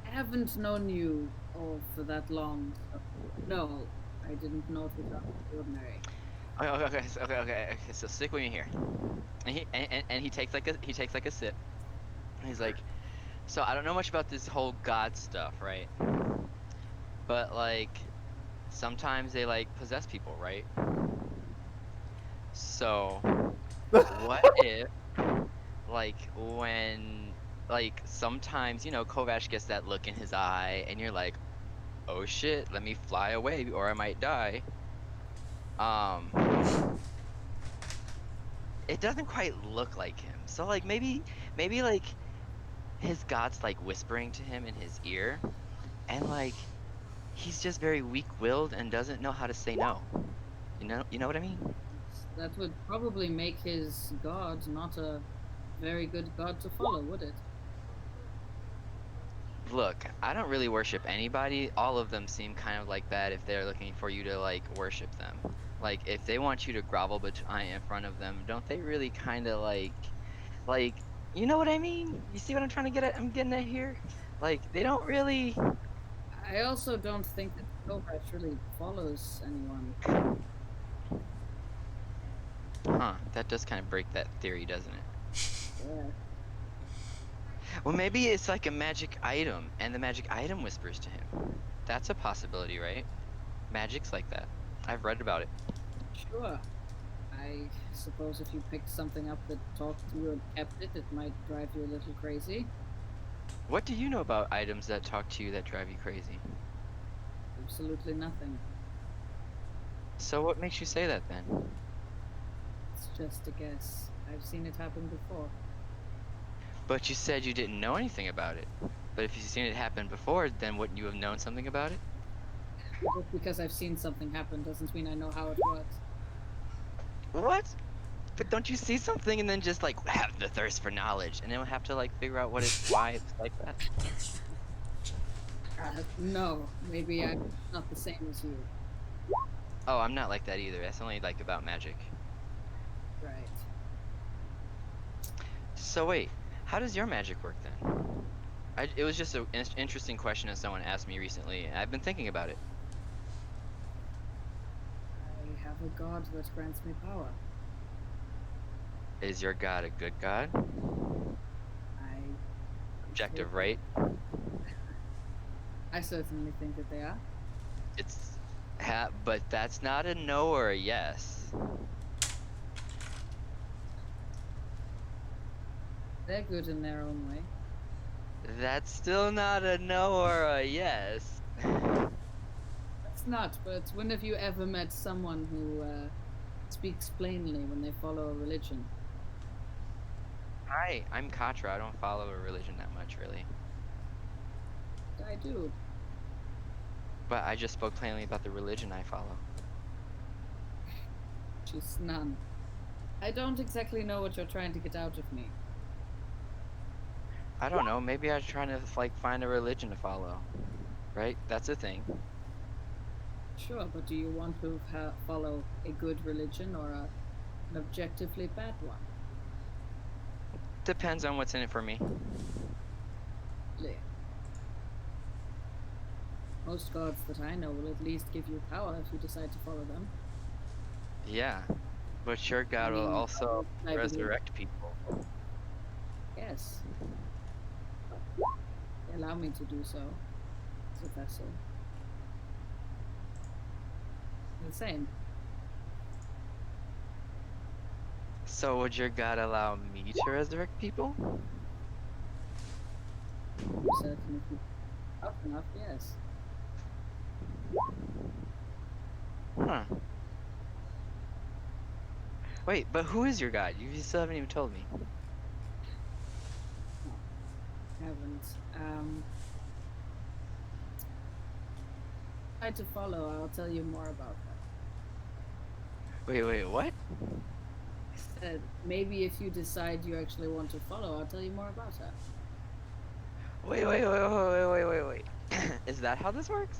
I haven't known you all for that long, so no, I didn't know it was out of the ordinary. Okay. So stick with me here. And he takes like a sip. And he's like, so I don't know much about this whole god stuff, right? But like sometimes they like possess people, right? So what if like when like sometimes, Kovash gets that look in his eye and you're like, "Oh shit, let me fly away or I might die." Um it doesn't quite look like him. So like maybe like his god's like whispering to him in his ear and like he's just very weak-willed and doesn't know how to say no. You know what I mean? That would probably make his god not a very good god to follow, would it? Look, I don't really worship anybody. All of them seem kind of like that if they're looking for you to like worship them. Like if they want you to grovel in front of them, don't they really kind of like you know what I mean? You see what I'm trying to get at? I'm getting at here. Like they don't really. I also don't think that Kovacs really follows anyone. Huh, that does kind of break that theory, doesn't it? Yeah. Well, maybe it's like a magic item and the magic item whispers to him. That's a possibility, right? Magic's like that. I've read about it. Sure. I suppose if you picked something up that talked to you and kept it, it might drive you a little crazy. What do you know about items that talk to you that drive you crazy? Absolutely nothing. So what makes you say that then? It's just a guess. I've seen it happen before. But you said you didn't know anything about it. But if you've seen it happen before, then wouldn't you have known something about it? Just because I've seen something happen doesn't mean I know how it works. What? But don't you see something and then just like have the thirst for knowledge and then we'll have to like figure out why it's like that? No, maybe I'm not the same as you. Oh, I'm not like that either. That's only like about magic. Right. So wait, how does your magic work then? It was just an interesting question that someone asked me recently, and I've been thinking about it. I have a god that grants me power. Is your god a good god? I Objective, right? I certainly think that they are. It's but that's not a no or a yes. They're good in their own way. That's still not a no or a yes. It's not, but when have you ever met someone who speaks plainly when they follow a religion? Hi, I'm Katra. I don't follow a religion that much, really. I do. But I just spoke plainly about the religion I follow. She's none. I don't exactly know what you're trying to get out of me. I don't know. Maybe I'm trying to like find a religion to follow. Right? That's a thing. Sure, but do you want to follow a good religion or an objectively bad one? Depends on what's in it for me. Really? Most gods that I know will at least give you power if you decide to follow them. Yeah. But your god will also resurrect people. Yes. They allow me to do so as a vessel. The same. So would your god allow me to resurrect people? Certainly, if you tough enough, yes. Huh. Wait, but who is your god? You still haven't even told me. haven't. Try to follow. I'll tell you more about that. Wait, what? I said maybe if you decide you actually want to follow, I'll tell you more about that. Wait. Is that how this works?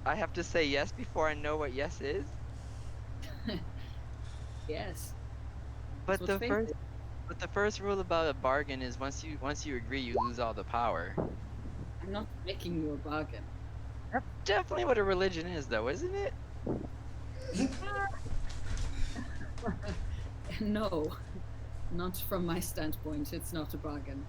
I have to say yes before I know what yes is? Yes. But That's the what fate first is. but the first rule about a bargain is once you agree, you lose all the power. I'm not making you a bargain. That's definitely what a religion is, though, isn't it? No, not from my standpoint. It's not a bargain.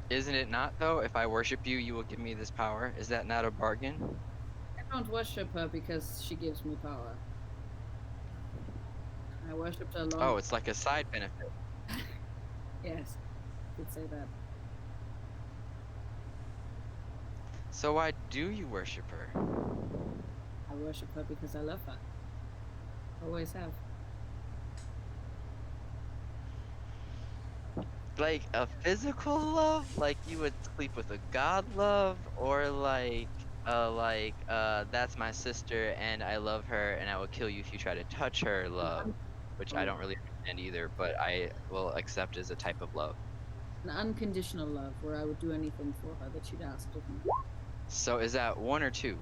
Isn't it not, though? If I worship you, you will give me this power. Is that not a bargain? I don't worship her because she gives me power. I worshipped her long. Oh, it's like a side benefit. Yes, you could say that. So why do you worship her? I worship her because I love her. Always have. Like a physical love? Like you would sleep with a god love? Or that's my sister and I love her and I will kill you if you try to touch her love? Which I don't really understand either, but I will accept as a type of love. An unconditional love where I would do anything for her that she'd asked of me. So is that one or two?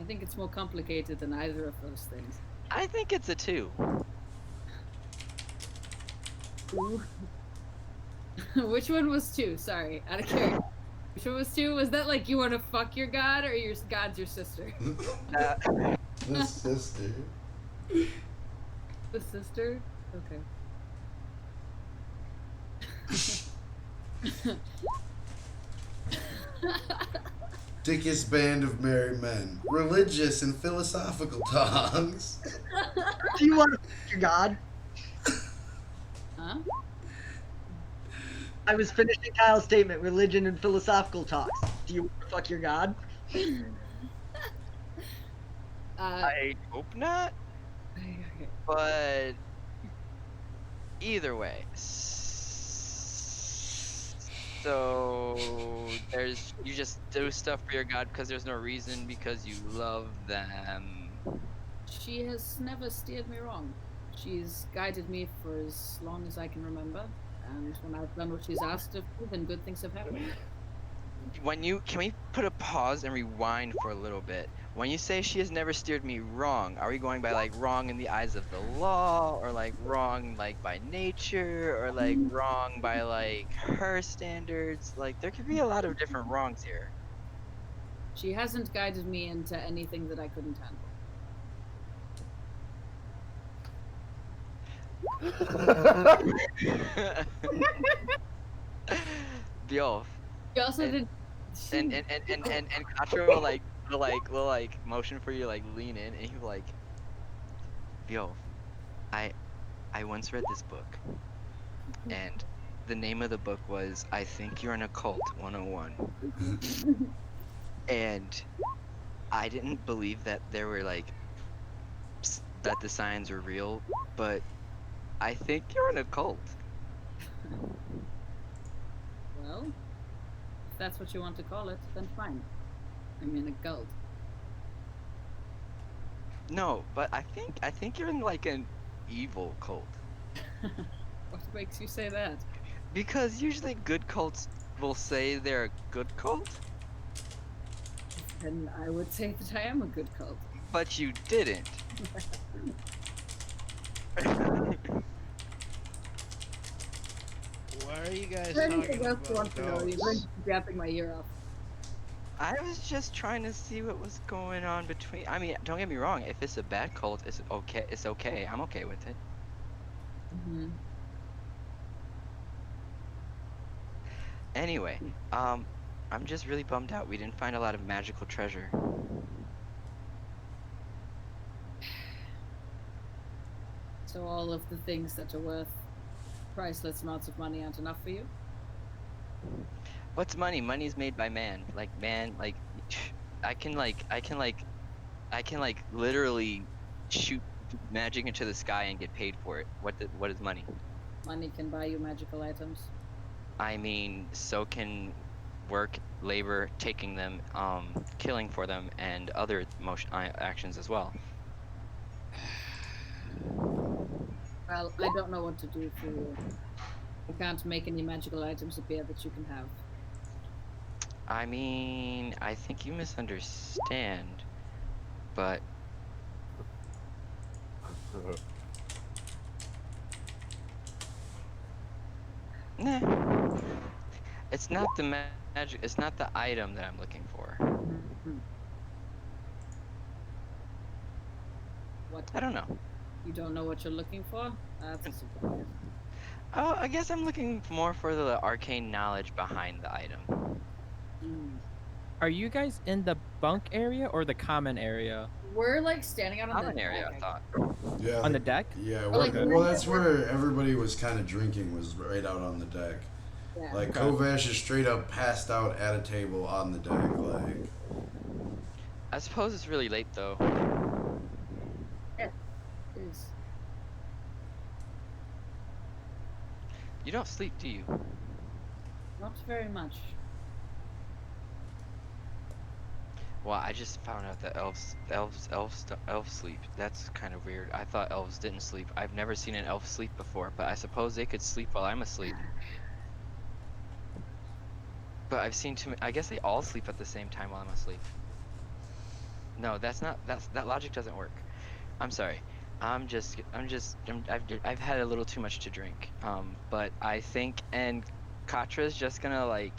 I think it's more complicated than either of those things. I think it's a two. Ooh. Which one was two? Sorry, out of curiosity. Which one was two? Was that like you want to fuck your god or your god's your sister? The sister. The sister? Okay. Dickest band of merry men. Religious and philosophical talks. Do you want to fuck your god? Huh? I was finishing Kyle's statement, religion and philosophical talks. Do you want to fuck your god? I hope not, Okay. but either way. So you just do stuff for your god because there's no reason, because you love them. She has never steered me wrong. She's guided me for as long as I can remember, and when I've done what she's asked of me, then good things have happened. Can we put a pause and rewind for a little bit? When you say she has never steered me wrong, are we going by like wrong in the eyes of the law, or like wrong like by nature, or like wrong by like her standards? Like there could be a lot of different wrongs here. She hasn't guided me into anything that I couldn't handle. Bjolf. She also did. And Katra will motion for you to like lean in, and he'll like, Bjolf, I once read this book, and the name of the book was I Think You're an Occult 101. And I didn't believe that there were like that the signs were real, but I think you're an occult. Well, if that's what you want to call it, then fine. I'm in a cult. No, but I think you're in like an evil cult. What makes you say that? Because usually good cults will say they're a good cult. Then I would say that I am a good cult. But you didn't. Why are you guys Anything talking else you want about to know? You're going ghosts? to be yapping my ear off. I was just trying to see what was going on between. I mean, don't get me wrong. If it's a bad cult, it's okay. It's okay. I'm okay with it. Mm-hmm. Anyway, I'm just really bummed out. We didn't find a lot of magical treasure. So all of the things that are worth priceless amounts of money aren't enough for you? What's money? Money's made by man. Like man, like I can literally shoot magic into the sky and get paid for it. What is money? Money can buy you magical items. I mean, so can work, labor, taking them, killing for them, and other motion actions as well. Well, I don't know what to do for you. I can't make any magical items appear that you can have. I mean, I think you misunderstand, but nah. It's not the magic. It's not the item that I'm looking for. What? I don't know. You don't know what you're looking for? That's a surprise. Oh, I guess I'm looking more for the arcane knowledge behind the item. Mm. Are you guys in the bunk area or the common area? We're like standing out on Common the area, deck, I thought. Yeah. On the deck? Yeah. like, Well, that's where everybody was kind of drinking, was right out on the deck. Yeah. Like Okay. Kovash is straight up passed out at a table on the deck. Like, I suppose it's really late though. It is. You don't sleep, do you? Not very much. Well, I just found out that elves sleep. That's kind of weird. I thought elves didn't sleep. I've never seen an elf sleep before, but I suppose they could sleep while I'm asleep. But I've seen too many. I guess they all sleep at the same time while I'm asleep. No, that logic doesn't work. I'm sorry. I've had a little too much to drink. But I think, and Katra's just gonna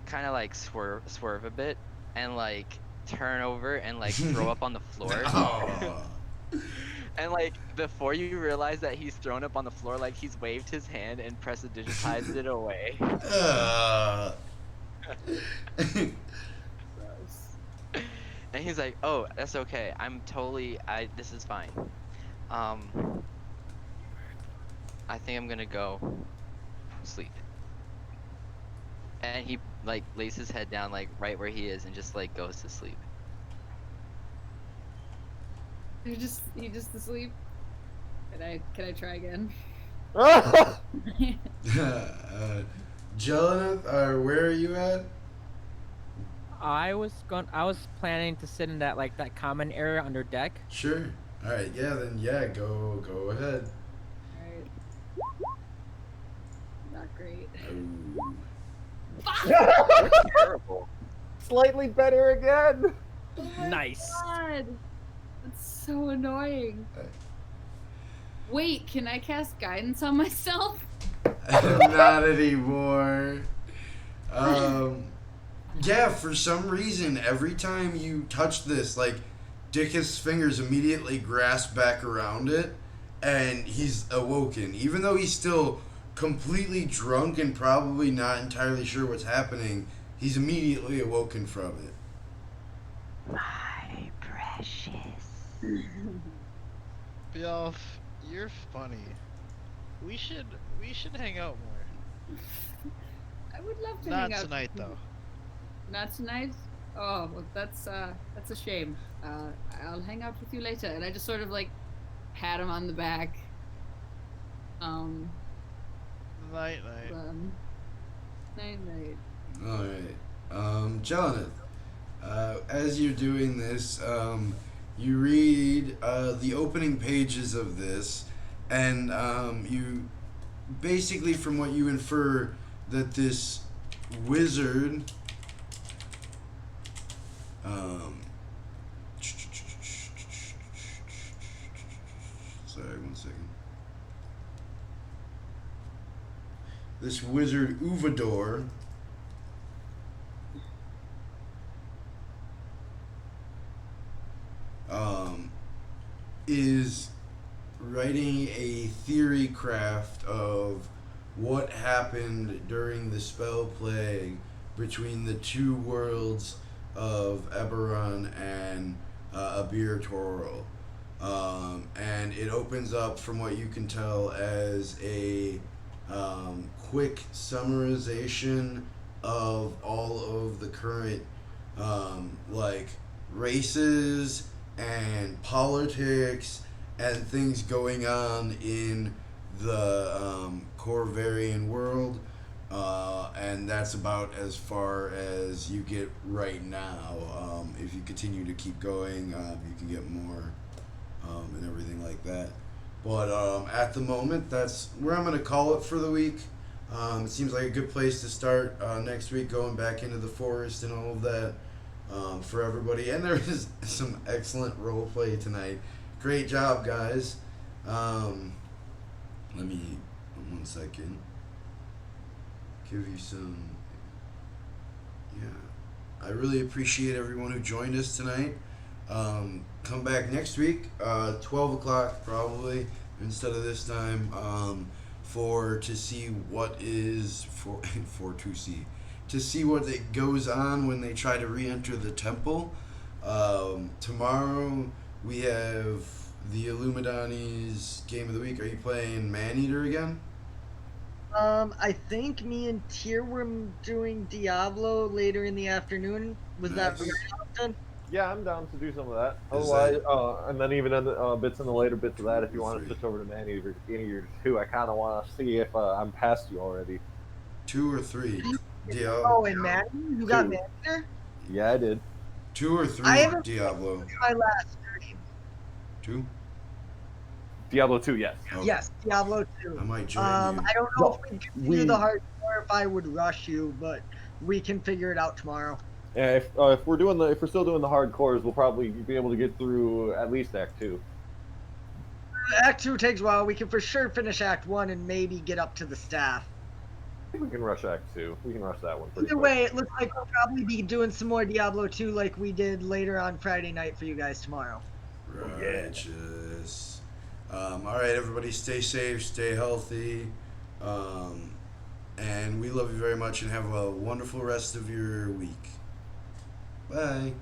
kind of swerve a bit and turn over and throw up on the floor. oh. And before you realize that he's thrown up on the floor, he's waved his hand and prestidigitized it away. Gross. And he's like, "Oh, that's okay. This is fine. I think I'm gonna go sleep." And he lays his head down right where he is and just goes to sleep. You just asleep. Can I try again? Jelena, where are you at? I was planning to sit in that that common area under deck. Sure. All right. Yeah. Then yeah. Go ahead. Alright. Not great. Oh. Terrible. Slightly better again. Oh my Nice. God. That's so annoying. Wait, can I cast guidance on myself? Not anymore. Yeah, for some reason, every time you touch this, Dikuth's fingers immediately grasp back around it, and he's awoken. Even though he's still completely drunk and probably not entirely sure what's happening, he's immediately awoken from it. My precious. Bjorf, you're funny. We should hang out more. I would love to Not hang out. tonight though. Not tonight? Oh, well, that's a shame. I'll hang out with you later. And I just sort of pat him on the back. Night. Night. All right. Jelena, as you're doing this, you read the opening pages of this, and you basically, from what you infer, that this wizard. Sorry, 1 second. This wizard Uvador is writing a theory craft of what happened during the spell plague between the two worlds of Eberron and Abir Toril. And it opens up, from what you can tell, as a quick summarization of all of the current races and politics and things going on in the Corvarian world, and that's about as far as you get right now. If you continue to keep going, you can get more and everything like that. But at the moment, that's where I'm going to call it for the week. It seems like a good place to start next week, going back into the forest and all of that for everybody. And there is some excellent role play tonight. Great job, guys. Let me, 1 second, give you some, yeah. I really appreciate everyone who joined us tonight. Come back next week, 12 o'clock probably, instead of this time, to see what is, to see what goes on when they try to re-enter the temple. Tomorrow we have the Illuminati's Game of the Week. Are you playing Maneater again? I think me and Tyr were doing Diablo later in the afternoon. Was that Nice. right, Austin? Yeah, I'm down to do some of that. Is Otherwise, that- and then even in the bits in the later bits of that, if you want to Three. switch over to Maneater 2, I kind of want to see if I'm past you already. 2 or 3? Diablo. Oh, and Maddie? You got Two. Maddie? Yeah, I did. 2 or 3 I haven't Diablo. my last stream. 2? Diablo 2, yes. Okay. Yes, Diablo 2. I might join you. I don't know No, if we can we- do the hardcore, if I would rush you, but we can figure it out tomorrow. Yeah, if we're still doing the hardcores, we'll probably be able to get through at least Act 2. Act 2 takes a while. We can for sure finish Act 1 and maybe get up to the staff. I think we can rush Act 2. We can rush that one pretty Either quick. way, it looks like we'll probably be doing some more Diablo 2 like we did later on Friday night for you guys tomorrow. Righteous. All right, everybody, stay safe, stay healthy, and we love you very much, and have a wonderful rest of your week. Bye.